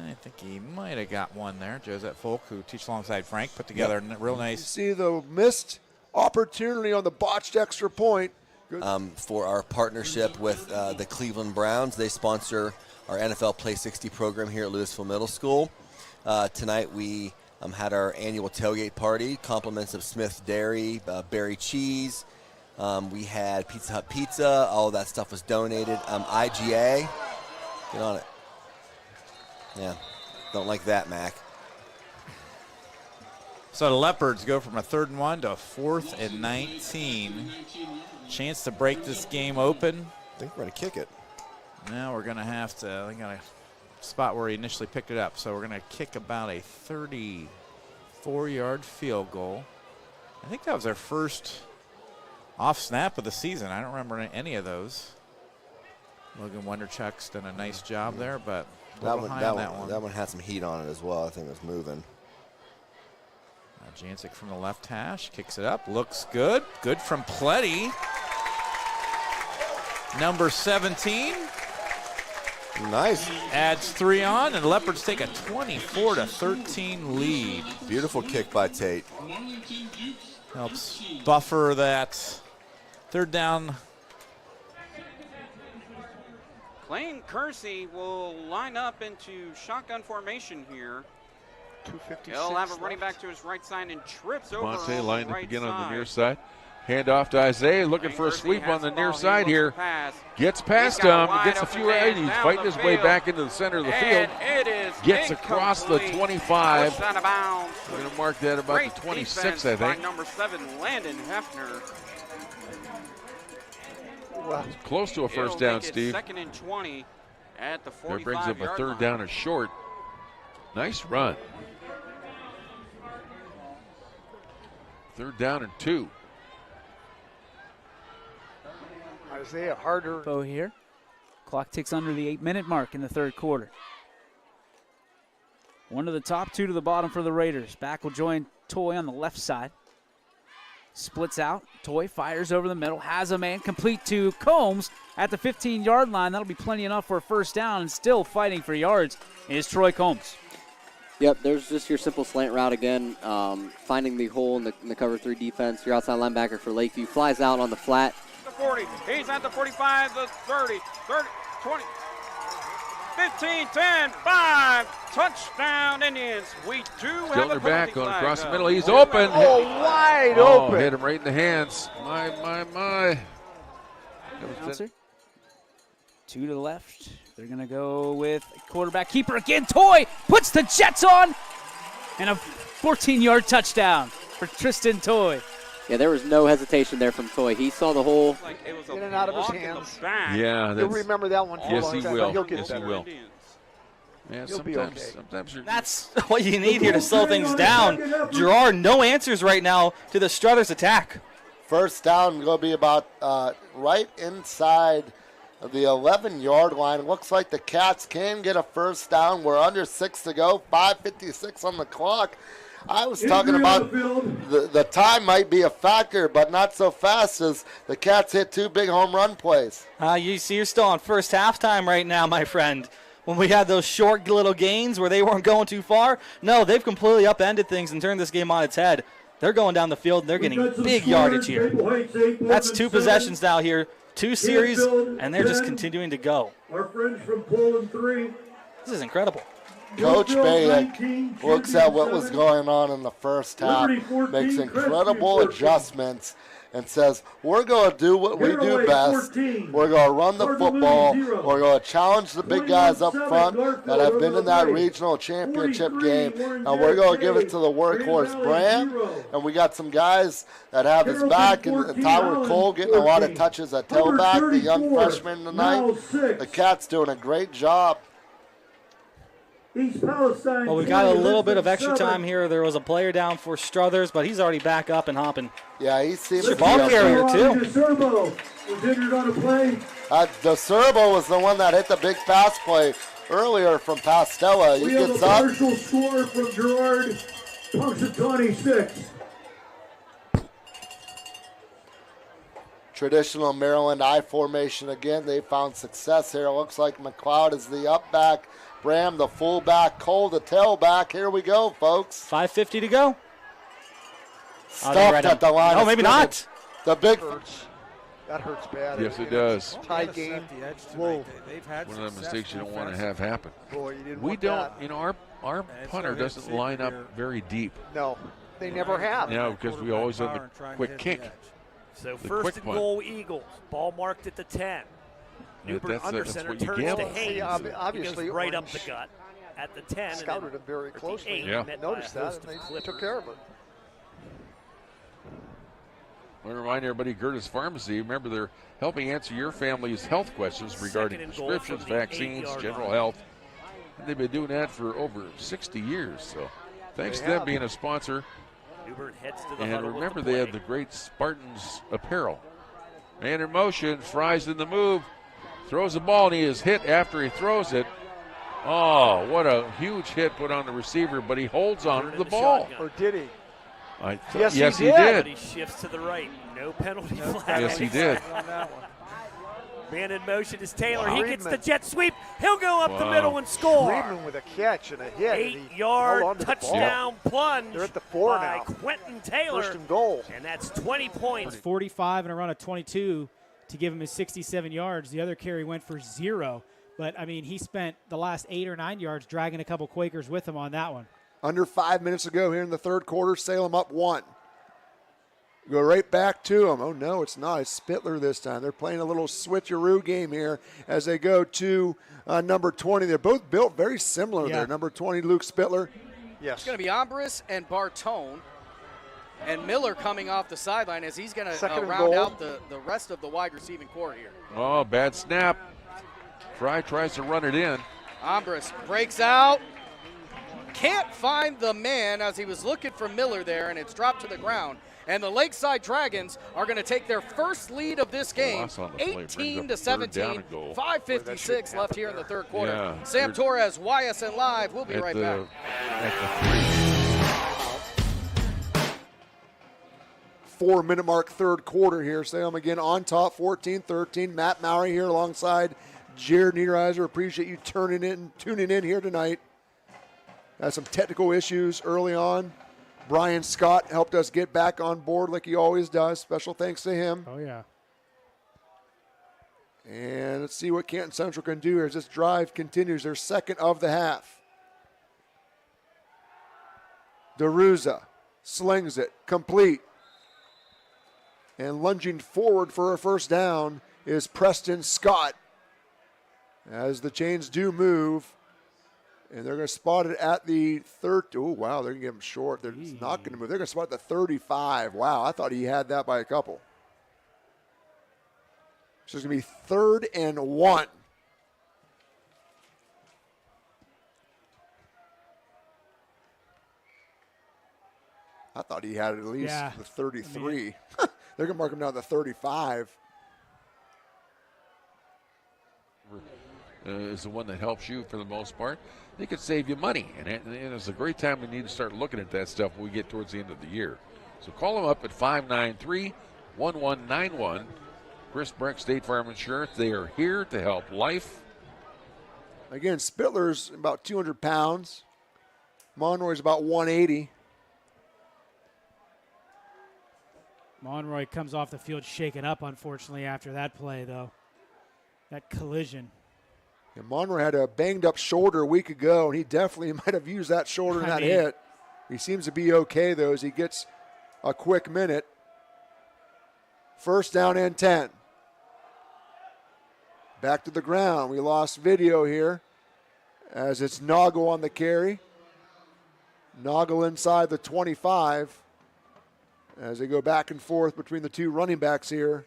I think he might have got one there. Josette Folk, who teaches alongside Frank, put together a real nice. You see the missed opportunity on the botched extra point. For our partnership with the Cleveland Browns. They sponsor our NFL Play 60 program here at Louisville Middle School. Tonight we had our annual tailgate party, compliments of Smith Dairy, Berry Cheese. We had Pizza Hut Pizza. All of that stuff was donated. IGA, get on it. Yeah, don't like that, Mac. So the Leopards go from a 3rd and 1 to a 4th and 19. Chance to break this game open. I think we're going to kick it. Now we're going to have to, we got a spot where he initially picked it up. So we're going to kick about a 34-yard field goal. I think that was our first off snap of the season. I don't remember any of those. Logan Wonderchuk's done a nice job there, but That one had some heat on it as well. I think it was moving. Jancic from the left hash, kicks it up, looks good. Good from Pletty. Number 17. Nice. Adds 3 on, and Leopards take a 24-13 lead. Beautiful kick by Tate. Helps buffer that third down. Clayton Kersey will line up into shotgun formation here. 256. He'll have a running back to his right side and trips over Monte on lined the up right again side. on the near side. Hand off to Isaiah, looking for a sweep on the near side here. Gets past him, gets a few yards. He's fighting his way back into the center of the field. Gets across the 25. Out of bounds. We're going to mark that about Great the 26, I defense by think. number 7, Landon Hefner. It's close to a first It'll down, make it Steve. 2nd and 20 at the 45-yard line. That brings up a third down and short. Nice run. Third down and 2. Isaiah Harder. Bo here. Clock ticks under the 8-minute mark in the third quarter. One to the top, 2 to the bottom for the Raiders. Back will join Toy on the left side. Splits out. Toy fires over the middle. Has a man complete to Combs at the 15-yard line. That'll be plenty enough for a first down, and still fighting for yards is Troy Combs. Yep, there's just your simple slant route again, finding the hole in the cover 3 defense. Your outside linebacker for Lakeview flies out on the flat. The 40, he's at the 45, the 30, 20, 15, 10, 5, touchdown Indians. We do have a Gilner back penalty going flag across the up. middle. He's open. Wide open. Hit him right in the hands. My. Bouncer. 2 to the left. They're going to go with quarterback keeper again. Toy puts the Jets on. And a 14-yard touchdown for Tristan Toy. Yeah, there was no hesitation there from Toy. He saw the hole. In and out of his hands. Yeah, You'll remember that one. Yes, he will. He'll get Yes, he better. will. Man, He'll be okay. sometimes you're That's what you need here to slow things down. Gerard, no answers right now to the Struthers attack. First down going to be about right inside of the 11-yard line. It looks like the Cats can get a first down. We're under 6 to go, 5:56 on the clock. I was talking about the time might be a factor, but not so fast as the Cats hit 2 big home run plays. You see, you're still on first halftime right now, my friend. When we had those short little gains where they weren't going too far, no, they've completely upended things and turned this game on its head. They're going down the field, and they're getting big yardage here. That's 2 possessions now here, 2 series, and they're just continuing to go. Our friends from Poland 3. This is incredible. Coach Bayek looks at what was going on in the first half, makes incredible adjustments, and says, we're going to do what we do best. We're going to run the football. We're going to challenge the big guys up front that have been in that regional championship game, and we're going to give it to the workhorse Bram. And we got some guys that have his back, and Tyler Cole getting a lot of touches at tailback, the young freshman tonight. The Cats doing a great job. Well, we got a little bit of extra time here. There was a player down for Struthers, but he's already back up and hopping. Yeah, he seems to be ball carrier, too. DeSerbo was injured on a play. DeSerbo was the one that hit the big pass play earlier from Pastella. He We have a gets up. partial score from Gerard, Punxsutawney 6. Traditional Maryland I formation again. They found success here. It looks like McLeod is the up back. Bram, the fullback, Cole, the tailback. Here we go, folks. 5:50 to go. Stuffed at the line. Oh, maybe not. The big. That hurts bad. Yes, it does. Tie game. Whoa. One of the mistakes you don't want to have happen. Boy, you didn't We want don't, that. you know, our punter doesn't line up very deep. No, they never have. No, because we always have the quick kick. So The first quick and punt. goal, Eagles. Ball marked at the 10. Newbern That's under what center you turns gamble to on. Haynes. Obviously, he goes right up Orange the gut at the 10. Scouted and him very then closely. 8, Yeah. met by Noticed a that, host and of they Clippers. took care of it. I want to remind everybody, Gertis Pharmacy, remember they're helping answer your family's health questions regarding Second and goal prescriptions, from the vaccines, 8-yard general line. health. And they've been doing that for over 60 years. So thanks They to them have. being a sponsor. Newbern heads to the And huddle with remember, the they have play. the great Spartans apparel. Man in motion, Fry's in the move, throws the ball, and he is hit after he throws it. Oh, what a huge hit put on the receiver, but he holds on to the ball. Or did he? Yes, he did. But he shifts to the right. No penalty flag. Yes, he did. On that one. Man in motion is Taylor. Wow. He gets the jet sweep. He'll go up the middle and score. Friedman with a catch and a hit. 8-yard touchdown plunge. They're at the 4 by now. Quentin Taylor. First and goal. And that's 20 points. 45 and a run of 22 to give him his 67 yards. The other carry went for 0. But, I mean, he spent the last 8 or 9 yards dragging a couple Quakers with him on that one. Under 5 minutes ago here in the third quarter, Salem up 1. Go right back to him. Oh, no, it's not. It's Spittler this time. They're playing a little switcheroo game here as they go to number 20. They're both built very similar there. Number 20, Luke Spittler. Yes. It's going to be Ambris and Bartone. And Miller coming off the sideline as he's going to round out the rest of the wide receiving core here. Oh, bad snap. Fry tries to run it in. Ambris breaks out. Can't find the man as he was looking for Miller there, and it's dropped to the ground. And the Lakeside Dragons are going to take their first lead of this game, 18-17, 5:56 left here in the third quarter. Yeah, Sam Torres, YSN Live. We'll be right back. At the 4-minute mark, third quarter here. Salem again on top, 14-13. Matt Mowry here alongside Jared Niederheiser. Appreciate you tuning in here tonight. Had some technical issues early on. Brian Scott helped us get back on board like he always does. Special thanks to him. Oh, yeah. And let's see what Canton Central can do as this drive continues. Their second of the half. DeRuza slings it, complete. And lunging forward for a first down is Preston Scott. As the chains do move. And they're going to spot it at the third. Oh, wow, they're going to get him short. They're not going to move. They're going to spot it at the 35. Wow, I thought he had that by a couple. So it's going to be 3rd and 1. I thought he had at least the 33. They're going to mark him down to 35. Is the one that helps you for the most part. They could save you money, and it's a great time we need to start looking at that stuff when we get towards the end of the year. So call them up at 593-1191. Chris Breck, State Farm Insurance. They are here to help life. Again, Spittler's about 200 pounds. Monroy's about 180. Monroy comes off the field shaken up, unfortunately, after that play, though. That collision. And Monroe had a banged-up shoulder a week ago, and he definitely might have used that shoulder in that hit. He seems to be okay, though, as he gets a quick minute. First down and 10. Back to the ground. We lost video here as it's Noggle on the carry. Noggle inside the 25 as they go back and forth between the two running backs here.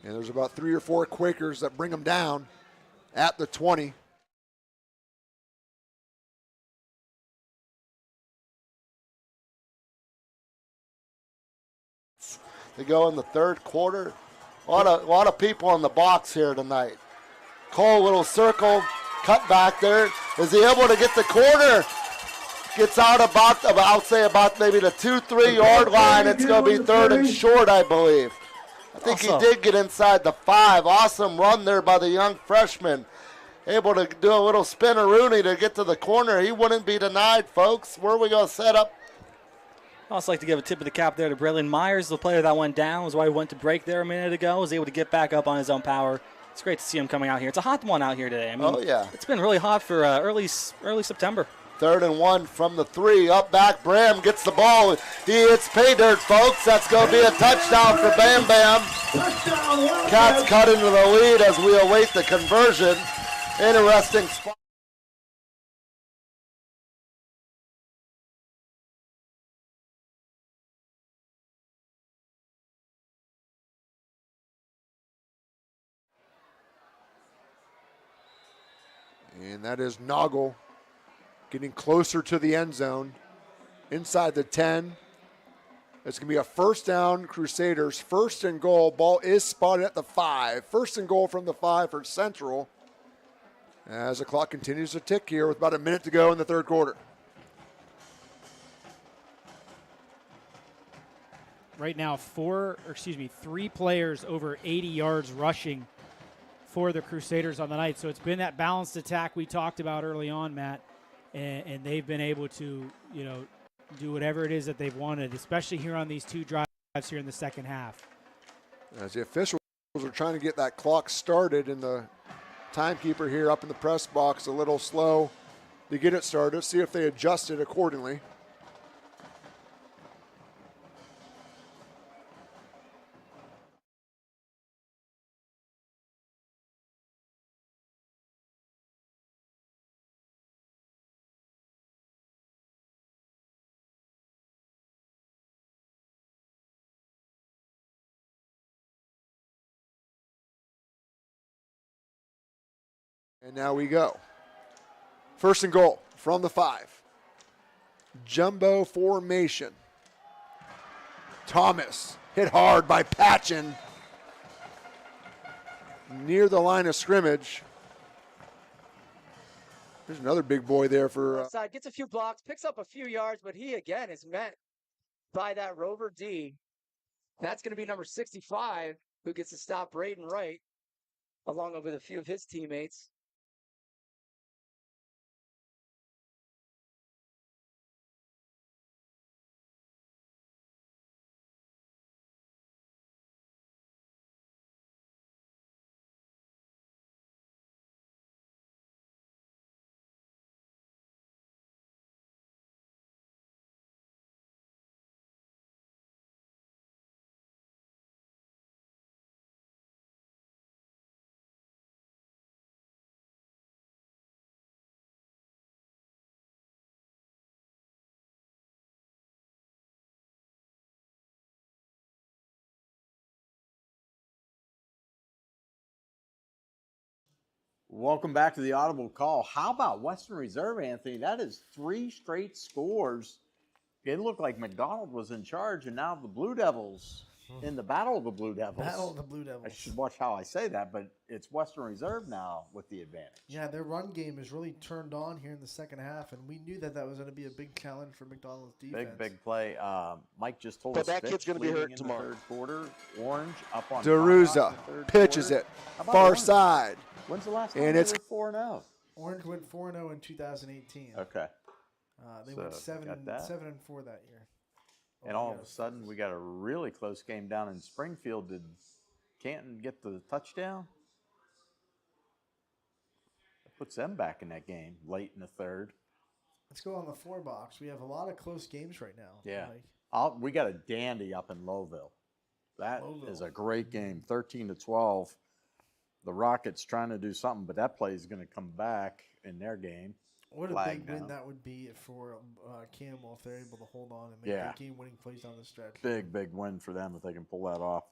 And there's about 3 or 4 Quakers that bring them down at the 20. They go in the third quarter. A lot of people on the box here tonight. Cole, little circle, cut back there. Is he able to get the corner? Gets out about maybe the 2-3 yard line. It's going to be 3rd and short, I believe. I think he did get inside the 5. Awesome run there by the young freshman. Able to do a little spin-a-rooney to get to the corner. He wouldn't be denied, folks. Where are we going to set up? I'd also like to give a tip of the cap there to Braylon Myers, the player that went down. Was why he went to break there a minute ago. Was able to get back up on his own power. It's great to see him coming out here. It's a hot one out here today. I mean, it's been really hot for early September. 3rd and 1 from the 3. Up back, Bram gets the ball. He hits pay dirt, folks. That's going to be a touchdown for Bam Bam. Cats cut into the lead as we await the conversion. Interesting spot. And that is Noggle getting closer to the end zone, inside the 10. It's going to be a first down, Crusaders. First and goal. Ball is spotted at the 5. First and goal from the 5 for Central, as the clock continues to tick here with about a minute to go in the third quarter. Right now, 3 players over 80 yards rushing for the Crusaders on the night. So it's been that balanced attack we talked about early on, Matt, and they've been able to, do whatever it is that they've wanted, especially here on these 2 drives here in the second half. As the officials are trying to get that clock started, and the timekeeper here up in the press box a little slow to get it started. See if they adjust it accordingly. And now we go. First and goal from the 5. Jumbo formation. Thomas hit hard by Patchen near the line of scrimmage. There's another big boy there for. Side gets a few blocks, picks up a few yards, but he again is met by that Rover D. That's going to be number 65, who gets to stop Braden Wright, along with a few of his teammates. Welcome back to the Audible Call. How about Western Reserve, Anthony? That is 3 straight scores. It looked like McDonald was in charge, and now the Blue Devils in the Battle of the Blue Devils. Battle of the Blue Devils. I should watch how I say that, but it's Western Reserve now with the advantage. Yeah, their run game is really turned on here in the second half, and we knew that was going to be a big challenge for McDonald's defense. Big play. Mike just told But us that kid's going gonna to be hurt tomorrow. Third quarter, Orange up on DeRuza pitches it far side. When's the last time and they it's were 4-0? Orange went 4-0 in 2018. Okay. They So, went 7 got that. 7 and 4 that year. And all of a sudden, we got a really close game down in Springfield. Did Canton get the touchdown? That puts them back in that game late in the third. Let's go on the 4 box. We have a lot of close games right now. Yeah. Like, We got a dandy up in Lowville. That is Lowville. a great game, 13-12. The Rockets trying to do something, but that play is going to come back in their game. what a Flag big win down. that would be for Campbell if they're able to hold on and make Yeah. game-winning plays down the stretch. Big win for them if they can pull that off.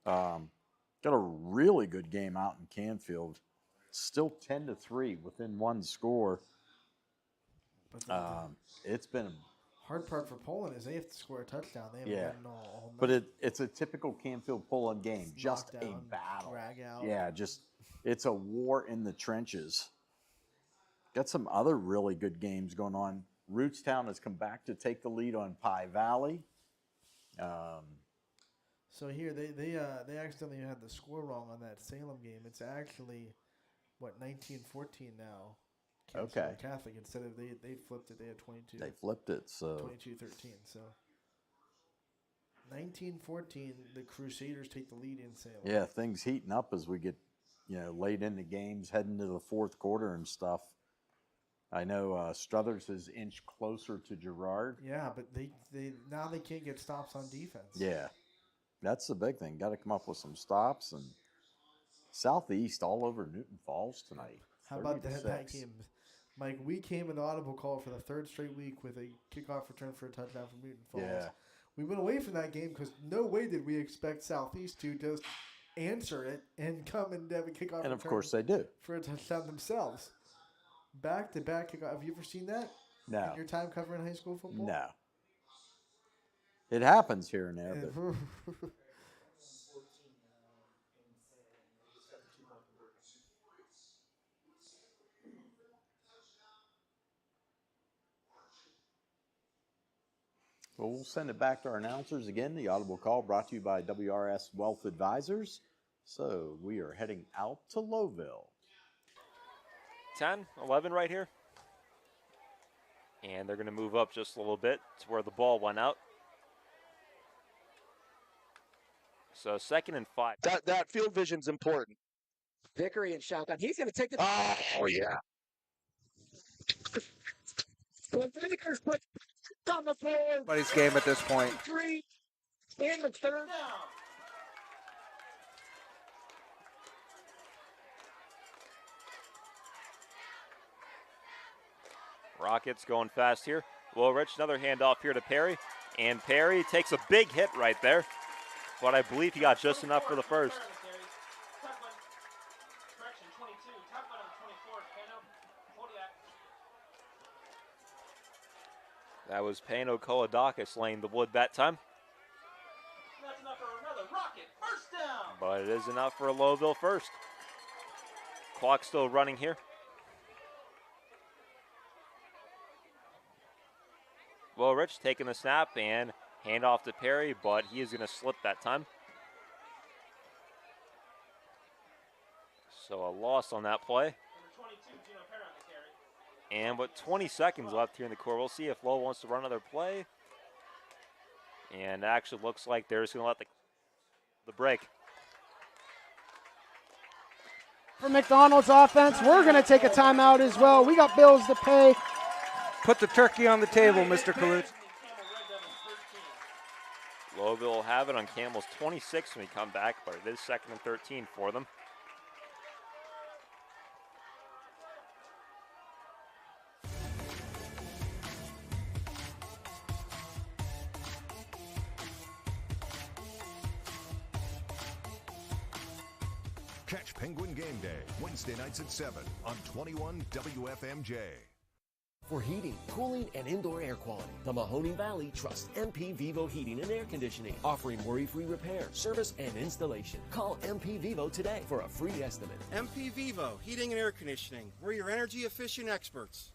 Got a really good game out in Canfield. Still 10-3 within 1 score. It's been Hard part for Poland is they have to score a touchdown. They haven't gotten all night. but it's a typical Canfield Poland game. It's Just a knockdown, battle. drag out. Yeah, it's a war in the trenches. Got some other really good games going on. Rootstown has come back to take the lead on Pie Valley. So here they accidentally had the score wrong on that Salem game. It's actually 19-14 now. Kansas Okay. Catholic instead of they flipped it. They had 22. They flipped it, so 22-13. So 19-14, the Crusaders take the lead in Salem. yeah, things heating up as we get late in the games, heading to the fourth quarter and stuff. I know Struthers is inched closer to Girard. Yeah, but they now they can't get stops on defense. Yeah, that's the big thing. Got to come up with some stops. And Southeast all over Newton Falls tonight. How about that 30-6. game? Mike, we came in Audible Call for the 3rd straight week with a kickoff return for a touchdown from Newton Falls. Yeah. We went away from that game because no way did we expect Southeast to just answer it and come and have a kickoff And return of course they do. for a touchdown themselves. Back-to-back kickoff. Have you ever seen that? No. In your time covering high school football? No. It happens here and there, but well, we'll send it back to our announcers again. The Audible Call brought to you by WRS Wealth Advisors. So we are heading out to Lowville. 10, 11 right here. And they're going to move up just a little bit to where the ball went out. So 2nd and 5. That field vision's important. Vickery and shotgun. He's going to take the. Oh, yeah. Vickers put on the floor. Everybody's game at this point. 3 in the third. Rockets going fast here. Woolrich, another handoff here to Perry. And Perry takes a big hit right there. But I believe he got just enough for the first. That was Pano Koladakis laying the wood that time. That's enough for another rocket. First down. But it is enough for a Lowville first. Clock still running here. Woolrich taking the snap and handoff to Perry, but he is going to slip that time. So a loss on that play. And with 20 seconds left here in the quarter, we'll see if Low wants to run another play. And it actually looks like they're just going to let the break. For McDonald's offense, we're going to take a timeout as well. We got bills to pay. Put the turkey on the table, Mr. Kalut. Lowville will have it on Campbell's 26 when we come back, but it is 2nd and 13 for them. Catch Penguin Game Day, Wednesday nights at 7 on 21 WFMJ. For heating, cooling, and indoor air quality, the Mahoning Valley trusts MP Vivo Heating and Air Conditioning, offering worry-free repair, service, and installation. Call MP Vivo today for a free estimate. MP Vivo Heating and Air Conditioning. We're your energy-efficient experts.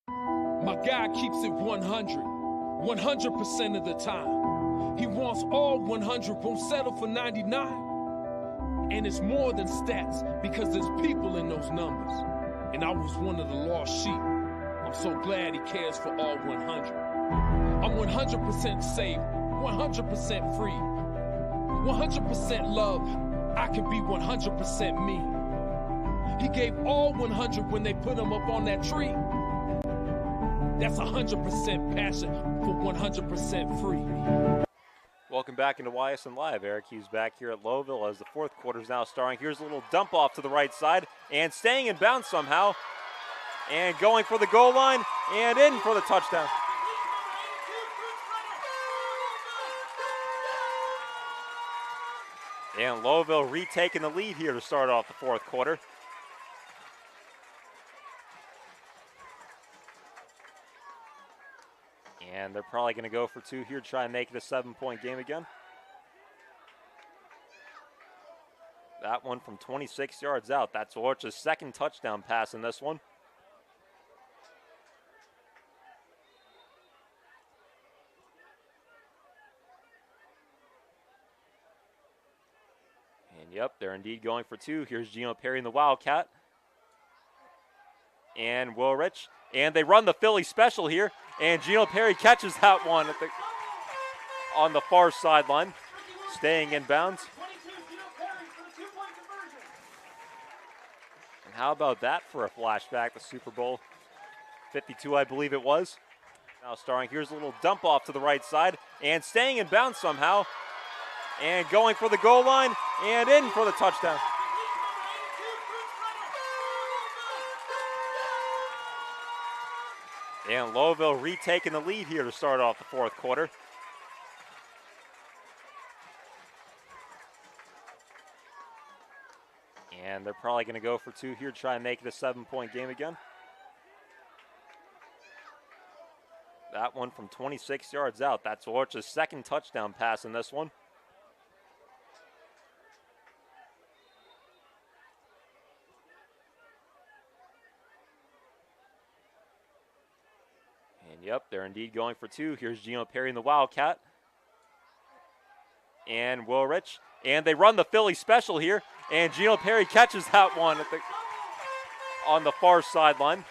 My guy keeps it 100% of the time. He wants all 100, won't settle for 99. And it's more than stats because there's people in those numbers. And I was one of the lost sheep. I'm so glad he cares for all 100. I'm 100% safe, 100% free, 100% love. I can be 100% me. He gave all 100 when they put him up on that tree. That's 100% passion for 100% free. Welcome back into YSN Live. Eric Hughes back here at Lowville as the fourth quarter is now starting. Here's a little dump off to the right side and staying in bounds somehow. And going for the goal line and in for the touchdown. And Lowville retaking the lead here to start off the fourth quarter. And they're probably going to go for 2 here, try and make it a 7-point game again. That one from 26 yards out. That's Orch's second touchdown pass in this one. And yep, they're indeed going for 2. Here's Gino Perry in the Wildcat. And Woolrich. And they run the Philly special here. And Gino Perry catches that one on the far sideline, staying in bounds. And how about that for a flashback, the Super Bowl 52, I believe it was. Now starring, here's a little dump off to the right side, and staying in bounds somehow, and going for the goal line, and in for the touchdown. And Lowville retaking the lead here to start off the fourth quarter. And they're probably going to go for 2 here, try and make it a 7-point game again. that one from 26 yards out. That's Orch's second touchdown pass in this one. And yep, they're indeed going for two. Here's Gino Perry in the Wildcat. And Will Rich. And they run the Philly special here. And Gino Perry catches that one on the far sideline,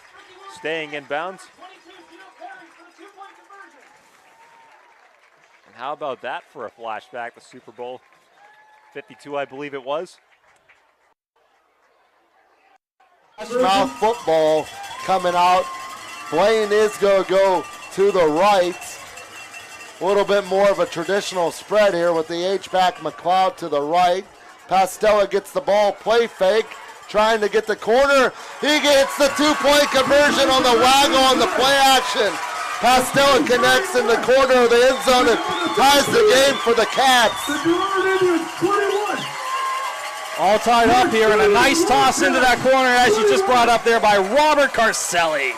staying in bounds. And how about that for a flashback, the Super Bowl 52, I believe it was. Mouth football coming out. Blaine is going to go to the right. A little bit more of a traditional spread here with the H-back McLeod to the right. Pastella gets the ball, play fake, trying to get the corner. He gets the two-point conversion on the waggle on the play action. Pastella connects in the corner of the end zone and ties the game for the Cats. All tied up here, and a nice toss into that corner as you just brought up there by Robert Carcelli.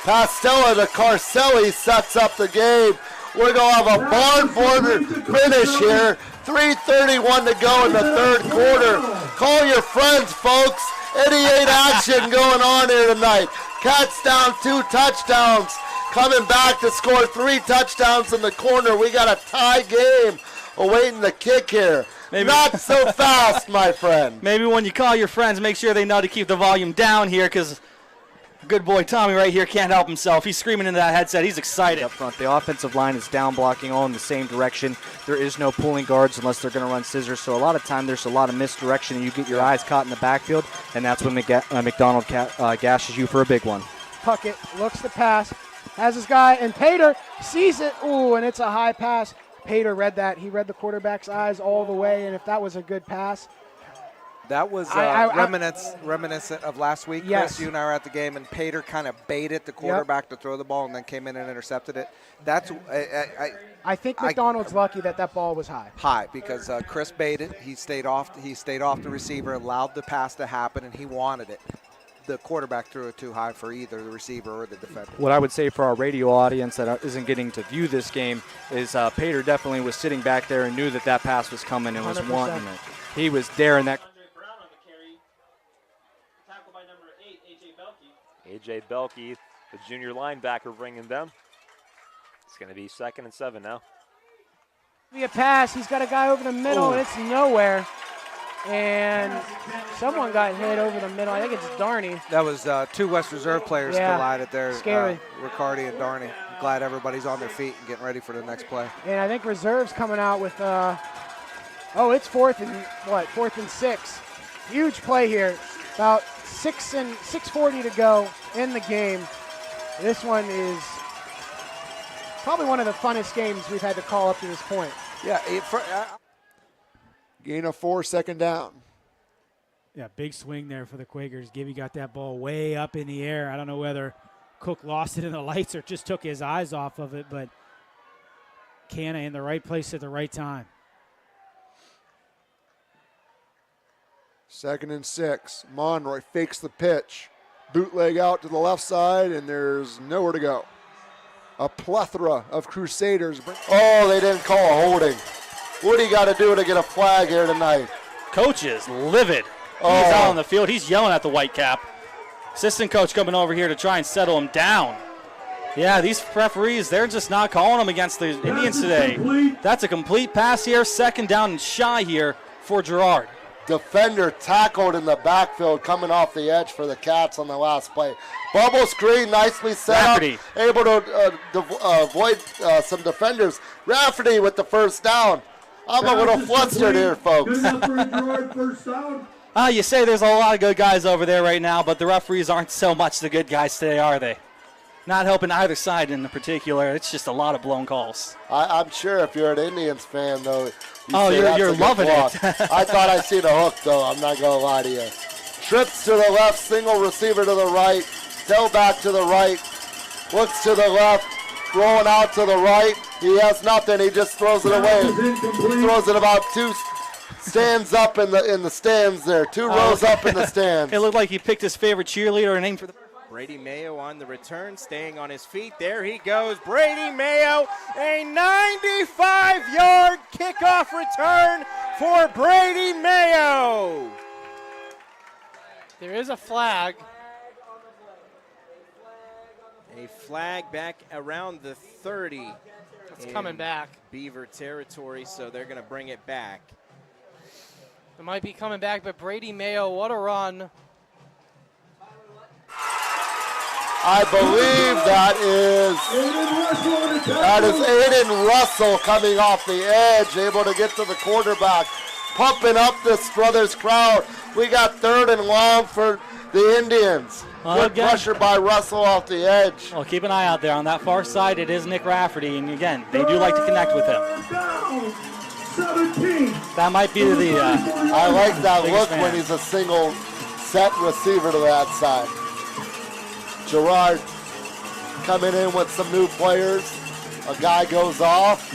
Pastella to Carcelli sets up the game. We're going to have a barn-burner finish here. 3:31 to go in the third quarter. Call your friends, folks. 88 action going on here tonight. Cats down 2 touchdowns. Coming back to score 3 touchdowns in the corner. We got a tie game awaiting the kick here. Maybe. Not so fast, my friend. Maybe when you call your friends, make sure they know to keep the volume down here, because good boy Tommy right here can't help himself. He's screaming into that headset. He's excited. Up front, the offensive line is down blocking all in the same direction. There is no pulling guards unless they're going to run scissors. So a lot of time there's a lot of misdirection, and you get your eyes caught in the backfield, and that's when McDonald gashes you for a big one. Puckett looks to pass, has his guy, and Pater sees it. Ooh, and it's a high pass. Pater read that. He read the quarterback's eyes all the way, and if that was a good pass. That was reminiscent of last week. Yes. Chris, you and I were at the game, and Pater kind of baited the quarterback to throw the ball and then came in and intercepted it. That's I think McDonald's lucky that ball was high. High, because Chris baited. He stayed off the receiver, allowed the pass to happen, and he wanted it. The quarterback threw it too high for either the receiver or the defender. What I would say for our radio audience that isn't getting to view this game is Pater definitely was sitting back there and knew that pass was coming and was 100%. Wanting it. He was daring that. A.J. Belkey, the junior linebacker, bringing them. It's going to be 2nd and 7 now. Be a pass. He's got a guy over the middle, and it's nowhere. And someone got hit over the middle. I think it's Darney. That was 2 West Reserve players collided there. Scary. Riccardi and Darney. Glad everybody's on their feet and getting ready for the next play. And I think Reserve's coming out with, it's 4th and 6. Huge play here. About 6:40 to go in the game. This one is probably one of the funnest games we've had to call up to this point. Yeah, gain of 4, 2nd down. Yeah, big swing there for the Quakers. Gibby got that ball way up in the air. I don't know whether Cook lost it in the lights or just took his eyes off of it, but Canna in the right place at the right time. 2nd and 6. Monroy fakes the pitch. Bootleg out to the left side, and there's nowhere to go. A plethora of Crusaders. Oh, they didn't call a holding. What do you got to do to get a flag here tonight? Coach is livid. He's out on the field. He's yelling at the Whitecap. Assistant coach coming over here to try and settle him down. Yeah, these referees, they're just not calling them against the Indians today. That's a complete pass here. 2nd down and shy here for Girard. Defender tackled in the backfield coming off the edge for the Cats on the last play. Bubble screen nicely set Rafferty. up, able to avoid some defenders. Rafferty with the 1st down. I'm a little flustered here, folks. You say there's a lot of good guys over there right now, but the referees aren't so much the good guys today, are they? Not helping either side in particular. It's just a lot of blown calls. I'm sure if you're an Indians fan, though, you're loving it. I thought I seen a hook, though. I'm not going to lie to you. Trips to the left, single receiver to the right, tailback to the right, looks to the left, rolling out to the right. He has nothing. He just throws it away. He throws it about 2 stands up in the stands there. 2 rows up in the stands. It looked like he picked his favorite cheerleader and aimed for the. Brady Mayo on the return, staying on his feet. There he goes. Brady Mayo, a 95-yard kickoff return for Brady Mayo. There is a flag. A flag back around the 30. It's coming back. Beaver territory, so they're going to bring it back. It might be coming back, but Brady Mayo, what a run. I believe that is Aiden Russell coming off the edge, able to get to the quarterback, pumping up this Struthers crowd. We got 3rd and long for the Indians. Good pressure by Russell off the edge. Well, keep an eye out there. On that far side, it is Nick Rafferty, and again, they do like to connect with him. That might be the I like that look man. when he's a single set receiver to that side. Gerard coming in with some new players. A guy goes off.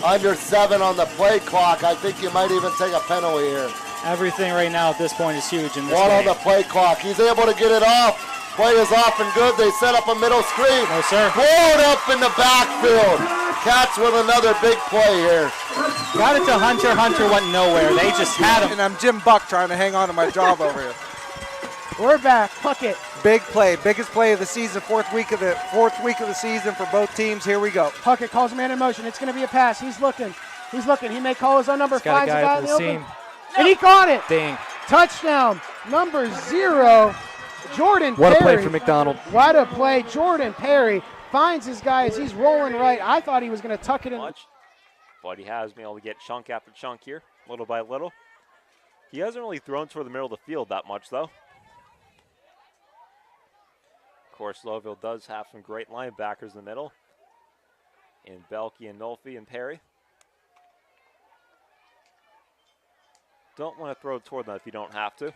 Under 7 on the play clock. I think you might even take a penalty here. Everything right now at this point is huge in this 1 game. on the play clock. He's able to get it off. Play is off and good. They set up a middle screen. No, sir. Blown up in the backfield. Cats with another big play here. Got it to Hunter. Hunter went nowhere. They just had him. And I'm Jim Buck trying to hang on to my job over here. We're back. Puckett. Big play, biggest play of the season, fourth week of the season for both teams. Here we go. Puckett calls man in motion. It's going to be a pass. He's looking. He's looking. He may call his own number. Finds a guy in the open. And he caught it. Dang. Touchdown. Number 0. Jordan Perry. What a play for McDonald. What a play. Jordan Perry finds his guy as he's rolling right. I thought he was going to tuck it in. But he has been able to get chunk after chunk here, little by little. He hasn't really thrown toward the middle of the field that much, though. Of course, Lowville does have some great linebackers in the middle, in Belkey and Nolfi and Perry. Don't want to throw toward them if you don't have to.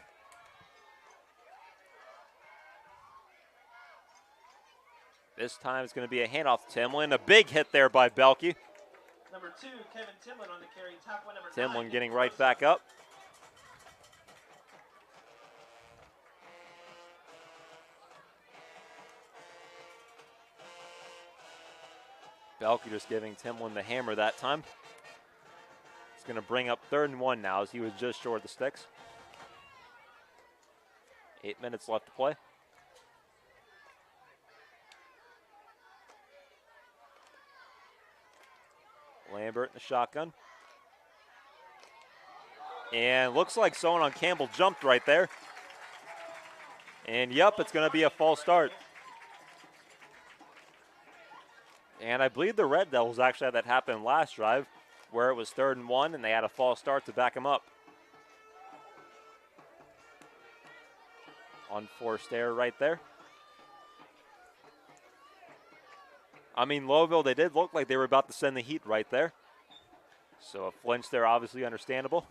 This time it's going to be a handoff to Timlin. A big hit there by Belkey. Number 2, Kevin Timlin on the carry. Top one, number Timlin 9. getting right back up. Belkey just giving Timlin the hammer that time. It's going to bring up 3rd and 1 now as he was just short of the sticks. 8 minutes left to play. Lambert in the shotgun. And looks like someone on Campbell jumped right there. And yep, it's going to be a false start. And I believe the Red Devils actually had that happen last drive where it was 3rd and 1 and they had a false start to back them up. Unforced error right there. I mean, Lowville, they did look like they were about to send the heat right there. So a flinch there, obviously understandable.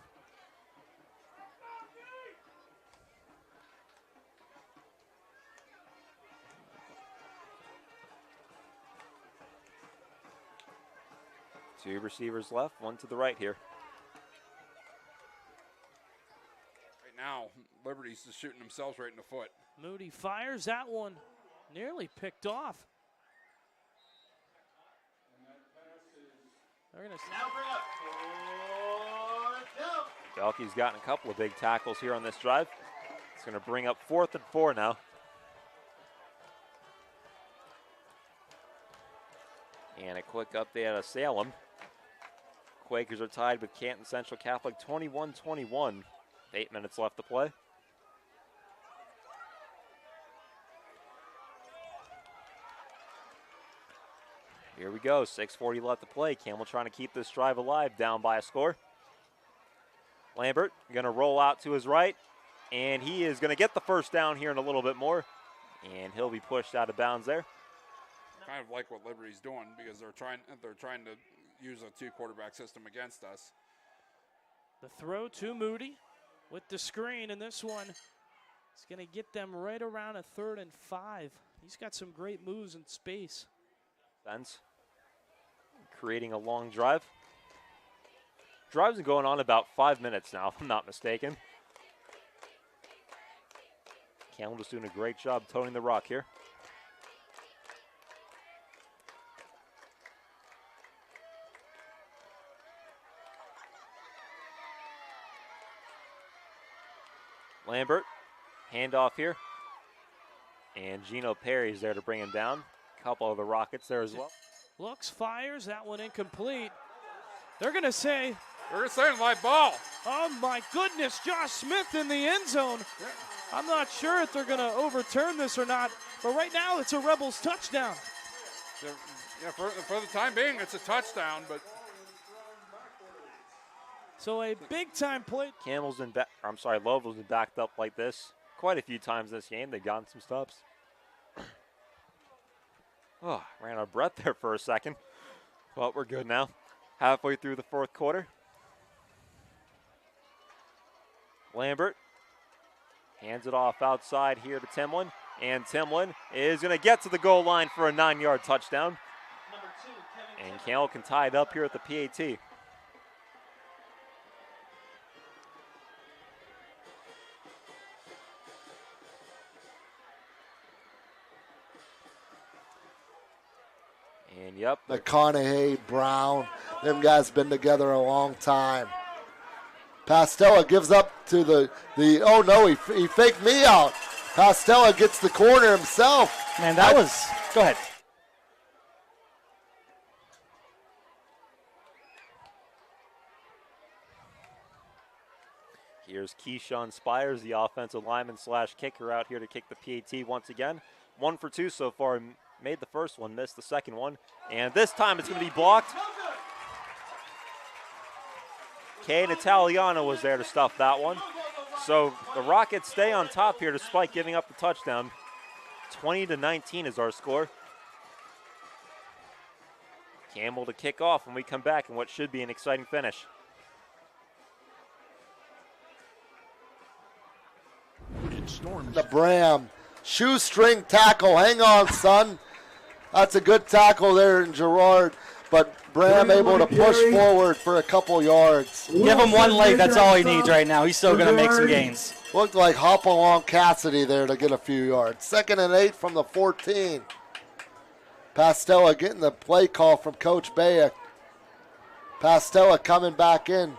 Two receivers left, one to the right here. Right now, Liberty's just shooting themselves right in the foot. Moody fires that one. Nearly picked off. They're going to now bring up 4th down. Belkey's gotten a couple of big tackles here on this drive. It's going to bring up 4th and 4 now. And a quick update out of Salem. Quakers are tied with Canton Central Catholic 21-21. 8 minutes left to play. Here we go, 6:40 left to play. Campbell trying to keep this drive alive, down by a score. Lambert going to roll out to his right, and he is going to get the first down here in a little bit more, and he'll be pushed out of bounds there. Kind of like what Liberty's doing because they're trying to use a 2-quarterback system against us. The throw to Moody with the screen, and this one is going to get them right around a 3rd and 5. He's got some great moves in space. Benz creating a long drive. Drive's been going on about 5 minutes now, if I'm not mistaken. Campbell just doing a great job toting the rock here. Lambert, handoff here. And Gino Perry's there to bring him down. A couple of the Rockets there as well. Looks, fires, that one incomplete. They're going to say, live ball. Oh my goodness, Josh Smith in the end zone. I'm not sure if they're going to overturn this or not, but right now it's a Rebels touchdown. Yeah, for the time being, it's a touchdown, but so a big-time play. Louisville's been backed up like this quite a few times this game. They've gotten some stops. Oh, ran out of breath there for a second. But we're good now. Halfway through the fourth quarter. Lambert hands it off outside here to Timlin. And Timlin is going to get to the goal line for a 9-yard touchdown. And Campbell can tie it up here at the PAT. And yep. McConaughey, Brown, them guys been together a long time. Pastella gives up to the oh no, he faked me out. Pastella gets the corner himself. Man, that was, go ahead. Here's Keyshawn Spires, the offensive lineman / kicker out here to kick the PAT once again. 1 for 2 so far. Made the first one, missed the second one. And this time it's going to be blocked. Kane Italiano was there to stuff that one. So the Rockets stay on top here despite giving up the touchdown. 20-19 is our score. Campbell to kick off when we come back in what should be an exciting finish. The Bram shoestring tackle. Hang on, son. That's a good tackle there in Gerard, but Bram able to push forward for a couple yards. Give him one leg. That's all he needs right now. He's still going to make some gains. Looked like Hopalong Cassidy there to get a few yards. 2nd and 8 from the 14. Pastella getting the play call from Coach Baya. Pastella coming back in.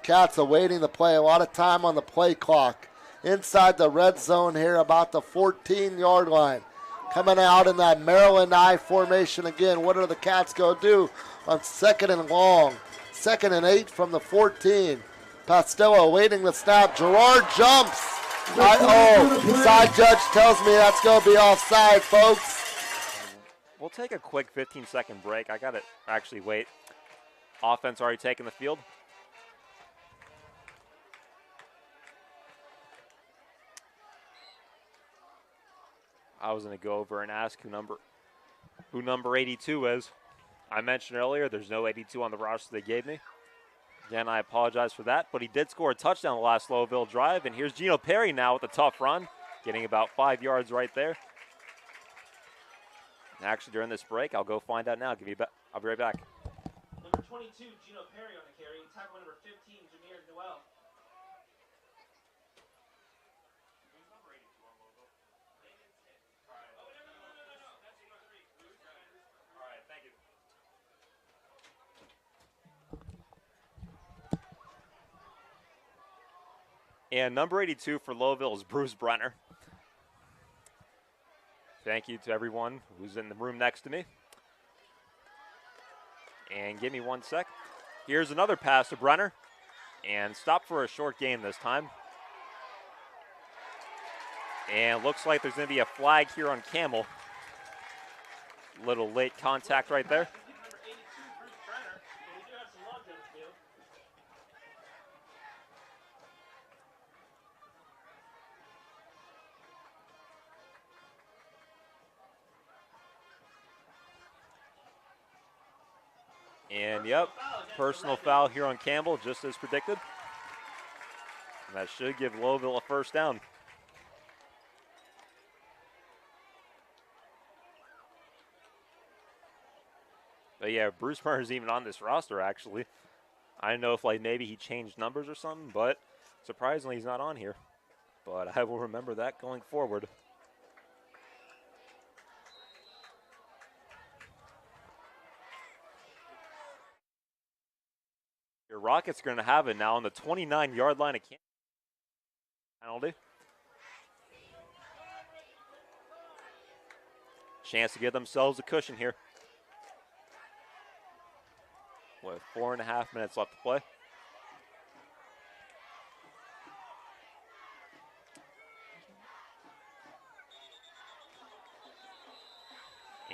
Cats awaiting the play. A lot of time on the play clock. Inside the red zone here, about the 14-yard line. Coming out in that Maryland I formation again. What are the Cats going to do on 2nd and long? 2nd and 8 from the 14. Pastella awaiting the snap. Gerard jumps. Side judge tells me that's going to be offside, folks. We'll take a quick 15-second break. I got to actually wait. Offense already taking the field. I was going to go over and ask who number 82 is. I mentioned earlier there's no 82 on the roster they gave me. Again, I apologize for that, but he did score a touchdown the last Louisville drive, and here's Gino Perry now with a tough run, getting about 5 yards right there. And actually, during this break, I'll go find out now. I'll be right back. Number 22, Gino Perry on the carry. Tackle number 15, Jameer Noel. And number 82 for Louisville is Bruce Brenner. Thank you to everyone who's in the room next to me. And give me 1 sec. Here's another pass to Brenner. And stop for a short gain this time. And looks like there's going to be a flag here on Campbell. Little late contact right there. And yep, personal foul here on Campbell, just as predicted. And that should give Louisville a first down. But yeah, Bruce Brenner's even on this roster, actually. I don't know if maybe he changed numbers or something, but surprisingly he's not on here. but I will remember that going forward. Your Rockets are going to have it now on the 29-yard line of Kansas. Penalty. Chance to give themselves a cushion here. With 4.5 minutes left to play.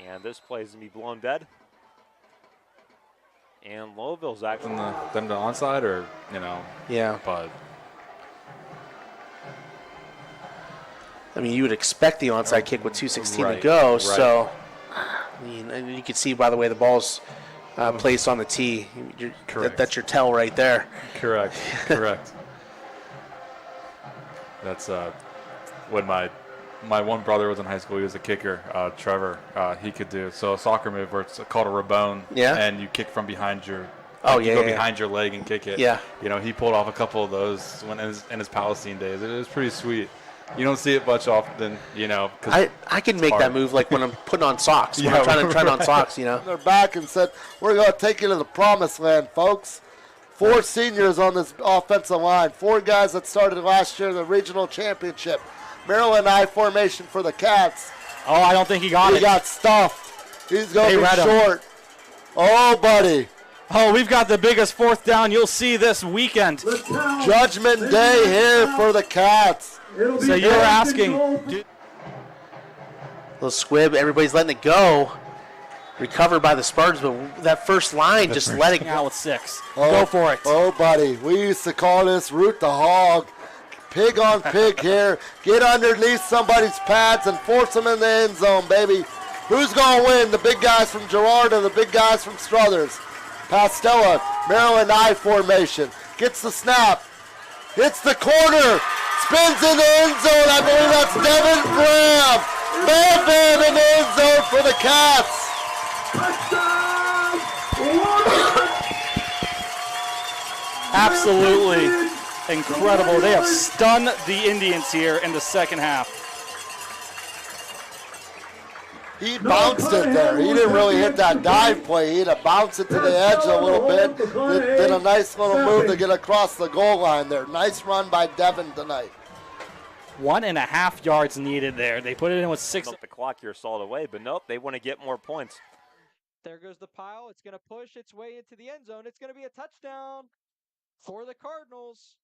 And this play is going to be blown dead. And Louisville's actually than the onside, or Yeah. But I mean, you would expect the onside kick with 2:16 Right, to go. right. So, I mean, and you can see by the way the ball's placed on the tee. That's your tell right there. Correct. That's when my one brother was in high school. He was a kicker, Trevor. He could do a soccer move where it's called a rabone. Yeah. And you kick from behind your. You go behind your leg and kick it. Yeah. He pulled off a couple of those when in his Palestine days. It was pretty sweet. You don't see it much often, 'cause I can make that move like when I'm putting on socks. When Yeah, I'm trying on socks, They're back and said, we're going to take you to the promised land, folks. 4 seniors on this offensive line. 4 guys that started last year in the regional championship. Maryland I formation for the Cats. Oh, I don't think he got it. He got stuffed. He's going to be read him. short. Oh, buddy. Oh, we've got the biggest 4th down you'll see this weekend. Judgment day here for the Cats. So you're asking. Little squib, everybody's letting it go. Recovered by the Spartans, but that first line just letting it out with 6. Oh, Go for it. Oh, buddy. We used to call this root the hog. Pig on pig here. Get underneath somebody's pads and force them in the end zone, baby. Who's going to win? The big guys from Girard or the big guys from Struthers? Pastella, Maryland I formation. Gets the snap. Hits the corner. Spins in the end zone. I believe that's Devin Graham. Bam in the end zone for the Cats. Absolutely incredible. They have stunned the Indians here in the second half. He bounced it there. He didn't really hit that dive play. He had to bounce it to the edge a little bit. Did a nice little move to get across the goal line there. Nice run by Devin tonight. 1.5 yards needed there. They put it in with 6. The clock here stalled away, but nope, they want to get more points. There goes the pile. It's going to push its way into the end zone. It's going to be a touchdown for the Cardinals.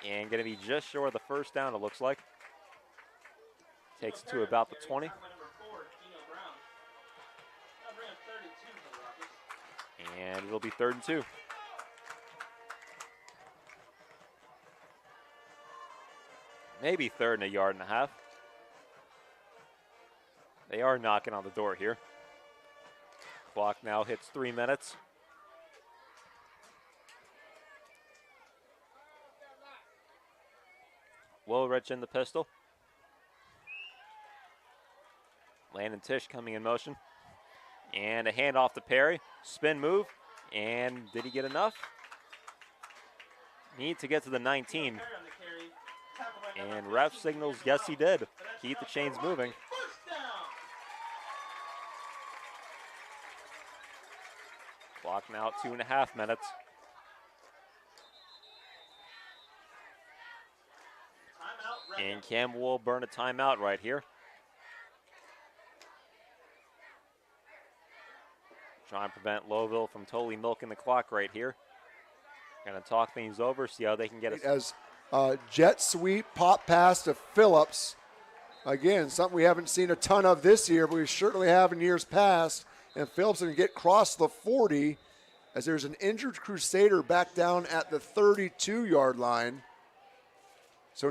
And going to be just short of the first down, it looks like. Takes it to about the 20. And it'll be 3rd and 2. Maybe 3rd and 1.5 yards. They are knocking on the door here. Clock now hits 3 minutes. Woolrich in the pistol. Landon Tisch coming in motion. And a handoff to Perry. Spin move. And did he get enough? Need to get to the 19. And ref signals, yes he did. Keep the chains moving. Clock now at 2.5 minutes. And Campbell will burn a timeout right here. Try and prevent Lowville from totally milking the clock right here. Going to talk things over, see how they can get it. As jet sweep, pop pass to Phillips. Again, something we haven't seen a ton of this year, but we certainly have in years past. And Phillips going to get across the 40 as there's an injured Crusader back down at the 32-yard line. So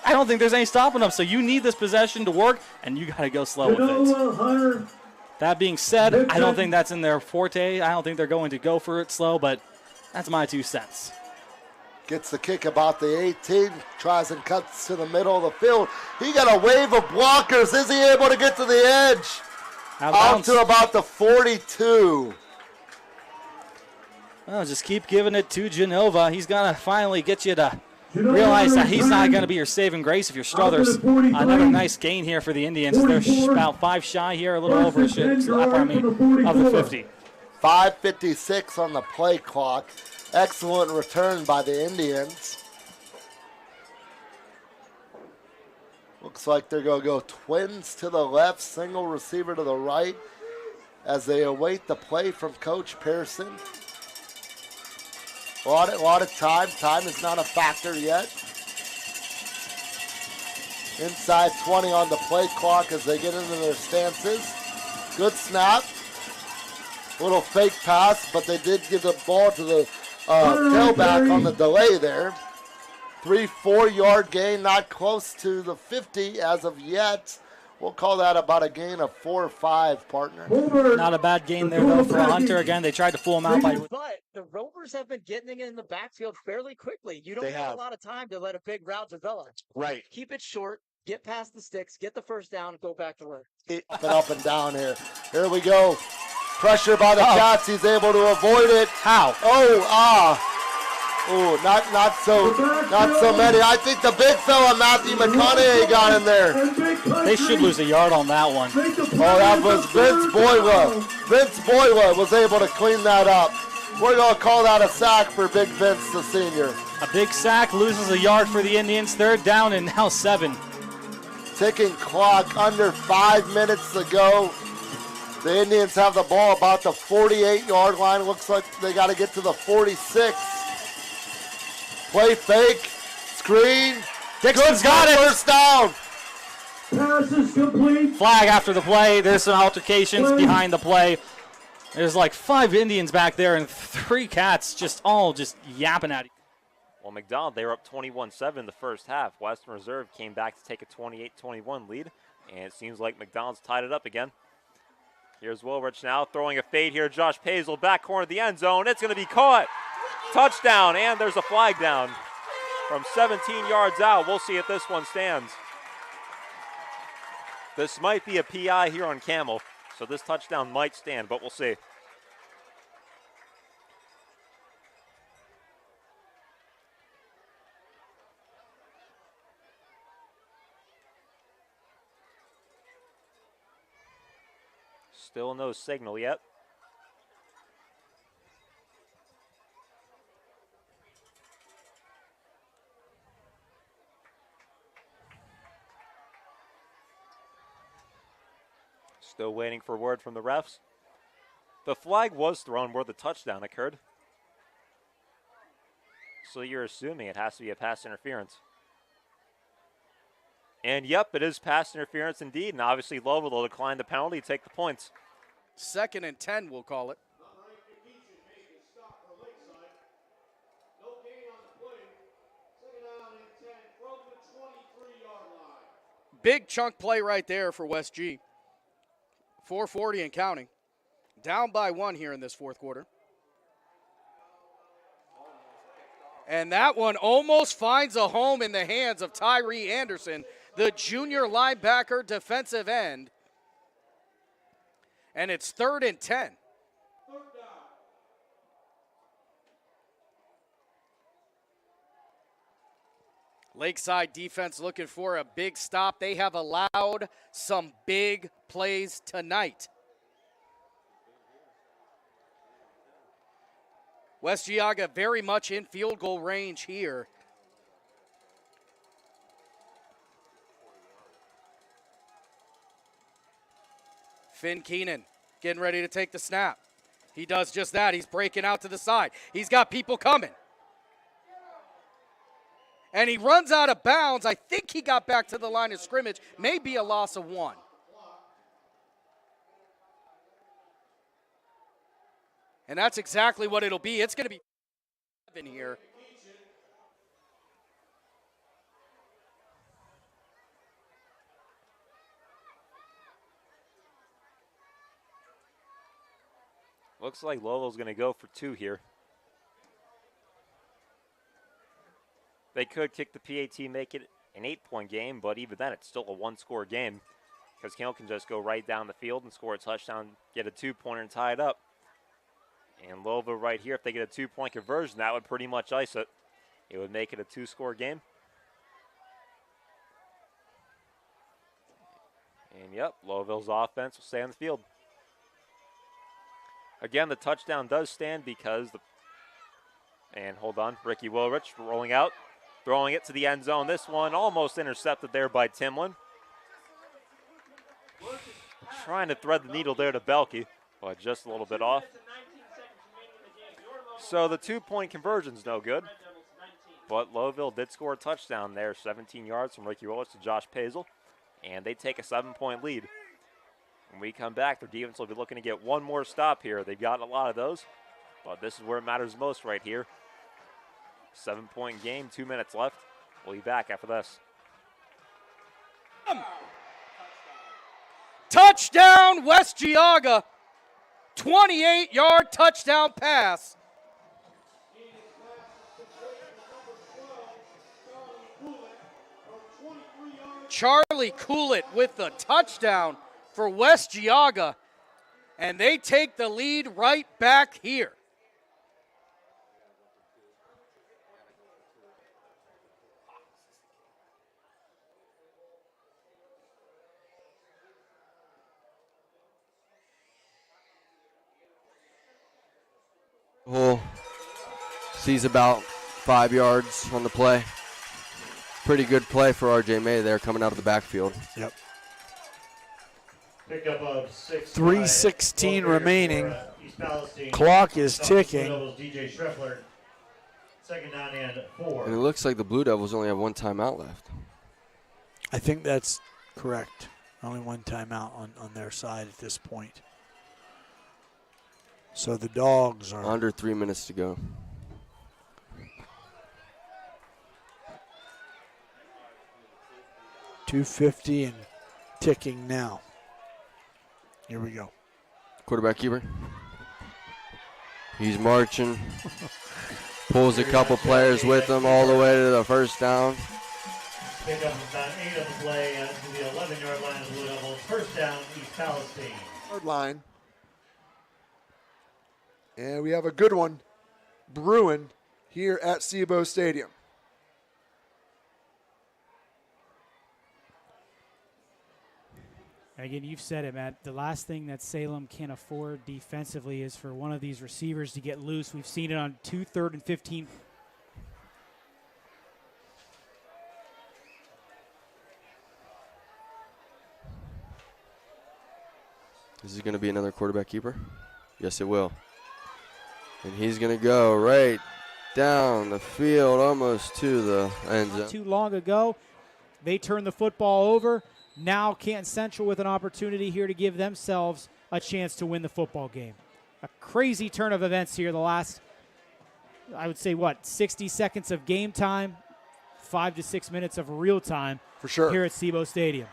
I don't think there's any stopping them, so you need this possession to work, and you got to go slow with it. That being said, I don't think that's in their forte. I don't think they're going to go for it slow, but that's my 2 cents. Gets the kick about the 18, tries and cuts to the middle of the field. He got a wave of blockers. Is he able to get to the edge? Out to about the 42. Oh, just keep giving it to Genova. He's going to finally get you to realize that he's not going to be your saving grace if you're Struthers. Another nice gain here for the Indians. They're about 5 shy here, a little over of the 50. 5:56 on the play clock. Excellent return by the Indians. Looks like they're going to go twins to the left, single receiver to the right as they await the play from Coach Pearson. A lot of time. Time is not a factor yet. Inside 20 on the play clock as they get into their stances. Good snap. Little fake pass, but they did give the ball to the tailback on the delay there. 3-4 yard gain, not close to the 50 as of yet. We'll call that about a gain of 4 or 5, partner. Not a bad gain there, though, for Hunter. Again, they tried to fool him out by... But the Rovers have been getting it in the backfield fairly quickly. You don't have a lot of time to let a big route develop. Right. Keep it short, get past the sticks, get the first down, and go back to work. Up and down here. Here we go. Pressure by the Cats. He's able to avoid it. How? Not so many. I think the big fella, Matthew McConaughey, got in there. They should lose a yard on that one. Oh, that was Vince Boyla. Vince Boyla was able to clean that up. We're going to call that a sack for Big Vince, the senior. A big sack, loses a yard for the Indians. 3rd down and now 7. Ticking clock, under 5 minutes to go. The Indians have the ball about the 48-yard line. Looks like they got to get to the 46. Play fake, screen. Dixon's got it. First down. Pass is complete. Flag after the play. There's some altercations behind the play. There's like 5 Indians back there and 3 Cats just yapping at each other. Well, McDonald, they were up 21-7 in the first half. Western Reserve came back to take a 28-21 lead, and it seems like McDonald's tied it up again. Here's Wilrich now throwing a fade here. Josh Paisel, back corner of the end zone. It's going to be caught. Touchdown, and there's a flag down from 17 yards out. We'll see if this one stands. This might be a PI here on Camel, so this touchdown might stand, but we'll see. Still no signal yet. Still waiting for word from the refs. The flag was thrown where the touchdown occurred. So you're assuming it has to be a pass interference. And yep, it is pass interference indeed. And obviously Louisville will decline the penalty to take the points. 2nd and 10, we'll call it. Big chunk play right there for West G. 4:40 and counting. Down by 1 here in this 4th quarter. And that one almost finds a home in the hands of Tyree Anderson, the junior linebacker defensive end. And it's 3rd and 10. Lakeside defense looking for a big stop. They have allowed some big plays tonight. West Geauga very much in field goal range here. Finn Keenan getting ready to take the snap. He does just that. He's breaking out to the side. He's got people coming. And he runs out of bounds. I think he got back to the line of scrimmage. Maybe a loss of 1. And that's exactly what it'll be. It's going to be 7 here. Looks like Louisville's going to go for 2 here. They could kick the PAT, make it an 8-point game, but even then it's still a 1-score game because Camel can just go right down the field and score a touchdown, get a 2-pointer and tie it up. And Louisville right here, if they get a 2-point conversion, that would pretty much ice it. It would make it a 2-score game. And yep, Louisville's offense will stay on the field. Again, the touchdown does stand because and hold on, Ricky Wilrich rolling out, throwing it to the end zone. This one almost intercepted there by Timlin. Trying to thread the needle there to Belke, but just a little bit off. So the 2-point conversion's no good. But Louisville did score a touchdown there, 17 yards from Ricky Wilrich to Josh Pazel. And they take a 7-point lead. When we come back, their defense will be looking to get one more stop here. They've gotten a lot of those, but this is where it matters most right here. 7-point game, 2 minutes left. We'll be back after this. Touchdown, West Geauga. 28-yard touchdown pass. Charlie Coolett with the touchdown for West Geauga. And they take the lead right back here. Hole sees about 5 yards on the play. Pretty good play for RJ May there coming out of the backfield. Yep. Pickup of 6. 3:16 remaining. East Palestine. Clock is ticking. DJ Schreffler. Second down and 4. And it looks like the Blue Devils only have 1 timeout left. I think that's correct. Only 1 timeout on their side at this point. So the Dogs are under 3 minutes to go. .250 and ticking now. Here we go. Quarterback keeper. He's marching. Pulls a couple players with him all the way to the first down. Pick up about 8 of the play to the 11-yard line of the Blue Devils. First down, East Palestine. Third line. And we have a good one brewing here at SEBO Stadium. Again, you've said it, Matt. The last thing that Salem can afford defensively is for one of these receivers to get loose. We've seen it on 2 3rd and 15. Is it going to be another quarterback keeper? Yes, it will. And he's going to go right down the field almost to the end zone. Too long ago, they turned the football over. Now Canton Central with an opportunity here to give themselves a chance to win the football game. A crazy turn of events here the last, I would say, 60 seconds of game time, 5 to 6 minutes of real time for sure here at SEBO Stadium.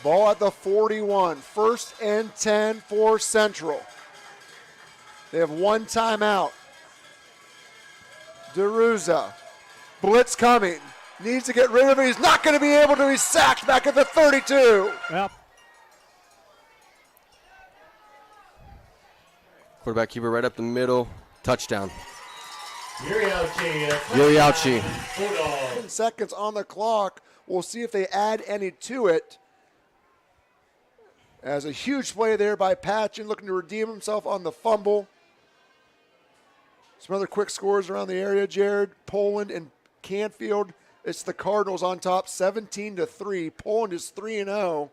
Ball at the 41. 1st and 10 for Central. They have 1 timeout. DeRuza. Blitz coming. Needs to get rid of it. He's not going to be able to. He's sacked back at the 32. Well, Quarterback keeper right up the middle. Touchdown. Yuriauchi. 10 seconds on the clock. We'll see if they add any to it. As a huge play there by Patchen, looking to redeem himself on the fumble. Some other quick scores around the area, Jared. Poland and Canfield. It's the Cardinals on top, 17-3. Poland is 3-0.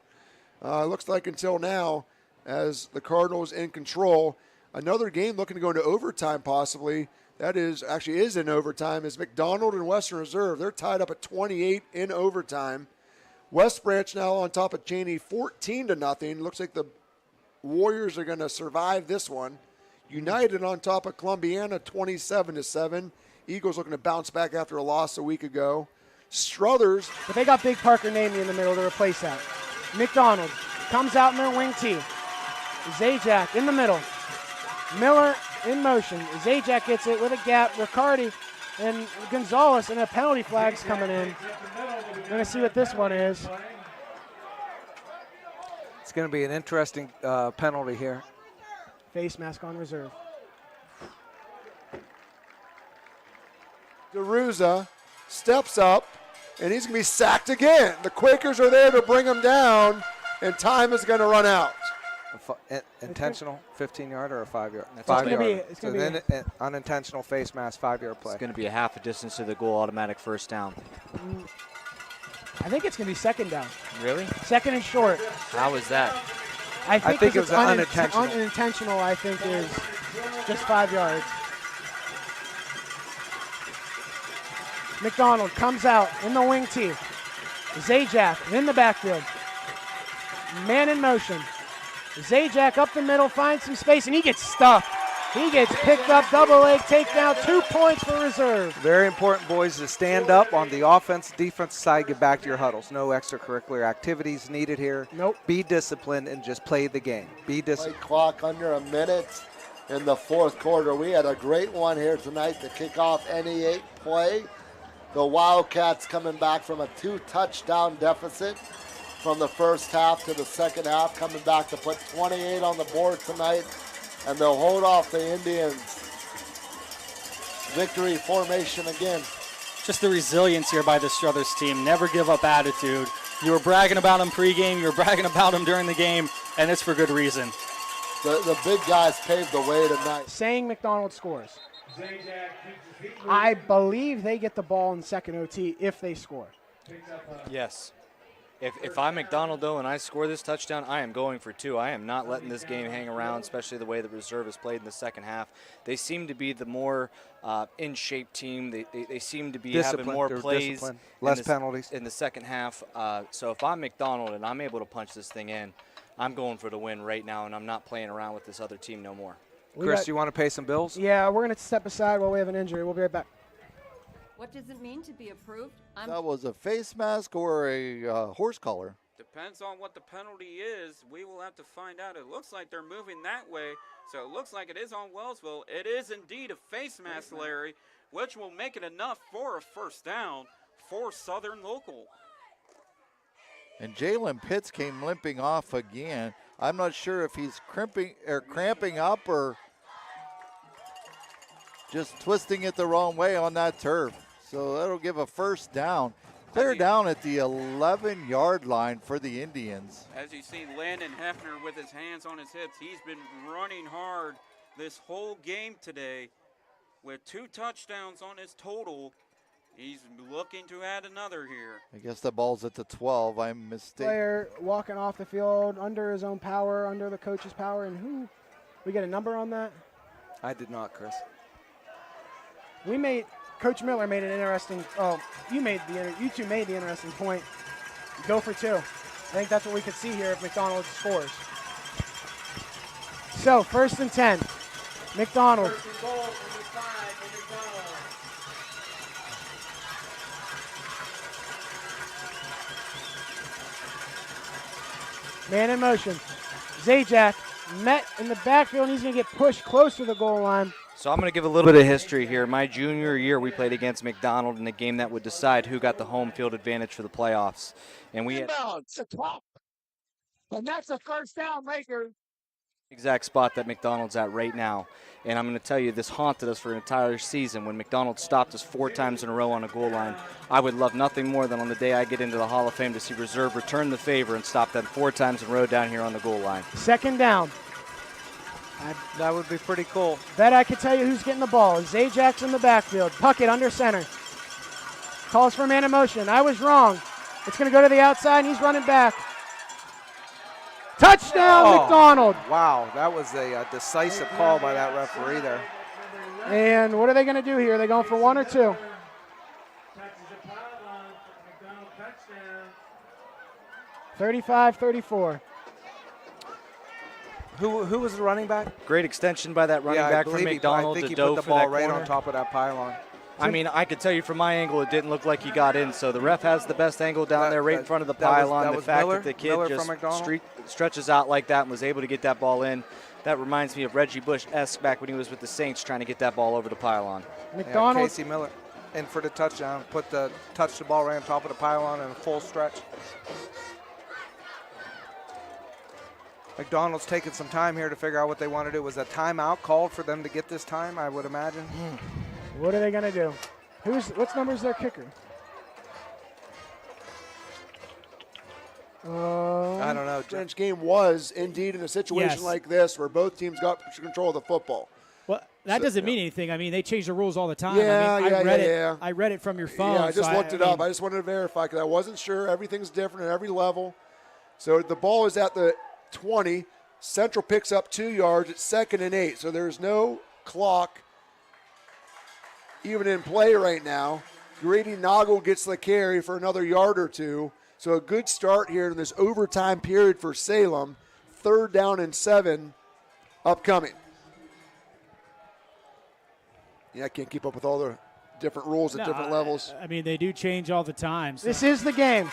Looks like until now, as the Cardinals in control. Another game looking to go into overtime possibly. That is in overtime. Is McDonald and Western Reserve. They're tied up at 28 in overtime. West Branch now on top of Cheney, 14-0. Looks like the Warriors are going to survive this one. United on top of Columbiana, 27-7. Eagles looking to bounce back after a loss a week ago. Struthers. But they got Big Parker Namey in the middle to replace that. McDonald comes out in their wing T. Zajac in the middle. Miller in motion. Zajac gets it with a gap. Riccardi and Gonzalez, and a penalty flag's coming in. We're going to see what this one is. going to be an interesting penalty here. Face mask on reserve. DeRuza steps up, and he's going to be sacked again. The Quakers are there to bring him down, and time is going to run out. Intentional 15-yard or a 5-yard? It's 5 gonna be- yard. it's So gonna be- then unintentional face mask 5-yard play. It's going to be a half a distance to the goal, automatic first down. I think it's going to be second down. Really? Second and short. How is that? I think it it's was unintentional. Unintentional, I think, is just 5 yards. McDonald comes out in the wing tee. Zajac in the backfield. Man in motion. Zajac up the middle, finds some space, and he gets stuffed. He gets picked up, double leg takedown, 2 points for reserve. Very important, boys, to stand up on the offense, defense side, get back to your huddles. No extracurricular activities needed here. Nope. Be disciplined and just play the game. Be disciplined. Clock under a minute in the fourth quarter. We had a great one here tonight to kick off any 8 play. The Wildcats coming back from a 2-touchdown deficit from the first half to the second half, coming back to put 28 on the board tonight, and they'll hold off the Indians. Victory formation again. Just the resilience here by the Struthers team. Never give up attitude. You were bragging about them pregame. You were bragging about them during the game, and it's for good reason. The big guys paved the way tonight. Saying McDonald scores. I believe they get the ball in second OT if they score. Yes. If I'm McDonald, though, and I score this touchdown, I am going for 2. I am not letting this game hang around, especially the way the reserve has played in the second half. They seem to be the more in-shape team. They seem to be having more plays. Less penalties. In the second half. So if I'm McDonald and I'm able to punch this thing in, I'm going for the win right now, and I'm not playing around with this other team no more. Chris, you want to pay some bills? Yeah, we're going to step aside while we have an injury. We'll be right back. What does it mean to be approved? That was a face mask or a horse collar. Depends on what the penalty is. We will have to find out. It looks like they're moving that way, so it looks like it is on Wellsville. It is indeed a face mask, Larry, which will make it enough for a first down for Southern Local. And Jalen Pitts came limping off again. I'm not sure if he's cramping up or just twisting it the wrong way on that turf. So that'll give a first down. They're down at the 11-yard line for the Indians. As you see Landon Hefner with his hands on his hips, he's been running hard this whole game today with 2 touchdowns on his total. He's looking to add another here. I guess the ball's at the 12. I'm mistaken. Player walking off the field under his own power, under the coach's power, and who? We get a number on that? I did not, Chris. Coach Miller made an interesting. Oh, you two made the interesting point. Go for 2. I think that's what we could see here if McDonald scores. So 1st and 10. McDonald. Man in motion. Zajac met in the backfield, and he's going to get pushed close to the goal line. So I'm going to give a little bit of history here. My junior year, we played against McDonald in a game that would decide who got the home field advantage for the playoffs. And we had And that's a first down, Lakers. exact spot that McDonald's at right now. And I'm going to tell you, this haunted us for an entire season. When McDonald stopped us 4 times in a row on a goal line, I would love nothing more than on the day I get into the Hall of Fame to see reserve return the favor and stop them 4 times in a row down here on the goal line. Second down. That would be pretty cool. Bet I could tell you who's getting the ball. Zajac's in the backfield. Puckett under center. Calls for man in motion. I was wrong. It's going to go to the outside, and he's running back. Touchdown, McDonald. Wow, that was a decisive call by that referee there. And what are they going to do here? Are they going for 1 or 2? 35-34. Who was the running back? Great extension by that running back from McDonald. I think he to put the for ball that right corner. on top of that pylon. I mean, I could tell you from my angle, it didn't look like he got in. So the ref has the best angle down there right in front of the pylon. The fact that the kid just stretches out like that and was able to get that ball in, that reminds me of Reggie Bush-esque back when he was with the Saints trying to get that ball over the pylon. McDonald. Casey Miller in for the touchdown. Touched the ball right on top of the pylon in a full stretch. McDonald's taking some time here to figure out what they want to do. Was a timeout called for them to get this time, I would imagine? What are they going to do? What's number's their kicker? I don't know. French game was indeed in a situation Yes. like this where both teams got control of the football. Well, that doesn't mean anything. I mean, they change the rules all the time. Yeah, I mean, yeah. I read it from your phone. Yeah, I just so looked it up. I just wanted to verify because I wasn't sure. Everything's different at every level. So the ball is at the 20. Central picks up 2 yards. It's 2nd and 8. So there's no clock even in play right now. Grady Noggle gets the carry for another yard or two. So a good start here in this overtime period for Salem. 3rd down and 7 upcoming. Yeah, I can't keep up with all the different rules at different levels. I mean, they do change all the time. So. This is the game.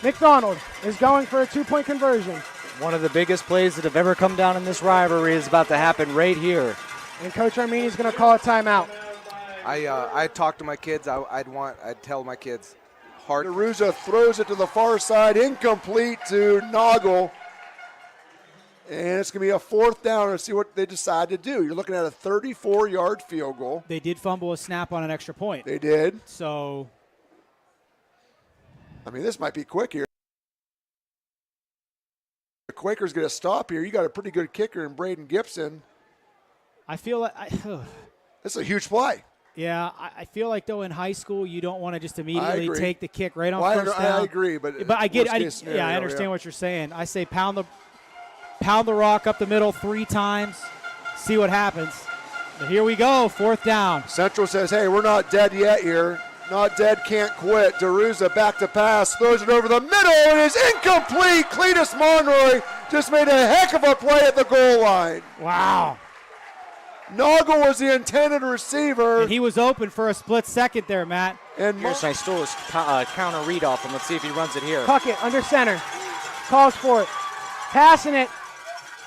McDonald is going for a 2-point conversion. One of the biggest plays that have ever come down in this rivalry is about to happen right here. And Coach Armini is going to call a timeout. I talked to my kids. I'd tell my kids. DeRuza throws it to the far side, incomplete to Noggle. And it's going to be a 4th down. Let's see what they decide to do. You're looking at a 34-yard field goal. They did fumble a snap on an extra point. They did. So, I mean, this might be quick here. The Quakers get a stop here. You got a pretty good kicker in Braden Gibson. I feel like This is a huge play. Yeah, I feel like though in high school you don't want to just immediately take the kick right on first down. I agree, but I get it. I understand what you're saying. I say pound the rock up the middle 3 times, see what happens. But here we go, 4th down. Central says, "Hey, we're not dead yet here. Not dead, can't quit." DeRuza back to pass, throws it over the middle, and is incomplete. Cletus Monroy just made a heck of a play at the goal line. Wow. Noggle was the intended receiver. And he was open for a split second there, Matt. And here's I stole his counter read off him. Let's see if he runs it here. Puckett under center. Calls for it. Passing it.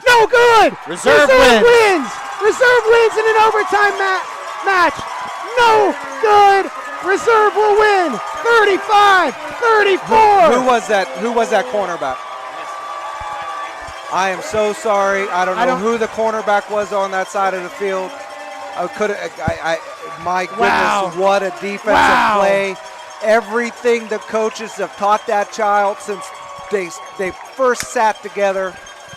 No good! Reserve wins! Reserve wins in an overtime match. No good! Reserve will win. 35-34. Who was that cornerback? I am so sorry. I don't know who the cornerback was on that side of the field. My goodness, what a defensive play. Everything the coaches have taught that child since they first sat together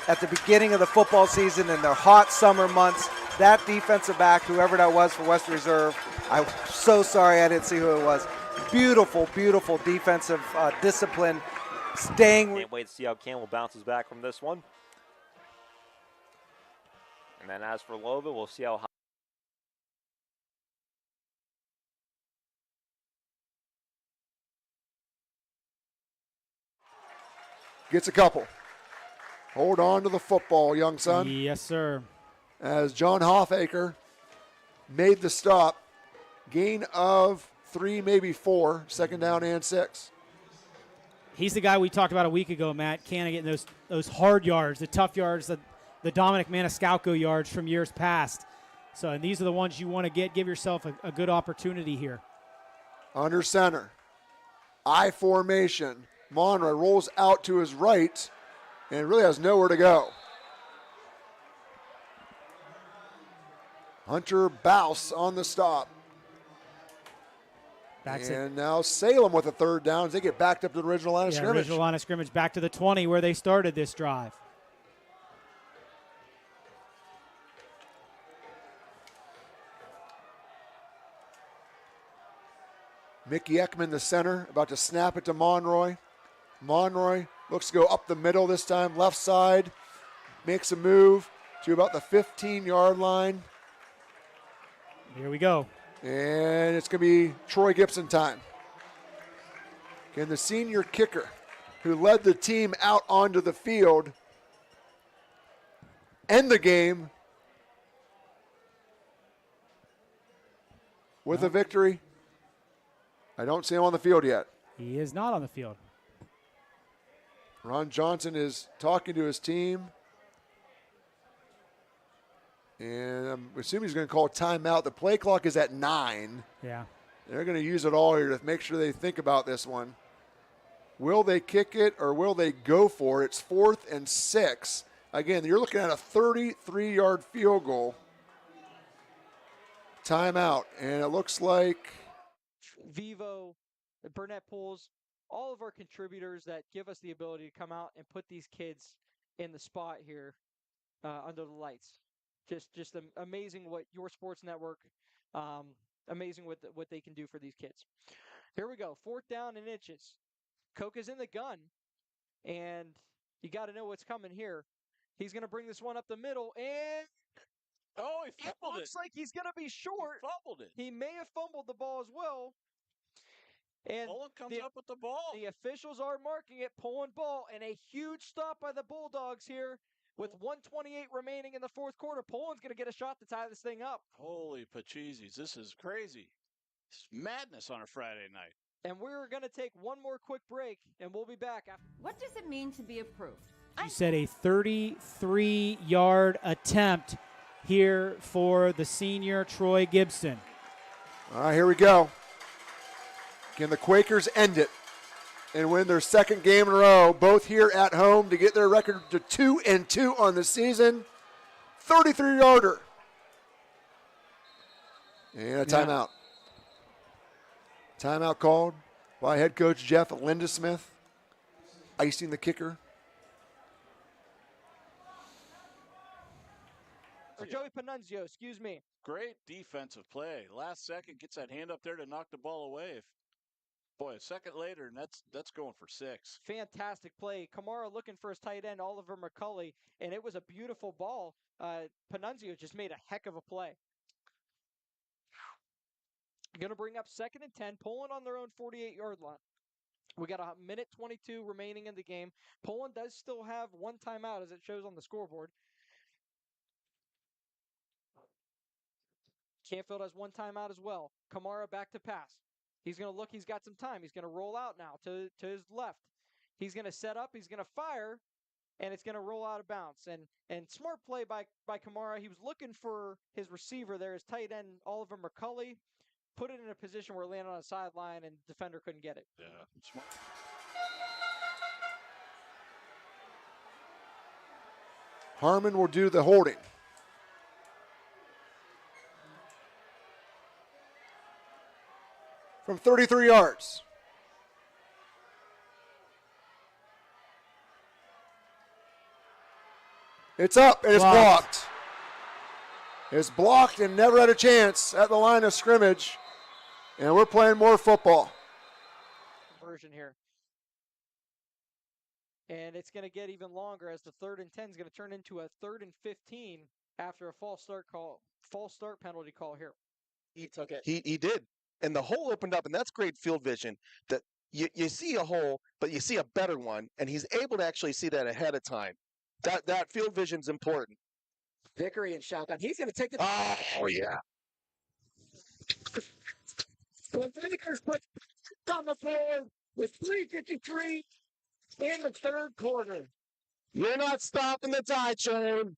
at the beginning of the football season in their hot summer months. That defensive back, whoever that was for West Reserve, I'm so sorry I didn't see who it was. Beautiful, beautiful defensive discipline. Can't wait to see how Campbell bounces back from this one. And then as for Lova, we'll see how high. Gets a couple. Hold on to the football, young son. Yes, sir. As John Hoffaker made the stop. Gain of 3, maybe 4. 2nd down and 6. He's the guy we talked about a week ago, Matt. Can't get those hard yards, the tough yards, the Dominic Maniscalco yards from years past. So, and these are the ones you want to get. Give yourself a good opportunity here. Under center. I formation. Monroy rolls out to his right and really has nowhere to go. Hunter Bouse on the stop. Now Salem with a 3rd down as they get backed up to the original line of scrimmage. Original line of scrimmage back to the 20 where they started this drive. Mickey Ekman, the center, about to snap it to Monroy. Monroy looks to go up the middle this time, left side. Makes a move to about the 15-yard line. Here we go. And it's going to be Troy Gibson time. Can the senior kicker, who led the team out onto the field, end the game with a victory? I don't see him on the field yet. He is not on the field. Ron Johnson is talking to his team. And I'm assuming he's going to call timeout. The play clock is at 9. Yeah. They're going to use it all here to make sure they think about this one. Will they kick it or will they go for it? It's 4th and 6. Again, you're looking at a 33-yard field goal. Timeout, and it looks like Vivo, the Burnett Pools, all of our contributors that give us the ability to come out and put these kids in the spot here under the lights. Just amazing what your sports network, amazing what they can do for these kids. Here we go, 4th down and inches. Coke is in the gun, and you got to know what's coming here. He's going to bring this one up the middle, and he fumbled it. Looks like he's going to be short. He fumbled it. He may have fumbled the ball as well. And Pullen comes up with the ball. The officials are marking it, Pullen ball, and a huge stop by the Bulldogs here with 1:28 remaining in the 4th quarter. Pullen's going to get a shot to tie this thing up. Holy Pachizis, this is crazy. It's madness on a Friday night. And we're going to take one more quick break, and we'll be back after. What does it mean to be approved? You said a 33-yard attempt here for the senior Troy Gibson. All right, here we go. Can the Quakers end it and win their 2nd game in a row, both here at home, to get their record to 2-2 on the season? 33-yarder. And a timeout. Timeout called by head coach Jeff Lindesmith, icing the kicker. Or Joey Panunzio, excuse me. Great defensive play. Last second gets that hand up there to knock the ball away. Boy, a second later, and that's going for 6. Fantastic play. Kamara looking for his tight end, Oliver McCulley, and it was a beautiful ball. Panunzio just made a heck of a play. Going to bring up 2nd and 10, Pullen on their own 48-yard line. We got 1:22 remaining in the game. Pullen does still have one timeout as it shows on the scoreboard. Canfield has one timeout as well. Kamara back to pass. He's going to look. He's got some time. He's going to roll out now to his left. He's going to set up. He's going to fire, and it's going to roll out of bounds. And smart play by Kamara. He was looking for his receiver there, his tight end, Oliver McCulley. Put it in a position where it landed on a sideline, and the defender couldn't get it. Yeah, smart. Harmon will do the holding. From 33 yards. It's up and it's blocked. It's blocked and never had a chance at the line of scrimmage. And we're playing more football. Version here. And it's going to get even longer as the 3rd and 10 is going to turn into a 3rd and 15 after a false start penalty call here. He took it. He did. And the hole opened up, and that's great field vision. That you see a hole, but you see a better one, and he's able to actually see that ahead of time. That field vision's important. Vickery and shotgun. He's going to take the. Oh, yeah. The Lakers put on the floor with 3:53 in the 3rd quarter. You're not stopping the tide train.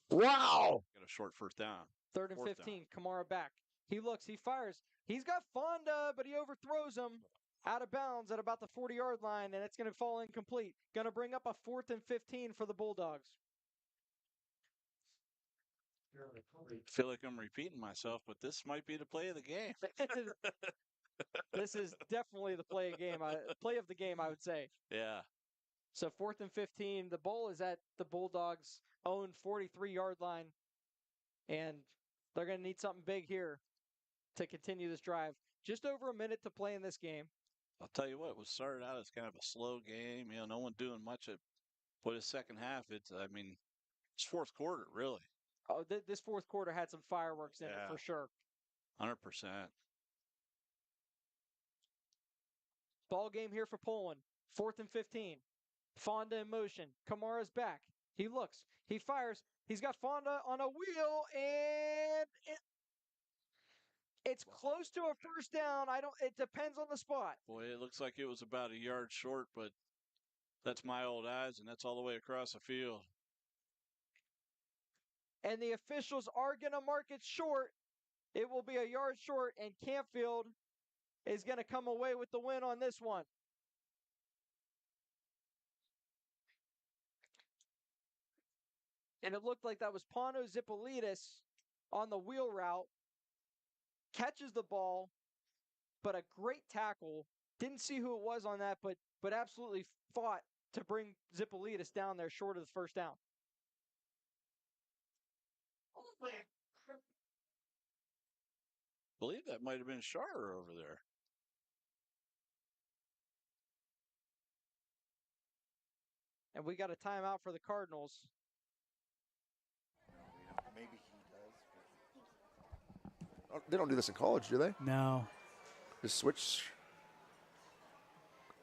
Wow. Got a short 1st down. 3rd and 15. Kamara back. He looks. He fires. He's got Fonda, but he overthrows him out of bounds at about the 40-yard line, and it's going to fall incomplete. Going to bring up a 4th and 15 for the Bulldogs. I feel like I'm repeating myself, but this might be the play of the game. This is definitely the play of the game, I would say. Yeah. So 4th and 15. The ball is at the Bulldogs' own 43-yard line, and they're going to need something big here to continue this drive. Just over a minute to play in this game. I'll tell you what, it was started out as kind of a slow game. No one doing much. But the second half, it's 4th quarter, really. Oh, this 4th quarter had some fireworks in it for sure. 100%. Ball game here for Poland. 4th and 15. Fonda in motion. Kamara's back. He looks. He fires. He's got Fonda on a wheel, and it's close to a 1st down. It depends on the spot. Boy, it looks like it was about a yard short, but that's my old eyes, and that's all the way across the field. And the officials are going to mark it short. It will be a yard short, and Campfield is going to come away with the win on this one. And it looked like that was Pano Zipolidis on the wheel route. Catches the ball, but a great tackle. Didn't see who it was on that, but absolutely fought to bring Zipolidis down there short of the first down. I believe that might have been Sharer over there. And we got a timeout for the Cardinals. Maybe he does. They don't do this in college, do they? No. Just switch.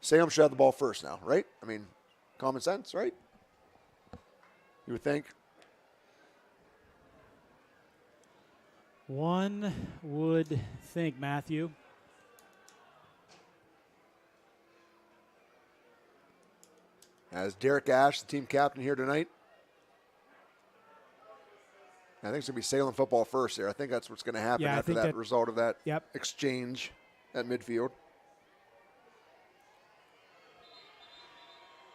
Salem should have the ball first now, right? I mean, common sense, right? You would think. One would think, Matthew. As Derek Ash, the team captain here tonight. I think it's going to be Salem football first here. I think that's what's going to happen after that result of that exchange at midfield.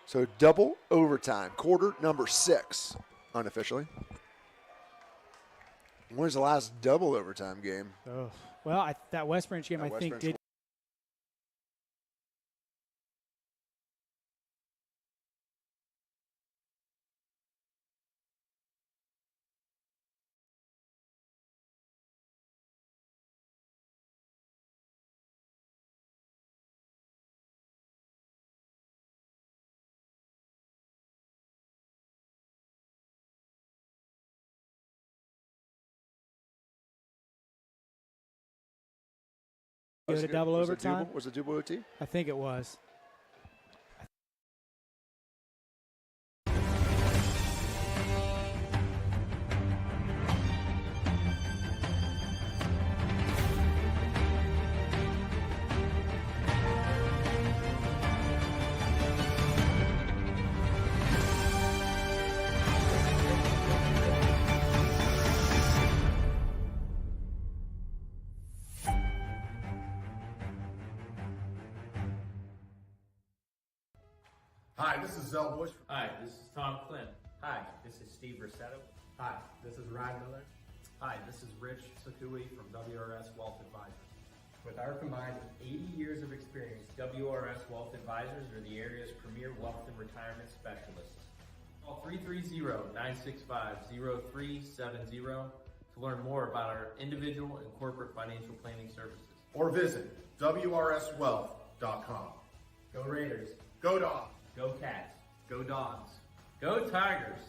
So double overtime, quarter number 6, unofficially. When was the last double overtime game? Oh, well, that West Branch game, I think, did. Go to double overtime. Was it double OT? I think it was. Hi, this is Zell Bush. Hi, this is Tom Flynn. Hi, this is Steve Rossetto. Hi, this is Ryan Miller. Hi, this is Rich Sakui from WRS Wealth Advisors. With our combined 80 years of experience, WRS Wealth Advisors are the area's premier wealth and retirement specialists. Call 330-965-0370 to learn more about our individual and corporate financial planning services. Or visit WRSwealth.com. Go Raiders. Go Dogs. Go Cats. Go Dogs. Go Tigers.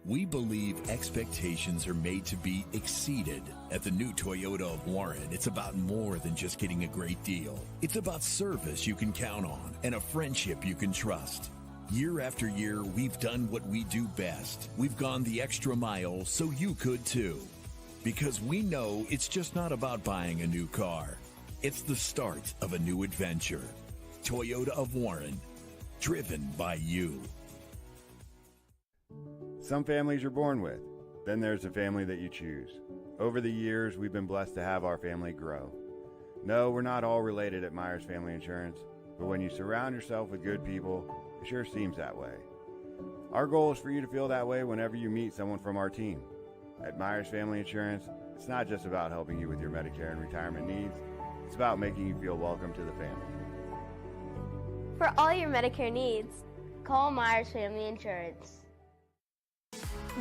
We believe expectations are made to be exceeded. At the new Toyota of Warren, it's about more than just getting a great deal. It's about service you can count on and a friendship you can trust. Year after year, we've done what we do best. We've gone the extra mile so you could too. Because we know it's just not about buying a new car. It's the start of a new adventure. Toyota of Warren, driven by you. Some families you're born with. Then there's the family that you choose. Over the years, we've been blessed to have our family grow. No, we're not all related at Myers Family Insurance, but when you surround yourself with good people, it sure seems that way. Our goal is for you to feel that way whenever you meet someone from our team. At Myers Family Insurance, it's not just about helping you with your Medicare and retirement needs, it's about making you feel welcome to the family. For all your Medicare needs, call Myers Family Insurance.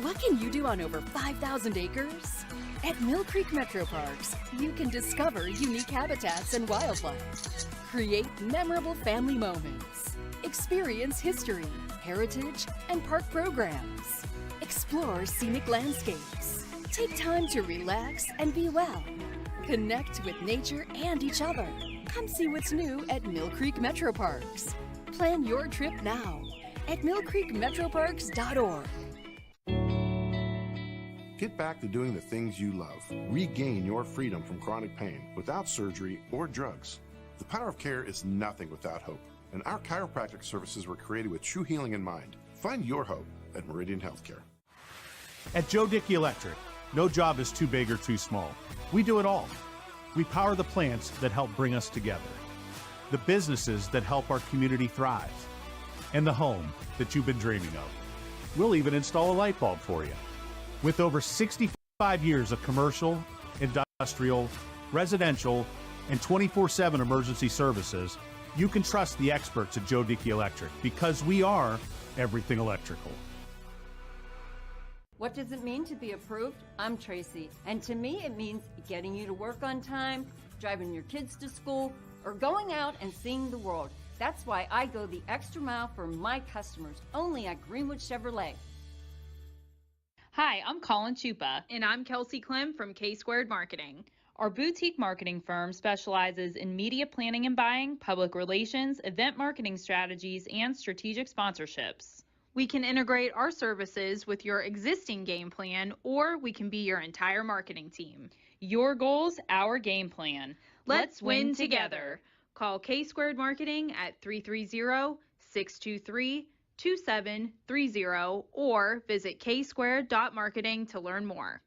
What can you do on over 5,000 acres? At Mill Creek Metro Parks, you can discover unique habitats and wildlife, create memorable family moments, experience history, heritage, and park programs, explore scenic landscapes, take time to relax and be well, connect with nature and each other. Come see what's new at Mill Creek Metro Parks. Plan your trip now at millcreekmetroparks.org. Get back to doing the things you love. Regain your freedom from chronic pain without surgery or drugs. The power of care is nothing without hope, and our chiropractic services were created with true healing in mind. Find your hope at Meridian Healthcare. At Joe Dickey Electric, no job is too big or too small. We do it all. We power the plants that help bring us together, the businesses that help our community thrive, and the home that you've been dreaming of. We'll even install a light bulb for you. With over 65 years of commercial, industrial, residential, and 24/7 emergency services, you can trust the experts at Joe Dickey Electric because we are everything electrical. What does it mean to be approved? I'm Tracy, and to me it means getting you to work on time, driving your kids to school, or going out and seeing the world. That's why I go the extra mile for my customers, only at Greenwood Chevrolet. Hi, I'm Colin Chupa. And I'm Kelsey Clem from K-Squared Marketing. Our boutique marketing firm specializes in media planning and buying, public relations, event marketing strategies, and strategic sponsorships. We can integrate our services with your existing game plan, or we can be your entire marketing team. Your goals, our game plan. Let's win together. Call K-Squared Marketing at 330-623-2730 or visit ksquared.marketing to learn more.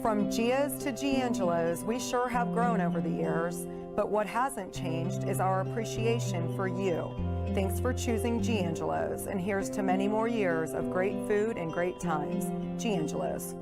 From Gia's to Giangelo's, we sure have grown over the years, but what hasn't changed is our appreciation for you. Thanks for choosing Giangelo's, and here's to many more years of great food and great times. Giangelo's.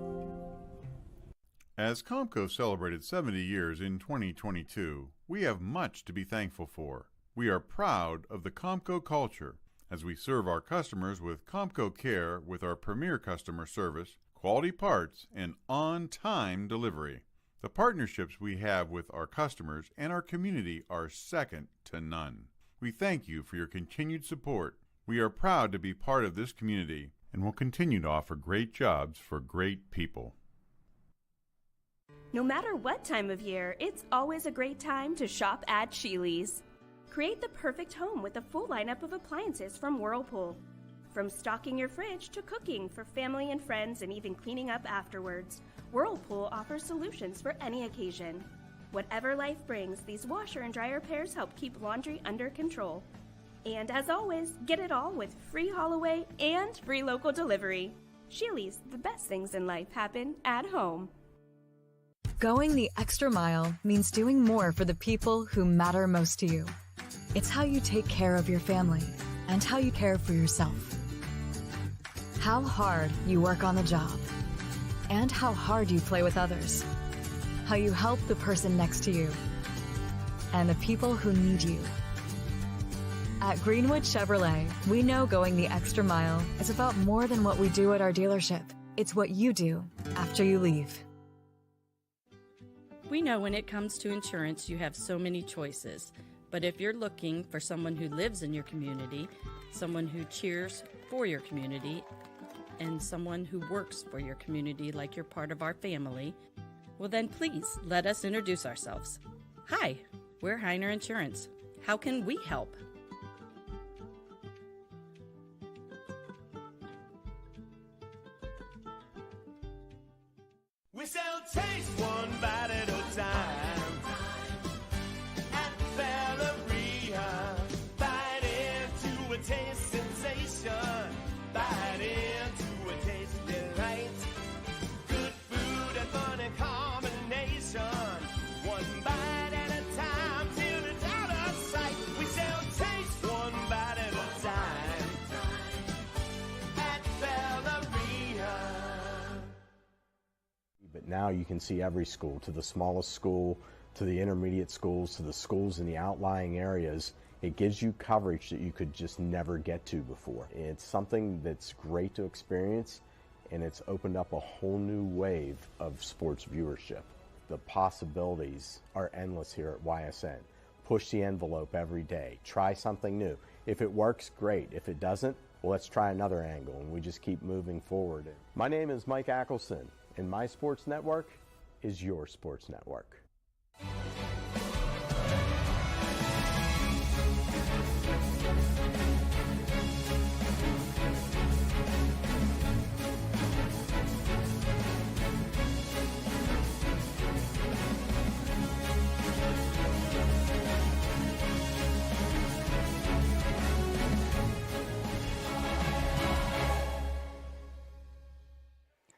As Comco celebrated 70 years in 2022, we have much to be thankful for. We are proud of the Comco culture as we serve our customers with Comco Care with our premier customer service, quality parts, and on-time delivery. The partnerships we have with our customers and our community are second to none. We thank you for your continued support. We are proud to be part of this community and will continue to offer great jobs for great people. No matter what time of year, it's always a great time to shop at Sheely's. Create the perfect home with a full lineup of appliances from Whirlpool. From stocking your fridge to cooking for family and friends and even cleaning up afterwards, Whirlpool offers solutions for any occasion. Whatever life brings, these washer and dryer pairs help keep laundry under control. And as always, get it all with free haul away and free local delivery. Sheely's, the best things in life happen at home. Going the extra mile means doing more for the people who matter most to you. It's how you take care of your family and how you care for yourself. How hard you work on the job and how hard you play with others. How you help the person next to you and the people who need you. At Greenwood Chevrolet, we know going the extra mile is about more than what we do at our dealership. It's what you do after you leave. We know when it comes to insurance, you have so many choices. But if you're looking for someone who lives in your community, someone who cheers for your community, and someone who works for your community like you're part of our family, well then please let us introduce ourselves. Hi, we're Heiner Insurance. How can we help? We sell taste one bite at a time. At Valeria, bite into a taste sensation. Bite into a taste delight. Good food and funny combination. One bite at a time till it's out of sight. We sell taste one bite at a time. At Valeria. But now you can see every school, to the smallest school, to the intermediate schools, to the schools in the outlying areas. It gives you coverage that you could just never get to before. It's something that's great to experience, and it's opened up a whole new wave of sports viewership. The possibilities are endless here at YSN. Push the envelope every day. Try something new. If it works, great. If it doesn't, well, let's try another angle, and we just keep moving forward. My name is Mike Ackelson, and my sports network is your sports network.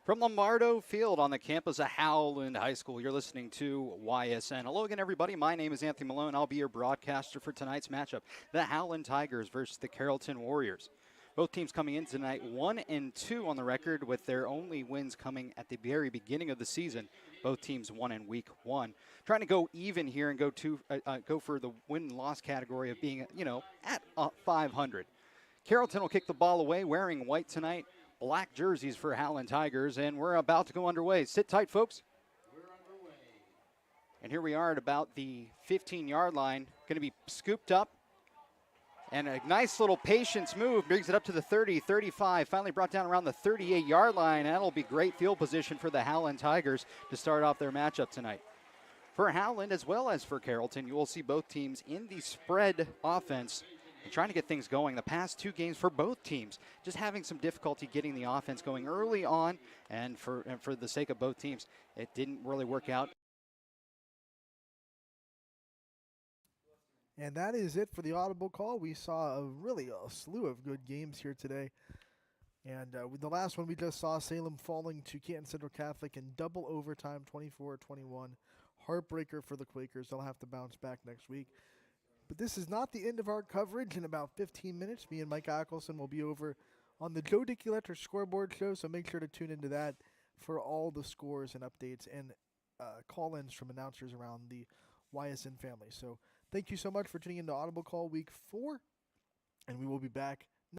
From Lombardo Field on the campus of Howland High School, you're listening to YSN. Hello again, everybody. My name is Anthony Malone. I'll be your broadcaster for tonight's matchup. The Howland Tigers versus the Carrollton Warriors. Both teams coming in tonight 1-2 on the record, with their only wins coming at the very beginning of the season. Both teams won in week 1. Trying to go even here and go for the win-loss category of being, at 500. Carrollton will kick the ball away wearing white tonight. Black jerseys for Howland Tigers, and we're about to go underway. Sit tight, folks. We're underway. And here we are at about the 15-yard line. Going to be scooped up. And a nice little patience move brings it up to the 30, 35. Finally brought down around the 38-yard line. That'll be great field position for the Howland Tigers to start off their matchup tonight. For Howland as well as for Carrollton, you will see both teams in the spread offense and trying to get things going. The past 2 games for both teams, just having some difficulty getting the offense going early on, and for the sake of both teams, it didn't really work out. And that is it for the Audible Call. We saw a slew of good games here today. And with the last one, we just saw Salem falling to Canton Central Catholic in double overtime, 24-21. Heartbreaker for the Quakers. They'll have to bounce back next week. But this is not the end of our coverage. In about 15 minutes, me and Mike Ackelson will be over on the Joe Dickey Electric Scoreboard Show, so make sure to tune into that for all the scores and updates and call-ins from announcers around the YSN family. So thank you so much for tuning in to Audible Call Week 4, and we will be back